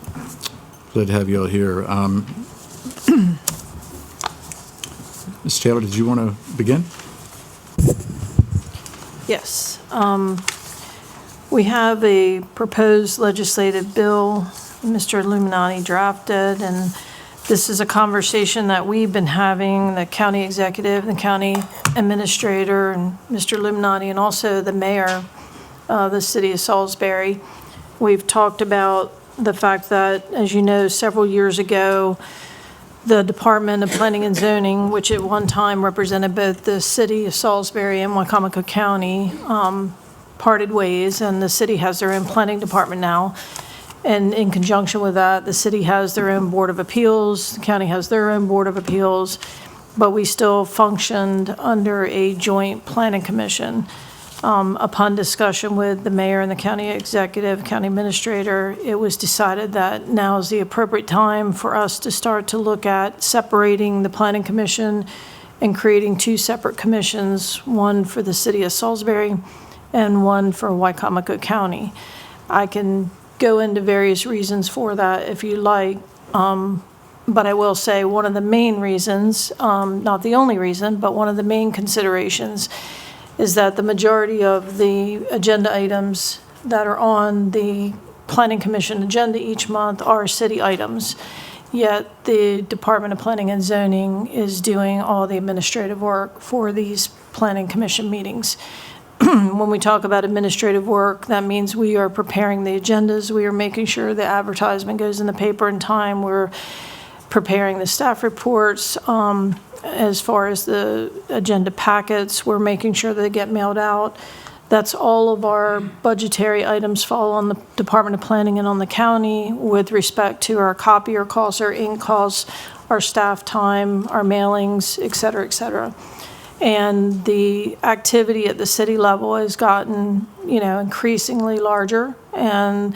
Speaker 1: Glad to have you all here. Ms. Taylor, did you want to begin?
Speaker 23: Yes. We have a proposed legislative bill Mr. Illuminati drafted, and this is a conversation that we've been having, the county executive, the county administrator, and Mr. Illuminati, and also the mayor of the city of Salisbury. We've talked about the fact that, as you know, several years ago, the Department of Planning and Zoning, which at one time represented both the city of Salisbury and Wicomico County, parted ways, and the city has their own planning department now. And in conjunction with that, the city has their own Board of Appeals, the county has their own Board of Appeals, but we still functioned under a joint planning commission. Upon discussion with the mayor and the county executive, county administrator, it was decided that now is the appropriate time for us to start to look at separating the planning commission and creating two separate commissions, one for the city of Salisbury and one for Wicomico County. I can go into various reasons for that if you like, but I will say one of the main reasons, not the only reason, but one of the main considerations is that the majority of the agenda items that are on the Planning Commission agenda each month are city items, yet the Department of Planning and Zoning is doing all the administrative work for these Planning Commission meetings. When we talk about administrative work, that means we are preparing the agendas, we are making sure the advertisement goes in the paper in time, we're preparing the staff reports. As far as the agenda packets, we're making sure that they get mailed out. That's all of our budgetary items fall on the Department of Planning and on the county with respect to our copier costs, our ink costs, our staff time, our mailings, et cetera, et cetera. And the activity at the city level has gotten, increasingly larger, and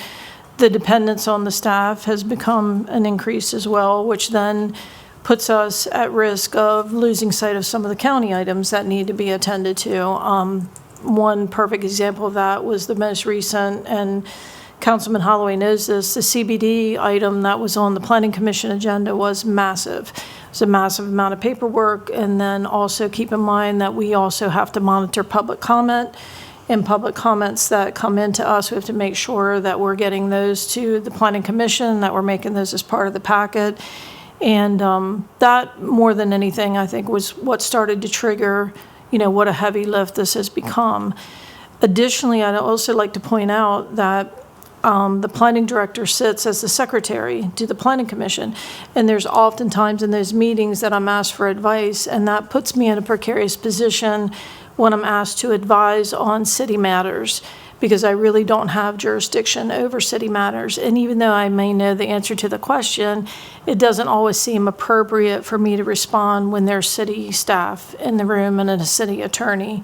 Speaker 23: the dependence on the staff has become an increase as well, which then puts us at risk of losing sight of some of the county items that need to be attended to. One perfect example of that was the most recent, and Councilman Holloway knows this, the CBD item that was on the Planning Commission agenda was massive. It was a massive amount of paperwork, and then also keep in mind that we also have to monitor public comment, and public comments that come into us, we have to make sure that we're getting those to the Planning Commission, that we're making those as part of the packet. And that, more than anything, I think, was what started to trigger, what a heavy lift this has become. Additionally, I'd also like to point out that the planning director sits as the secretary to the Planning Commission, and there's oftentimes in those meetings that I'm asked for advice, and that puts me in a precarious position when I'm asked to advise on city matters, because I really don't have jurisdiction over city matters. And even though I may know the answer to the question, it doesn't always seem appropriate for me to respond when there's city staff in the room and a city attorney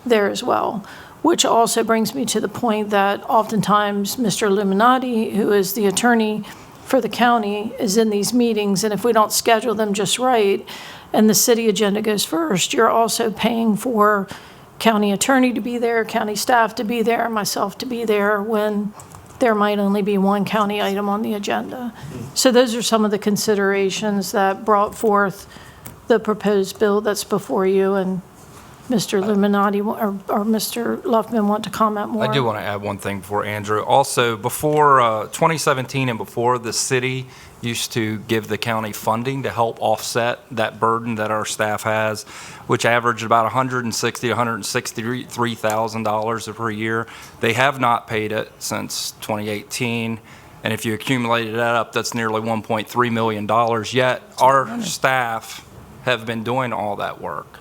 Speaker 23: there as well. Which also brings me to the point that oftentimes Mr. Illuminati, who is the attorney for the county, is in these meetings, and if we don't schedule them just right, and the city agenda goes first, you're also paying for county attorney to be there, county staff to be there, myself to be there, when there might only be one county item on the agenda. So those are some of the considerations that brought forth the proposed bill that's before you, and Mr. Illuminati or Mr. Luffman want to comment more?
Speaker 15: I do want to add one thing before Andrew. Also, before 2017 and before, the city used to give the county funding to help offset that burden that our staff has, which averaged about $160,000 to $163,000 per year. They have not paid it since 2018. And if you accumulated that up, that's nearly $1.3 million. Yet our staff have been doing all that work.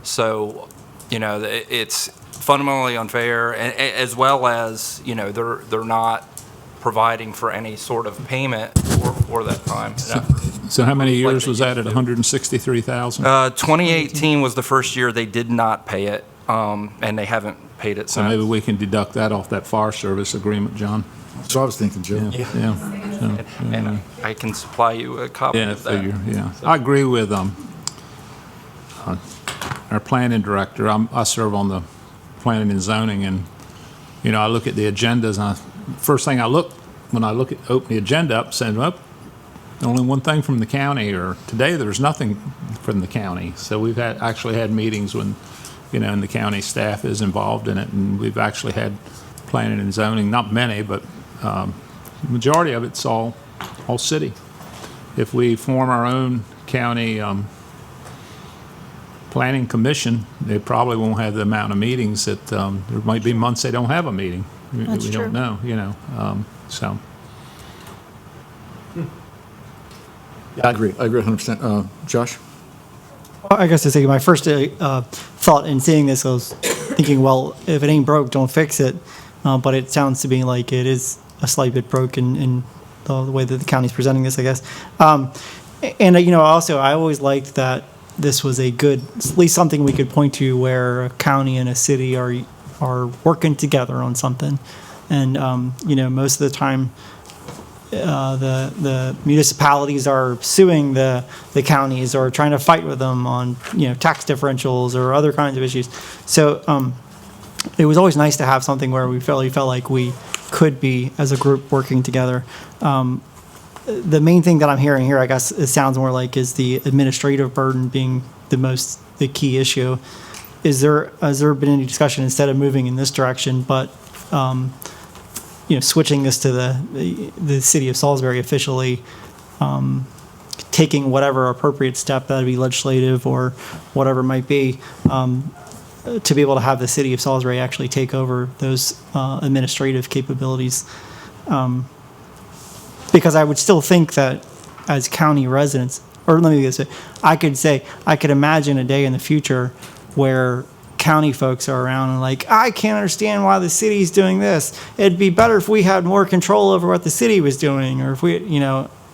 Speaker 15: So, it's fundamentally unfair, as well as, they're not providing for any sort of payment for that time.
Speaker 2: So how many years was that at 163,000?
Speaker 15: 2018 was the first year they did not pay it, and they haven't paid it since.
Speaker 2: So maybe we can deduct that off that fire service agreement, John.
Speaker 1: That's what I was thinking, Joe.
Speaker 2: Yeah.
Speaker 15: And I can supply you a copy of that.
Speaker 2: I agree with our planning director. I serve on the planning and zoning, and I look at the agendas, and first thing I look when I open the agenda up, saying, well, only one thing from the county, or today there's nothing from the county. So we've actually had meetings when, and the county staff is involved in it, and we've actually had planning and zoning, not many, but majority of it's all city. If we form our own county planning commission, they probably won't have the amount of meetings that there might be months they don't have a meeting.
Speaker 23: That's
Speaker 2: we
Speaker 23: true.
Speaker 2: don't know, so.
Speaker 1: Yeah, I agree 100%. Josh?
Speaker 11: I guess to say my first thought in seeing this, I was thinking, well, if it ain't broke, don't fix it. But it sounds to me like it is a slight bit broken in the way that the county's presenting this, I guess. Also, I always liked that this was a good, at least something we could point to where a county and a city are working together on something. And, most of the time, the municipalities are suing the counties or trying to fight with them on, tax differentials or other kinds of issues. So it was always nice to have something where we felt like we could be, as a group, working together. The main thing that I'm hearing here, I guess it sounds more like, is the administrative burden being the key issue. Has there been any discussion, instead of moving in this direction, but switching this to the city of Salisbury officially, taking whatever appropriate step, that'd be legislative or whatever it might be, to be able to have the city of Salisbury actually take over those administrative capabilities. Because I would still think that as county residents, or let me say, I could imagine a day in the future where county folks are around and like, I can't understand why the city's doing this. It'd be better if we had more control over what the city was doing, or if we,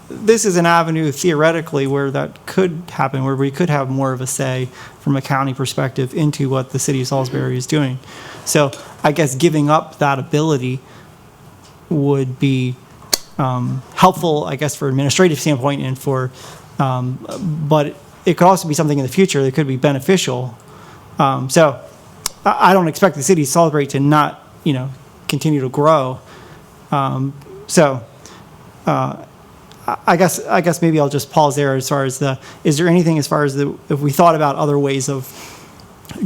Speaker 11: this is an avenue theoretically where that could happen, where we could have more of a say from a county perspective into what the city of Salisbury is doing. So I guess giving up that ability would be helpful, I guess, for administrative standpoint and for, but it could also be something in the future that could be beneficial. So I don't expect the city of Salisbury to not, continue to grow. I guess maybe I'll just pause there as far as is there anything as far as if we thought about other ways of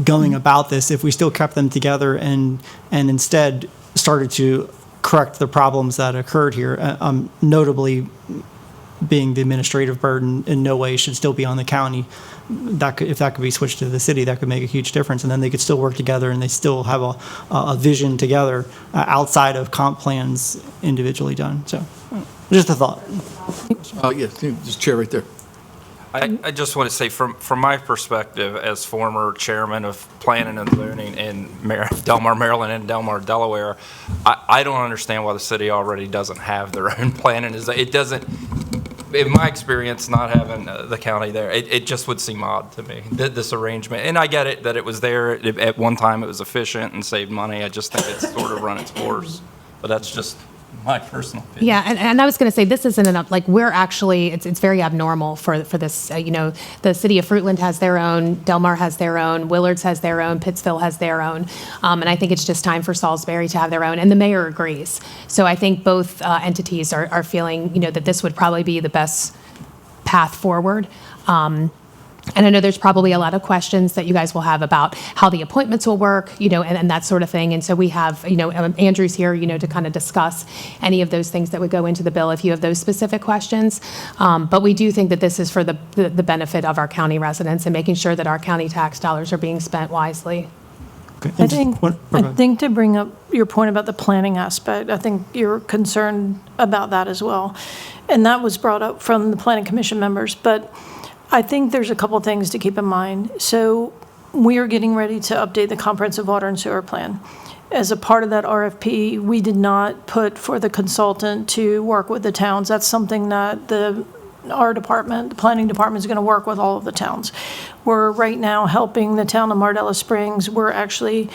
Speaker 11: going about this, if we still kept them together and instead started to correct the problems that occurred here, notably being the administrative burden in no way should still be on the county. If that could be switched to the city, that could make a huge difference, and then they could still work together and they still have a vision together outside of comp plans individually done. So just a thought.
Speaker 1: Yes, just chair right there.
Speaker 15: I just want to say, from my perspective as former chairman of planning and zoning in Delmar, Maryland and Delmar, Delaware, I don't understand why the city already doesn't have their own planning. It doesn't, in my experience, not having the county there, it just would seem odd to me, this arrangement. And I get it that it was there. At one time it was efficient and saved money. I just think it's sort of run its course. But that's just my personal opinion.
Speaker 4: Yeah, and I was going to say, this isn't enough. Like, we're actually, it's very abnormal for this. The city of Fruitland has their own, Delmar has their own, Willards has their own, Pittsville has their own, and I think it's just time for Salisbury to have their own. And the mayor agrees. So I think both entities are feeling, that this would probably be the best path forward. And I know there's probably a lot of questions that you guys will have about how the appointments will work, and that sort of thing. And so we have, Andrew's here, to kind of discuss any of those things that would go into the bill if you have those specific questions. But we do think that this is for the benefit of our county residents and making sure that our county tax dollars are being spent wisely.
Speaker 11: Okay.
Speaker 23: I think to bring up your point about the planning aspect, I think you're concerned about that as well. And that was brought up from the Planning Commission members. But I think there's a couple things to keep in mind. So we are getting ready to update the comprehensive water and sewer plan. As a part of that RFP, we did not put for the consultant to work with the towns. That's something that our department, the planning department, is going to work with all of the towns. We're right now helping the town of Mardella Springs. We're actually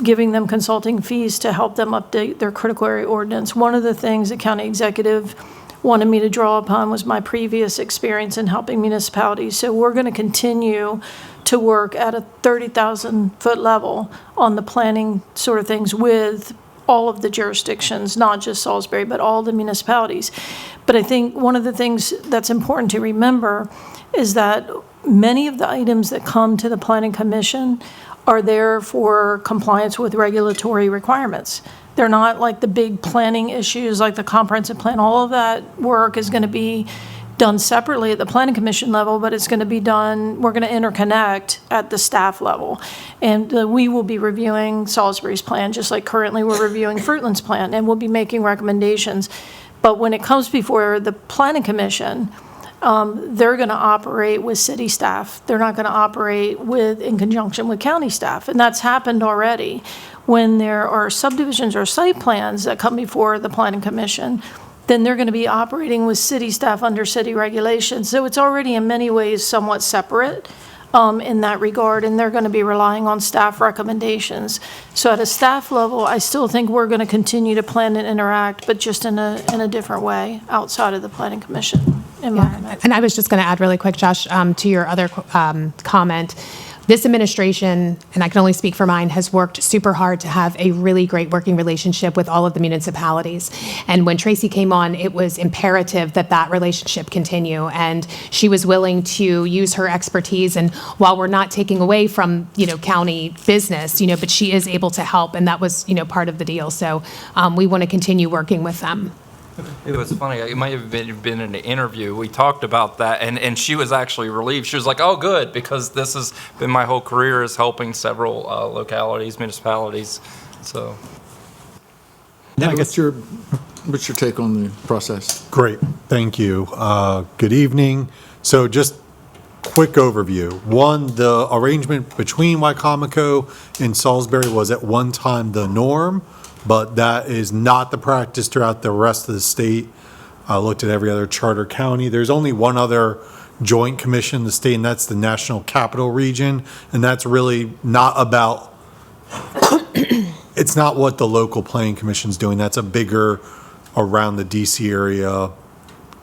Speaker 23: giving them consulting fees to help them update their critical area ordinance. One of the things the county executive wanted me to draw upon was my previous experience in helping municipalities. So we're going to continue to work at a 30,000-foot level on the planning sort of things with all of the jurisdictions, not just Salisbury, but all the municipalities. But I think one of the things that's important to remember is that many of the items that come to the Planning Commission are there for compliance with regulatory requirements. They're not like the big planning issues like the comprehensive plan. All of that work is going to be done separately at the Planning Commission level, but it's going to be done, we're going to interconnect at the staff level. And we will be reviewing Salisbury's plan, just like currently we're reviewing Fruitland's plan, and we'll be making recommendations. But when it comes before the Planning Commission, they're going to operate with city staff. They're not going to operate in conjunction with county staff. And that's happened already. When there are subdivisions or site plans that come before the Planning Commission, then they're going to be operating with city staff under city regulations. So it's already in many ways somewhat separate in that regard, and they're going to be relying on staff recommendations. So at a staff level, I still think we're going to continue to plan and interact, but just in a different way outside of the Planning Commission environment.
Speaker 4: And I was just going to add really quick, Josh, to your other comment. This administration, and I can only speak for mine, has worked super hard to have a really great working relationship with all of the municipalities. And when Tracy came on, it was imperative that that relationship continue. And she was willing to use her expertise. And while we're not taking away from, county business, but she is able to help. And that was, part of the deal. So we want to continue working with them.
Speaker 15: It was funny. It might have been in the interview. We talked about that, and she was actually relieved. She was like, "Oh, good," because this has been my whole career is helping several localities, municipalities. So,
Speaker 1: What's your take on the process?
Speaker 24: Great, thank you. Good evening. So just quick overview. One, the arrangement between Wicomico and Salisbury was at one time the norm, but that is not the practice throughout the rest of the state. I looked at every other charter county. There's only one other joint commission in the state, and that's the National Capital Region, and that's really not about, it's not what the local planning commission's doing. That's a bigger around the DC area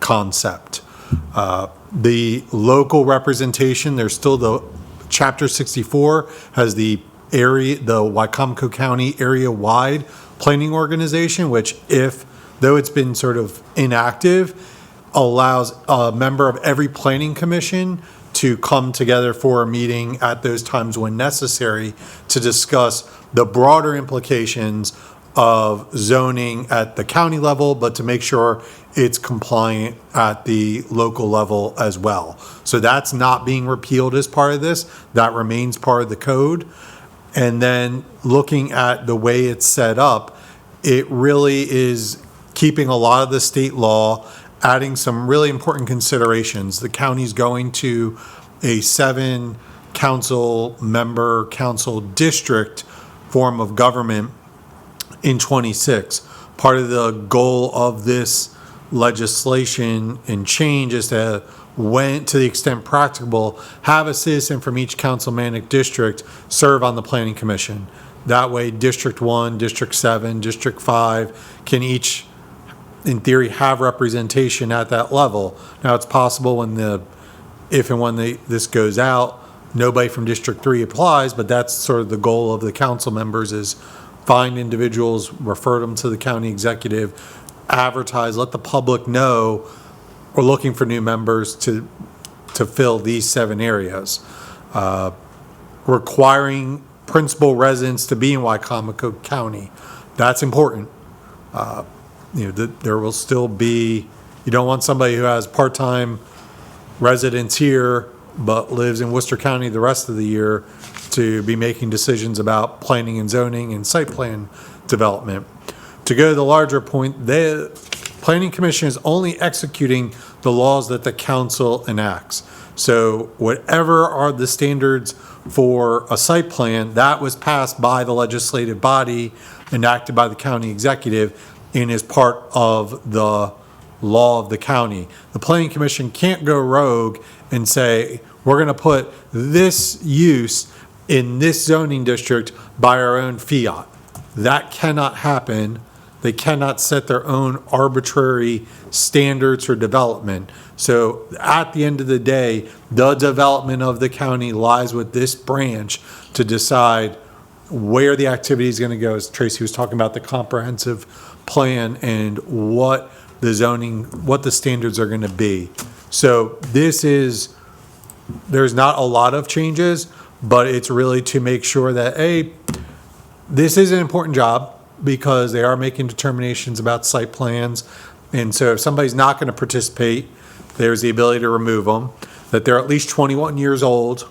Speaker 24: concept. The local representation, there's still the Chapter 64 has the Wicomico County area-wide planning organization, which though it's been sort of inactive, allows a member of every planning commission to come together for a meeting at those times when necessary to discuss the broader implications of zoning at the county level, but to make sure it's compliant at the local level as well. So that's not being repealed as part of this. That remains part of the code. And then looking at the way it's set up, it really is keeping a lot of the state law, adding some really important considerations. The county's going to a 7 council member council district form of government in 26. Part of the goal of this legislation and change is to, to the extent practicable, have a citizen from each councilmanic district serve on the planning commission. That way, District 1, District 7, District 5 can each, in theory, have representation at that level. Now, it's possible if and when this goes out, nobody from District 3 applies, but that's sort of the goal of the council members is find individuals, refer them to the county executive, advertise, let the public know we're looking for new members to fill these 7 areas. Requiring principal residents to be in Wicomico County. That's important. There will still be, you don't want somebody who has part-time residence here but lives in Worcester County the rest of the year to be making decisions about planning and zoning and site plan development. To go to the larger point, the Planning Commission is only executing the laws that the council enacts. So whatever are the standards for a site plan, that was passed by the legislative body, enacted by the county executive, and is part of the law of the county. The Planning Commission can't go rogue and say, we're going to put this use in this zoning district by our own fiat. That cannot happen. They cannot set their own arbitrary standards for development. So at the end of the day, the development of the county lies with this branch to decide where the activity is going to go. As Tracy was talking about the comprehensive plan and what the zoning, what the standards are going to be. So there's not a lot of changes, but it's really to make sure that, this is an important job because they are making determinations about site plans. And so if somebody's not going to participate, there's the ability to remove them, that they're at least 21 years old,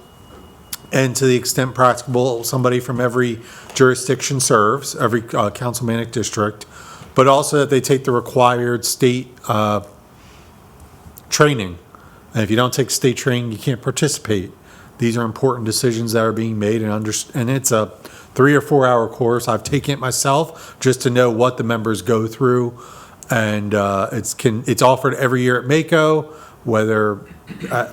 Speaker 24: and to the extent practicable, somebody from every jurisdiction serves, every councilmanic district, but also that they take the required state training And if you don't take state training, you can't participate. These are important decisions that are being made, and it's a 3 or 4 hour course. I've taken it myself just to know what the members go through. And it's offered every year at Mako, whether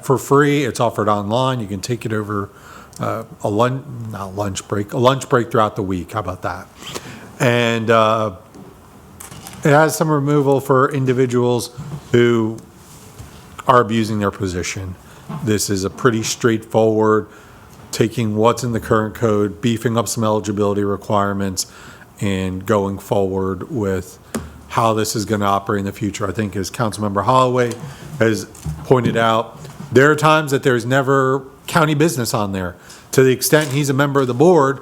Speaker 24: for free, it's offered online. You can take it over a lunch break throughout the week. How about that? And it has some removal for individuals who are abusing their position. This is a pretty straightforward, taking what's in the current code, beefing up some eligibility requirements, and going forward with how this is going to operate in the future. I think as Councilmember Holloway has pointed out, there are times that there's never county business on there. To the extent he's a member of the board,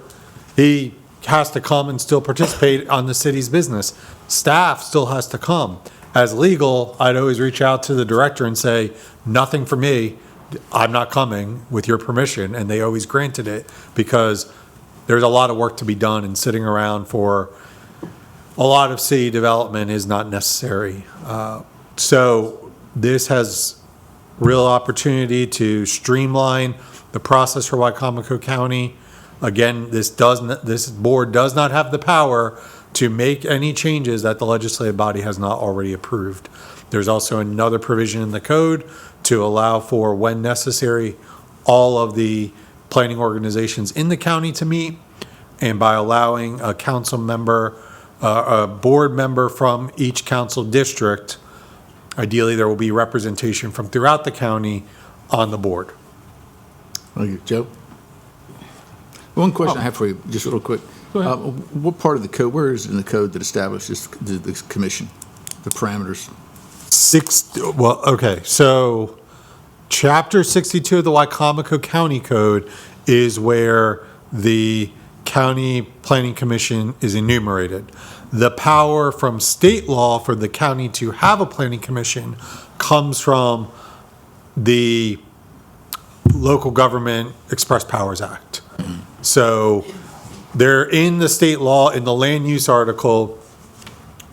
Speaker 24: he has to come and still participate on the city's business. Staff still has to come. As legal, I'd always reach out to the director and say, nothing for me, I'm not coming with your permission, and they always granted it because there's a lot of work to be done, and sitting around for a lot of city development is not necessary. So this has real opportunity to streamline the process for Wicomico County. Again, this board does not have the power to make any changes that the legislative body has not already approved. There's also another provision in the code to allow for, when necessary, all of the planning organizations in the county to meet. And by allowing a council member, a board member from each council district, ideally there will be representation from throughout the county on the board.
Speaker 1: Thank you. Joe? One question I have for you, just real quick.
Speaker 2: Go ahead.
Speaker 1: What part of the code, where is it in the code that establishes the commission, the parameters?
Speaker 24: So Chapter 62 of the Wicomico County Code is where the county planning commission is enumerated. The power from state law for the county to have a planning commission comes from the Local Government Express Powers Act. So they're in the state law, in the land use article,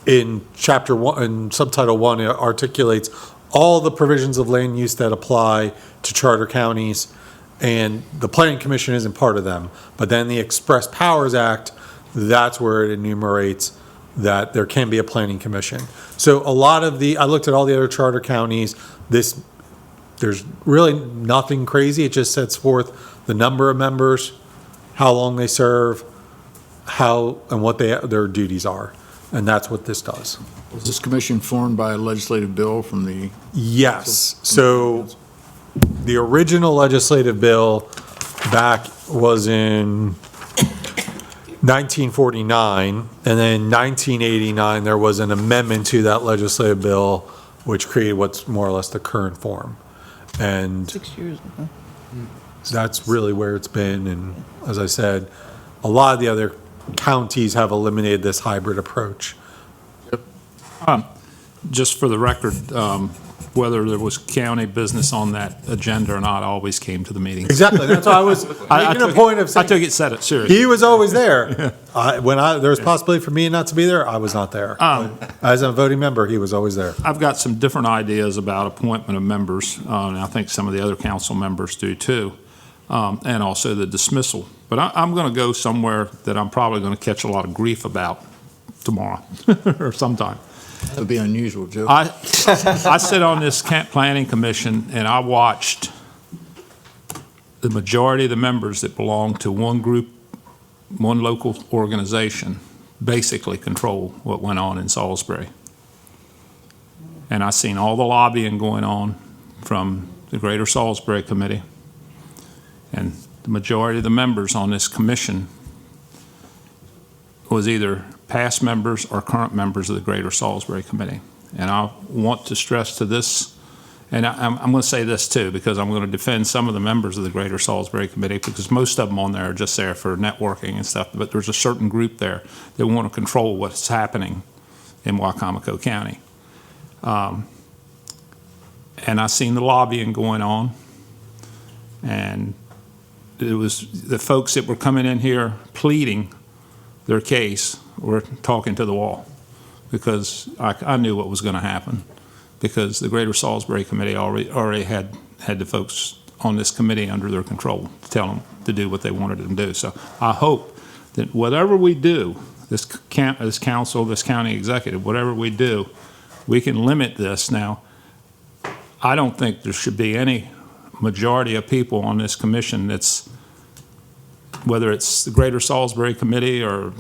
Speaker 24: in Chapter 1, in Subtitle 1, it articulates all the provisions of land use that apply to charter counties, and the Planning Commission isn't part of them. But then the Express Powers Act, that's where it enumerates that there can be a planning commission. So a lot of I looked at all the other charter counties, there's really nothing crazy. It just sets forth the number of members, how long they serve, and what their duties are. And that's what this does.
Speaker 1: Was this commission formed by a legislative bill from the?
Speaker 24: Yes. So the original legislative bill back was in 1949, and then in 1989, there was an amendment to that legislative bill, which created what's more or less the current form. And
Speaker 10: 6 years ago.
Speaker 24: That's really where it's been. And as I said, a lot of the other counties have eliminated this hybrid approach.
Speaker 2: Just for the record, whether there was county business on that agenda or not, I always came to the meeting.
Speaker 24: Exactly. That's why I was making a point of saying.
Speaker 2: I took it, said it, seriously.
Speaker 24: He was always there. When there was possibility for me not to be there, I was not there. As a voting member, he was always there.
Speaker 2: I've got some different ideas about appointment of members, and I think some of the other council members do too, and also the dismissal. But I'm going to go somewhere that I'm probably going to catch a lot of grief about tomorrow or sometime.
Speaker 1: That would be unusual, Joe.
Speaker 2: I sit on this planning commission, and I watched the majority of the members that belong to one group, one local organization, basically control what went on in Salisbury. And I seen all the lobbying going on from the Greater Salisbury Committee. And the majority of the members on this commission was either past members or current members of the Greater Salisbury Committee. And I want to stress to this, and I'm going to say this too, because I'm going to defend some of the members of the Greater Salisbury Committee, because most of them on there are just there for networking and stuff, but there's a certain group there that want to control what's happening in Wicomico County. And I seen the lobbying going on, and it was the folks that were coming in here pleading their case were talking to the wall, because I knew what was going to happen. because the Greater Salisbury Committee already had the folks on this committee under their control to tell them to do what they wanted them to do. So I hope that whatever we do, this council, this county executive, whatever we do, we can limit this. Now, I don't think there should be any majority of people on this commission that's, whether it's the Greater Salisbury Committee or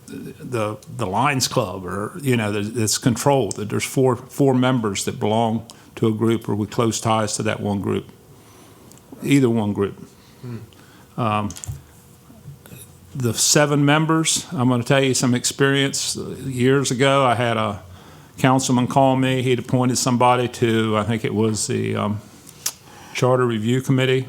Speaker 2: the Lions Club, or, you know, it's controlled, that there's four members that belong to a group or with close ties to that one group, either one group. The 7 members, I'm going to tell you some experience. Years ago, I had a councilman call me. He'd appointed somebody to, I think it was the Charter Review Committee.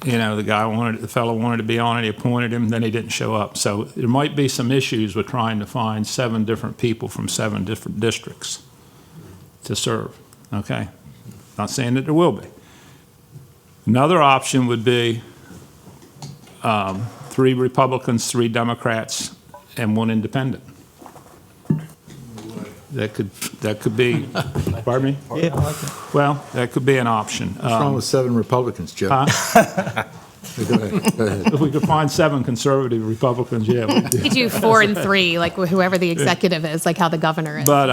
Speaker 2: You know, the fellow wanted to be on it. He appointed him, then he didn't show up. So there might be some issues with trying to find 7 different people from 7 different districts to serve. Okay, not saying that there will be. Another option would be 3 Republicans, 3 Democrats, and 1 independent. That could be, pardon me?
Speaker 1: Yeah, I like that.
Speaker 2: Well, that could be an option.
Speaker 1: What's wrong with 7 Republicans, Joe?
Speaker 2: Huh?
Speaker 1: Go ahead.
Speaker 2: If we could find 7 conservative Republicans, yeah.
Speaker 4: We do 4 and 3, like whoever the executive is, like how the governor is.
Speaker 2: But,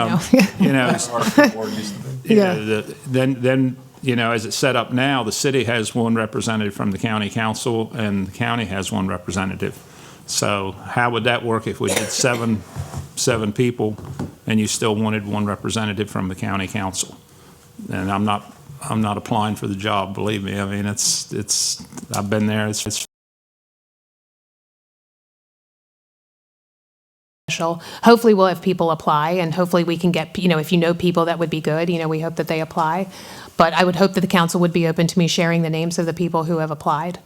Speaker 2: you know,
Speaker 4: Yeah.
Speaker 2: then, you know, as it's set up now, the city has 1 representative from the county council, and the county has 1 representative. So how would that work if we did 7 people, and you still wanted 1 representative from the county council? And I'm not applying for the job, believe me. I mean, it's I've been there. It's
Speaker 4: Hopefully we'll have people apply, and hopefully we can get, you know, if you know people that would be good, you know, we hope that they apply. But I would hope that the council would be open to me sharing the names of the people who have applied.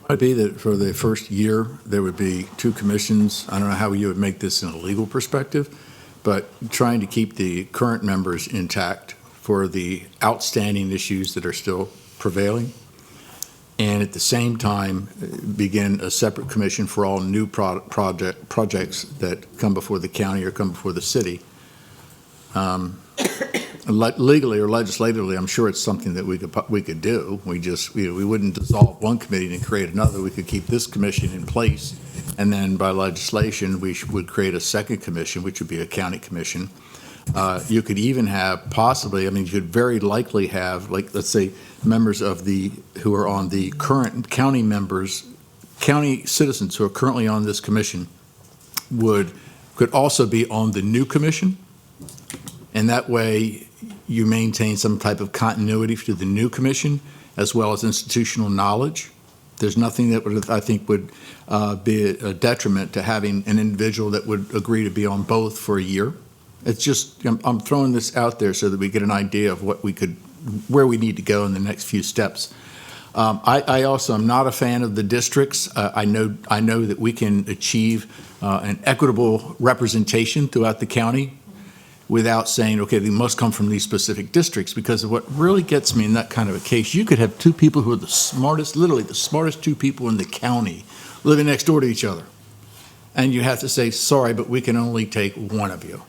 Speaker 1: Might be that for the first year, there would be 2 commissions. I don't know how you would make this in a legal perspective, but trying to keep the current members intact for the outstanding issues that are still prevailing, and at the same time begin a separate commission for all new projects that come before the county or come before the city. Legally or legislatively, I'm sure it's something that we could do. We wouldn't dissolve one committee and create another. We could keep this commission in place, and then by legislation, we would create a second commission, which would be a county commission. You could even have possibly, I mean, you could very likely have, like, let's say, members of who are on the current county members, county citizens who are currently on this commission could also be on the new commission. And that way you maintain some type of continuity to the new commission as well as institutional knowledge. There's nothing that I think would be a detriment to having an individual that would agree to be on both for a year. It's just, I'm throwing this out there so that we get an idea of where we need to go in the next few steps. I also am not a fan of the districts. I know that we can achieve an equitable representation throughout the county without saying, okay, they must come from these specific districts, because of what really gets me in that kind of a case, you could have 2 people who are the smartest, literally the smartest 2 people in the county living next door to each other. And you have to say, sorry, but we can only take 1 of you.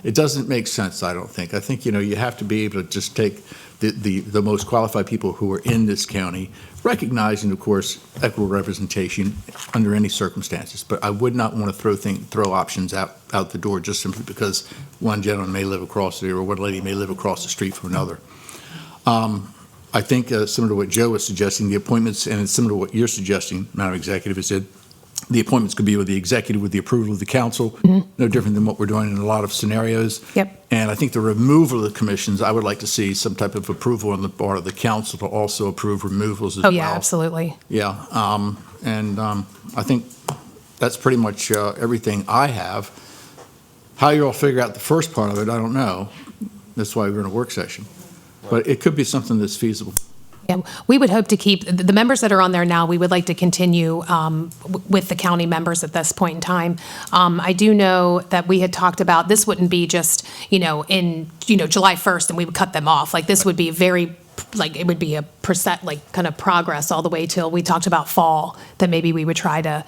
Speaker 1: It doesn't make sense, I don't think. I think, you know, you have to be able to just take the most qualified people who are in this county, recognizing, of course, equitable representation under any circumstances. But I would not want to throw options out the door just simply because one gentleman may live across there or one lady may live across the street from another. I think similar to what Joe was suggesting, the appointments, and it's similar to what you're suggesting, Madam Executive, is that the appointments could be with the executive with the approval of the council, no different than what we're doing in a lot of scenarios.
Speaker 4: Yep.
Speaker 1: And I think the removal of the commissions, I would like to see some type of approval on the part of the council to also approve removals as well.
Speaker 4: Oh, yeah, absolutely.
Speaker 1: Yeah, I think that's pretty much everything I have. How you all figure out the first part of it, I don't know. That's why we're in a work session. But it could be something that's feasible.
Speaker 4: Yeah, we would hope to keep, the members that are on there now, we would like to continue with the county members at this point in time. I do know that we had talked about, this wouldn't be just, in July 1st and we would cut them off. Like, this would be very, like, it would be a percent, like, kind of progress all the way till we talked about fall, that maybe we would try to,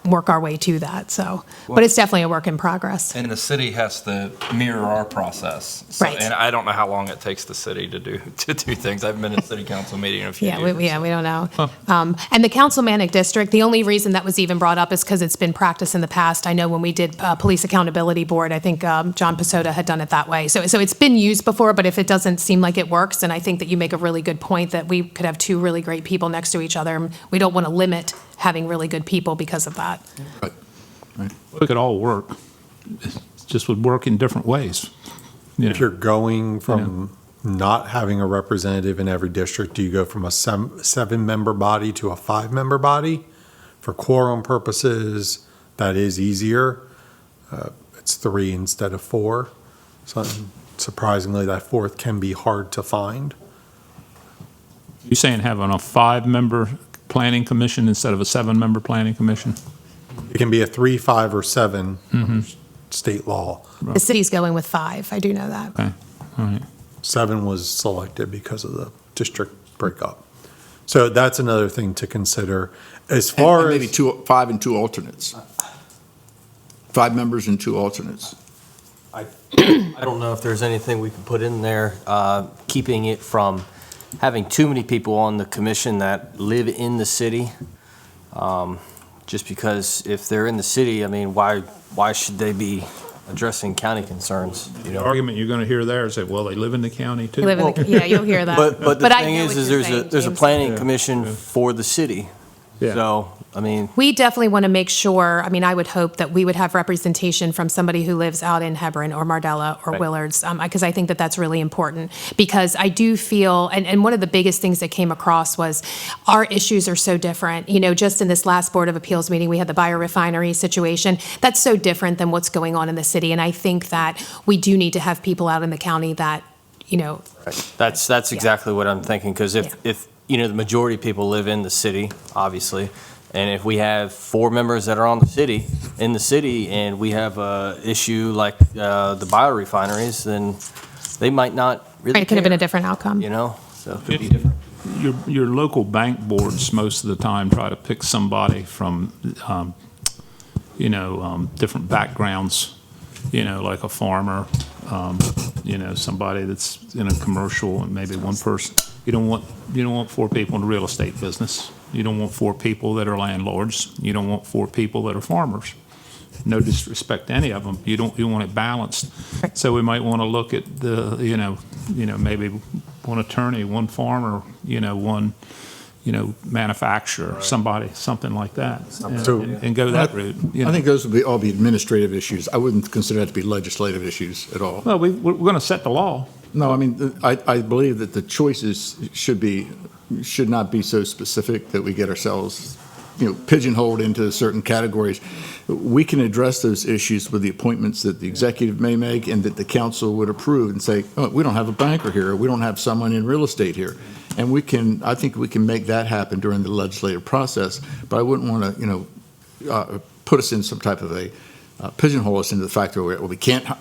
Speaker 4: work our way to that, so. But it's definitely a work in progress.
Speaker 15: And the city has to mirror our process. So-
Speaker 4: Right.
Speaker 15: And I don't know how long it takes the city to do things. I haven't been in a city council meeting in a few
Speaker 4: Yeah,
Speaker 15: years.
Speaker 4: we don't know. And the councilmanic district, the only reason that was even brought up is because it's been practiced in the past. I know when we did Police Accountability Board, I think John Pasota had done it that way. So it's been used before, but if it doesn't seem like it works, then I think that you make a really good point that we could have two really great people next to each other. We don't want to limit having really good people because of that.
Speaker 2: It could all work. It just would work in different ways. You
Speaker 24: If
Speaker 2: know,
Speaker 24: you're going from not having a representative in every district, do you go from a seven-member body to a five-member body? For quorum purposes, that is easier. It's 3 instead of 4. So surprisingly, that fourth can be hard to find.
Speaker 2: you're saying having a 5-member planning commission instead of a 7-member planning commission?
Speaker 24: It can be a 3, 5, or 7 state law.
Speaker 4: The city's going with 5, I do know that.
Speaker 2: Okay, all right.
Speaker 24: 7 was selected because of the district breakup. So that's another thing to consider. As far
Speaker 1: And
Speaker 24: as
Speaker 1: maybe 5 and 2 alternates. 5 members and 2 alternates.
Speaker 19: I don't know if there's anything we can put in there, keeping it from having too many people on the commission that live in the city. Just because if they're in the city, I mean, why should they be addressing county concerns? You
Speaker 2: The
Speaker 19: know?
Speaker 2: argument you're going to hear there is that, well, they live in the county too.
Speaker 4: Yeah, you'll hear that.
Speaker 19: But the
Speaker 4: I
Speaker 19: thing
Speaker 4: know
Speaker 19: is
Speaker 4: what
Speaker 19: there's
Speaker 4: you're
Speaker 19: a
Speaker 4: saying,
Speaker 19: there's a
Speaker 4: James.
Speaker 19: planning commission for the city.
Speaker 2: Yeah.
Speaker 19: So, I mean,
Speaker 4: We definitely want to make sure, I mean, I would hope that we would have representation from somebody who lives out in Hebron or Mardella or
Speaker 19: Right.
Speaker 4: Willards, because I think that that's really important. Because I do feel, and one of the biggest things that came across was our issues are so different. You know, just in this last Board of Appeals meeting, we had the biorefinery situation. That's so different than what's going on in the city. And I think that we do need to have people out in the county that, you know,
Speaker 19: that's exactly what I'm thinking, because if you know, the majority of people live in the city, obviously, and if we have 4 members that are in the city, and we have a issue like the biorefineries, then they might not really
Speaker 4: it could have been a
Speaker 19: care,
Speaker 4: different outcome.
Speaker 19: you know, so it could be different.
Speaker 2: Your local bank boards, most of the time, try to pick somebody from, different backgrounds, like a farmer, somebody that's in a commercial and maybe one person. You don't want 4 people in the real estate business. You don't want 4 people that are landlords. You don't want 4 people that are farmers. No disrespect to any of them. You want it balanced. So we might want to look at maybe one attorney, one farmer, one, manufacturer, something like that, and go that route.
Speaker 1: I think those would all be administrative issues. I wouldn't consider that to be legislative issues at all.
Speaker 2: Well, we're going to set the law.
Speaker 1: No, I mean, I believe that the choices should not be so specific that we get ourselves, pigeonholed into certain categories. We can address those issues with the appointments that the executive may make and that the council would approve and say, oh, we don't have a banker here, or we don't have someone in real estate here. And I think we can make that happen during the legislative process, but I wouldn't want to, put us in some type of a pigeonhole us into the fact that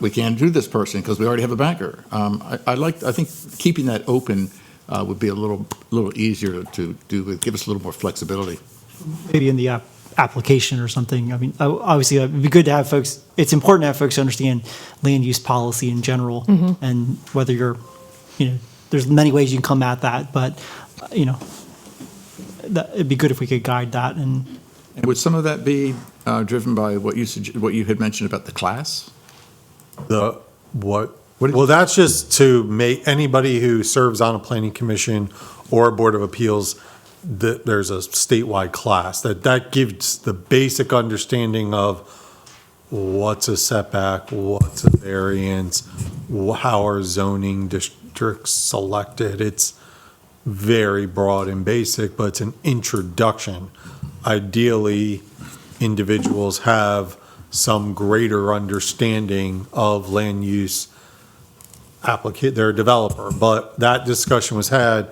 Speaker 1: we can't do this person because we already have a banker. I think keeping that open would be a little easier to do, would give us a little more flexibility.
Speaker 11: Maybe in the application or something. I mean, obviously, it'd be good to have folks, it's important to have folks understand land use policy in general, and whether you're, there's many ways you can come at that, but, it'd be good if we could guide that. And
Speaker 1: would some of that be driven by what you had mentioned about the class?
Speaker 24: Well, that's just to make anybody who serves on a planning commission or a board of appeals, that there's a statewide class that gives the basic understanding of what's a setback, what's a variance, how are zoning districts selected. It's very broad and basic, but it's an introduction. Ideally, individuals have some greater understanding of land use they're a developer, but that discussion was had,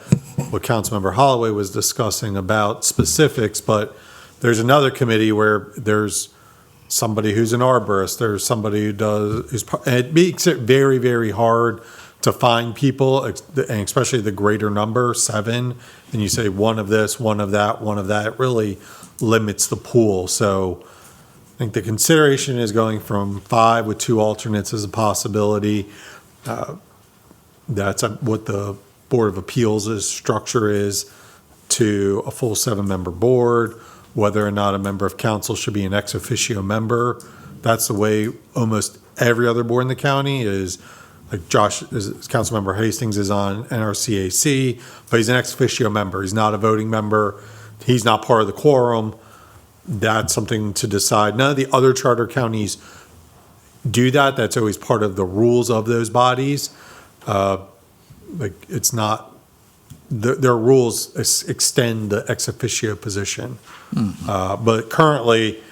Speaker 24: what Councilmember Holloway was discussing about specifics, but there's another committee where there's somebody who's an arborist, there's somebody and it makes it very, very hard to find people, and especially the greater number, 7, and you say one of this, one of that, one of that, it really limits the pool. So think the consideration is going from 5 with 2 alternates as a possibility. That's what the Board of Appeals' structure is, to a full 7-member board, whether or not a member of council should be an ex officio member. That's the way almost every other board in the county is. Like Councilmember Hastings is on NRCAC, but he's an ex officio member. He's not a voting member. He's not part of the quorum. That's something to decide. None of the other charter counties do that. That's always part of the rules of those bodies. It's not, their rules extend the ex officio position. But currently,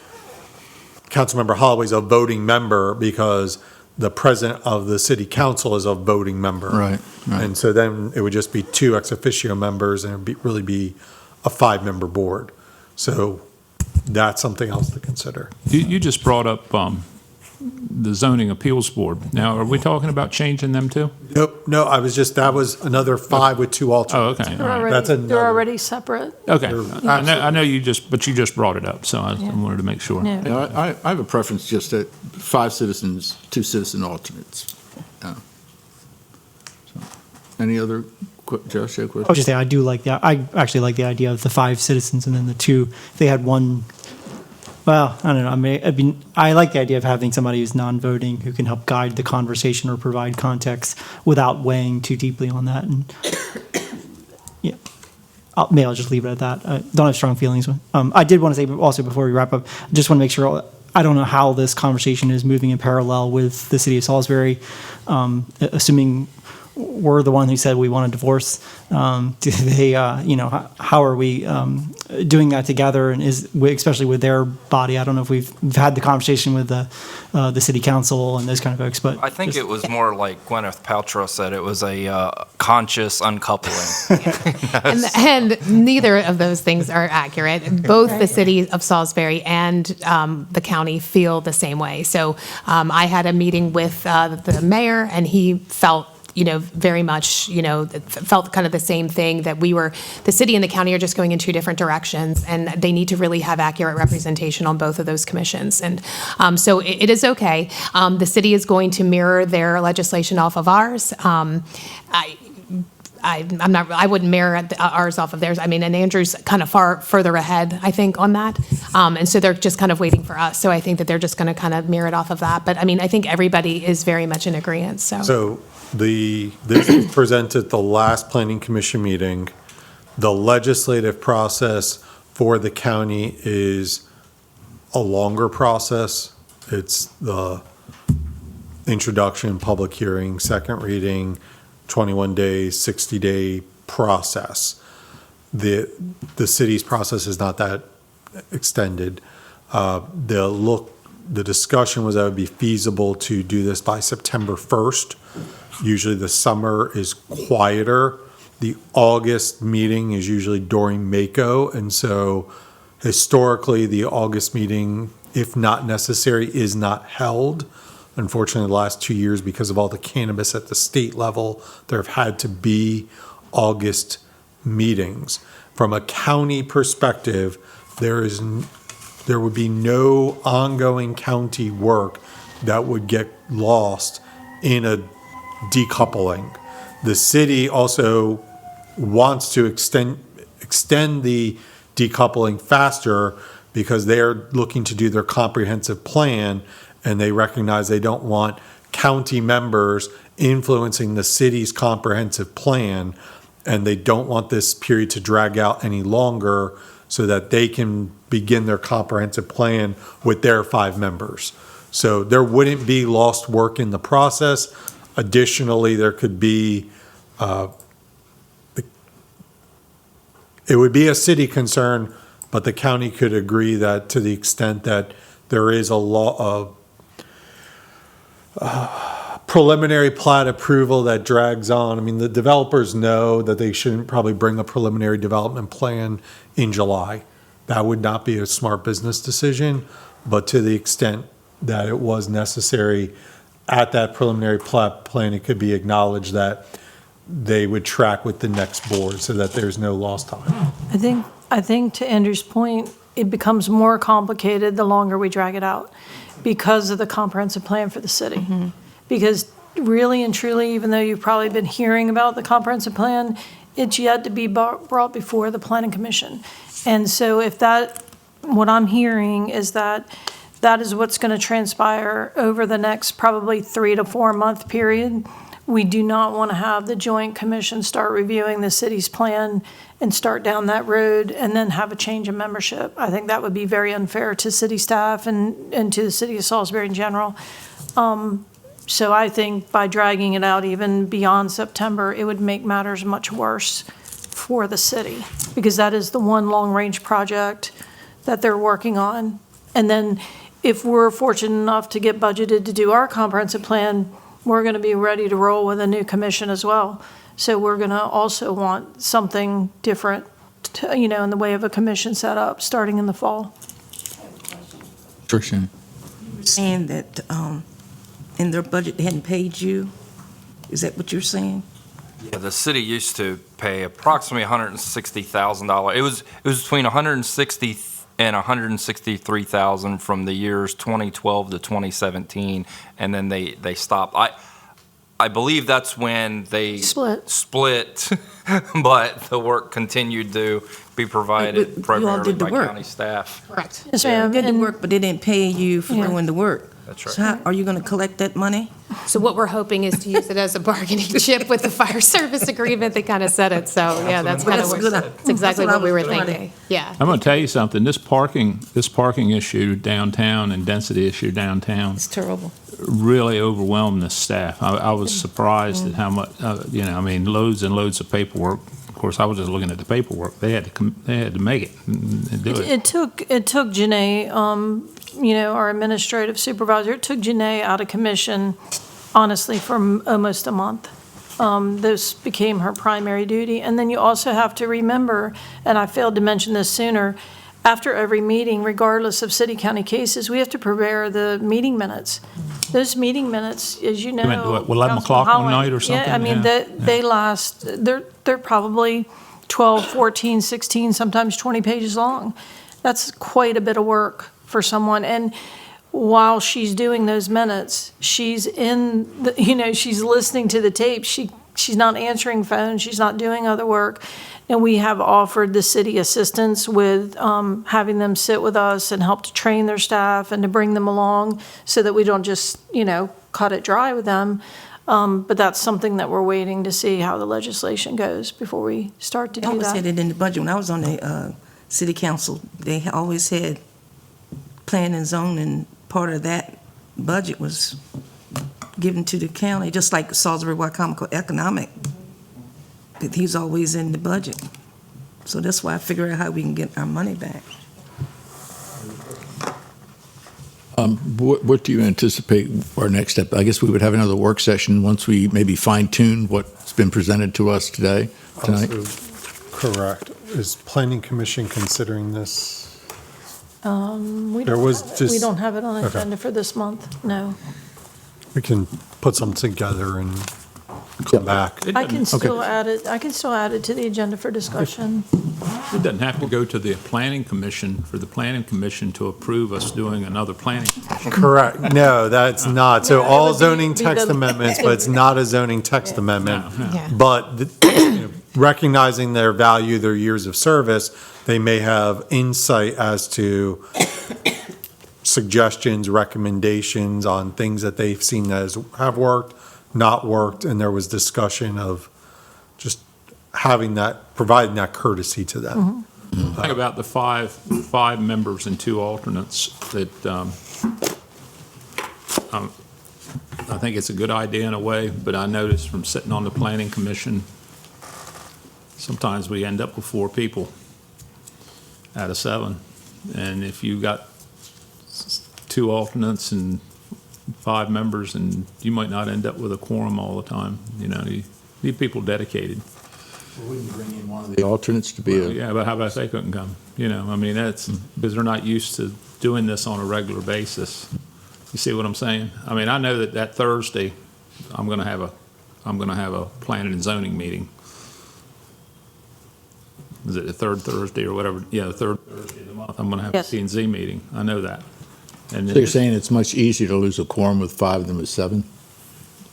Speaker 24: Councilmember Holloway's a voting member because the president of the city council is a voting member.
Speaker 1: Right.
Speaker 24: And so then it would just be 2 ex officio members and it'd really be a 5-member board. So that's something else to consider.
Speaker 2: You just brought up the zoning appeals board. Now, are we talking about changing them too?
Speaker 24: Nope, no, that was another 5 with 2 alternates.
Speaker 2: Oh, okay.
Speaker 23: They're
Speaker 2: All right.
Speaker 23: already, they're already separate.
Speaker 2: Okay. I know you just brought it up, so I wanted to make sure.
Speaker 23: Yeah.
Speaker 1: Yeah, I have a preference just at 5 citizens, 2 citizen alternates. So, any other, Josh, you have a question?
Speaker 11: I was just saying, I actually like the idea of the 5 citizens and then the 2. If they had one, well, I don't know. I like the idea of having somebody who's non-voting who can help guide the conversation or provide context without weighing too deeply on that. And yeah, maybe I'll just leave it at that. I don't have strong feelings. I did want to say also before we wrap up, I just want to make sure. I don't know how this conversation is moving in parallel with the city of Salisbury, assuming we're the one who said we want a divorce. Do they, how are we doing that together? And especially with their body, I don't know if we've had the conversation with the city council and those kind of folks. But
Speaker 15: I think it was more like Gwyneth Paltrow said, it was a conscious uncoupling.
Speaker 4: And neither of those things are accurate. Both the city of Salisbury and the county feel the same way. So I had a meeting with the mayor, and he felt very much, felt kind of the same thing, that the city and the county are just going in 2 different directions, and they need to really have accurate representation on both of those commissions. And so it is okay. The city is going to mirror their legislation off of ours. I wouldn't mirror ours off of theirs. I mean, and Andrew's kind of further ahead, I think, on that. And so they're just kind of waiting for us. So I think that they're just going to kind of mirror it off of that. But I mean, I think everybody is very much in agreement,
Speaker 24: So this was presented at the last planning commission meeting. The legislative process for the county is a longer process. It's the introduction, public hearing, second reading, 21 days, 60-day process. The city's process is not that extended. The discussion was that it would be feasible to do this by September 1st. Usually the summer is quieter. The August meeting is usually during Mako, and so historically the August meeting, if not necessary, is not held. Unfortunately, the last 2 years, because of all the cannabis at the state level, there have had to be August meetings. From a county perspective, there would be no ongoing county work that would get lost in a decoupling. The city also wants to extend the decoupling faster because they're looking to do their comprehensive plan, and they recognize they don't want county members influencing the city's comprehensive plan, and they don't want this period to drag out any longer so that they can begin their comprehensive plan with their 5 members. So there wouldn't be lost work in the process. Additionally, there could be, it would be a city concern, but the county could agree that to the extent that there is a law of preliminary plat approval that drags on. I mean, the developers know that they shouldn't probably bring a preliminary development plan in July. That would not be a smart business decision, but to the extent that it was necessary at that preliminary plat plan, it could be acknowledged that they would track with the next board so that there's no lost time.
Speaker 23: I think to Andrew's point, it becomes more complicated the longer we drag it out because of the comprehensive plan for the city. Because really and truly, even though you've probably been hearing about the comprehensive plan, it's yet to be brought before the planning commission. And so if that, what I'm hearing is that that is what's going to transpire over the next probably 3 to 4 month period. We do not want to have the Joint Commission start reviewing the city's plan and start down that road and then have a change in membership. I think that would be very unfair to city staff and to the city of Salisbury in general. So I think by dragging it out even beyond September, it would make matters much worse for the city, because that is the one long-range project that they're working on. And then if we're fortunate enough to get budgeted to do our comprehensive plan, we're going to be ready to roll with a new commission as well. So we're going to also want something different, to, in the way of a commission setup starting in the fall.
Speaker 1: Sure, Shannon.
Speaker 10: You're saying that in their budget they hadn't paid you? Is that what you're saying?
Speaker 15: Yeah, the city used to pay approximately $160,000. It was between $160,000 and $163,000 from the years 2012 to 2017, and then they stopped. I believe that's when they split, but the work continued to be provided primarily by county staff.
Speaker 23: Correct.
Speaker 10: Yes, ma'am. They did the work, but they didn't pay you for doing the work.
Speaker 15: That's right.
Speaker 10: So how, are you going to collect that money?
Speaker 4: So what we're hoping is to use it as a bargaining chip with the fire service agreement. They kind of said it, so yeah, that's kind of that's exactly what we were thinking. Yeah.
Speaker 2: I'm going to tell you something. This parking issue downtown and density issue downtown.
Speaker 10: It's terrible.
Speaker 2: Really overwhelmed the staff. I was surprised at how much, loads and loads of paperwork. Of course, I was just looking at the paperwork. They had to make it and do it.
Speaker 23: It took Janae, our administrative supervisor, it took Janae out of commission, honestly, for almost a month. This became her primary duty. And then you also have to remember, and I failed to mention this sooner, after every meeting, regardless of city-county cases, we have to prepare the meeting minutes. Those meeting minutes, as you know.
Speaker 2: You meant, 11 o'clock one night or something?
Speaker 23: Yeah, I mean, they last, they're probably 12, 14, 16, sometimes 20 pages long. That's quite a bit of work for someone. And while she's doing those minutes, she's she's listening to the tape. She's not answering phones. She's not doing other work. And we have offered the city assistance with having them sit with us and help to train their staff and to bring them along so that we don't just, cut it dry with them. But that's something that we're waiting to see how the legislation goes before we start to do that.
Speaker 10: I always had it in the budget. When I was on the city council, they always had plan and zoning. Part of that budget was given to the county, just like Salisbury Wicomico Economic. He's always in the budget. So that's why I figure out how we can get our money back.
Speaker 1: What do you anticipate our next step? I guess we would have another work session once we maybe fine-tune what's been presented to us tonight.
Speaker 24: Correct. Is Planning Commission considering this?
Speaker 23: We don't have it on agenda for this month, no.
Speaker 24: We can put something together and come back.
Speaker 23: I can still add it to the agenda for discussion.
Speaker 2: It doesn't have to go to the planning commission for the planning commission to approve us doing another planning.
Speaker 24: Correct. No, that's not. So
Speaker 23: Yeah,
Speaker 24: all
Speaker 23: it would
Speaker 24: zoning
Speaker 23: be
Speaker 24: text
Speaker 23: the-
Speaker 24: amendments, but it's not a zoning text amendment.
Speaker 2: No.
Speaker 4: Yeah.
Speaker 24: But recognizing their value, their years of service, they may have insight as to suggestions, recommendations on things that they've seen as have worked, not worked, and there was discussion of just having that, providing that courtesy to them.
Speaker 2: Think about the five members and 2 alternates that, I think it's a good idea in a way, but I noticed from sitting on the planning commission, sometimes we end up with 4 people out of 7. And if you got 2 alternates and 5 members, and you might not end up with a quorum all the time. You need people dedicated.
Speaker 1: Well, wouldn't you bring in one of the alternates to be
Speaker 2: Yeah, but how about if they couldn't come? That's because they're not used to doing this on a regular basis. You see what I'm saying? I know that Thursday, I'm going to have a planning and zoning meeting. Is it the 3rd Thursday or whatever? Yeah, the 3rd Thursday of the month. month, I'm going to have a
Speaker 23: Yes.
Speaker 2: P and Z meeting. I know that. And
Speaker 1: So you're saying it's much easier to lose a quorum with 5 than with 7?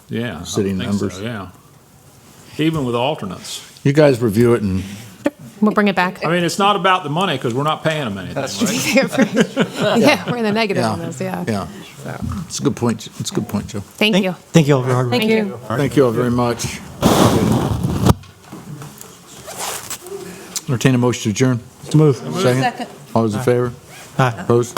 Speaker 2: Yeah. I would
Speaker 1: sitting
Speaker 2: think
Speaker 1: members?
Speaker 2: so, yeah. Even with alternates.
Speaker 1: You guys review it and
Speaker 4: We'll bring it back.
Speaker 2: I mean, it's not about the money because we're not paying them anything, right?
Speaker 4: Yeah, we're in the negative
Speaker 1: Yeah.
Speaker 4: on this, yeah.
Speaker 1: Yeah. It's a good point. It's a good point, Joe.
Speaker 4: Thank you.
Speaker 11: Thank you all for your hard work.
Speaker 23: Thank you.
Speaker 1: Thank you all very much. Entertain a motion to adjourn.
Speaker 11: To move.
Speaker 1: Second? All those in favor?
Speaker 11: Aye.
Speaker 1: Opposed?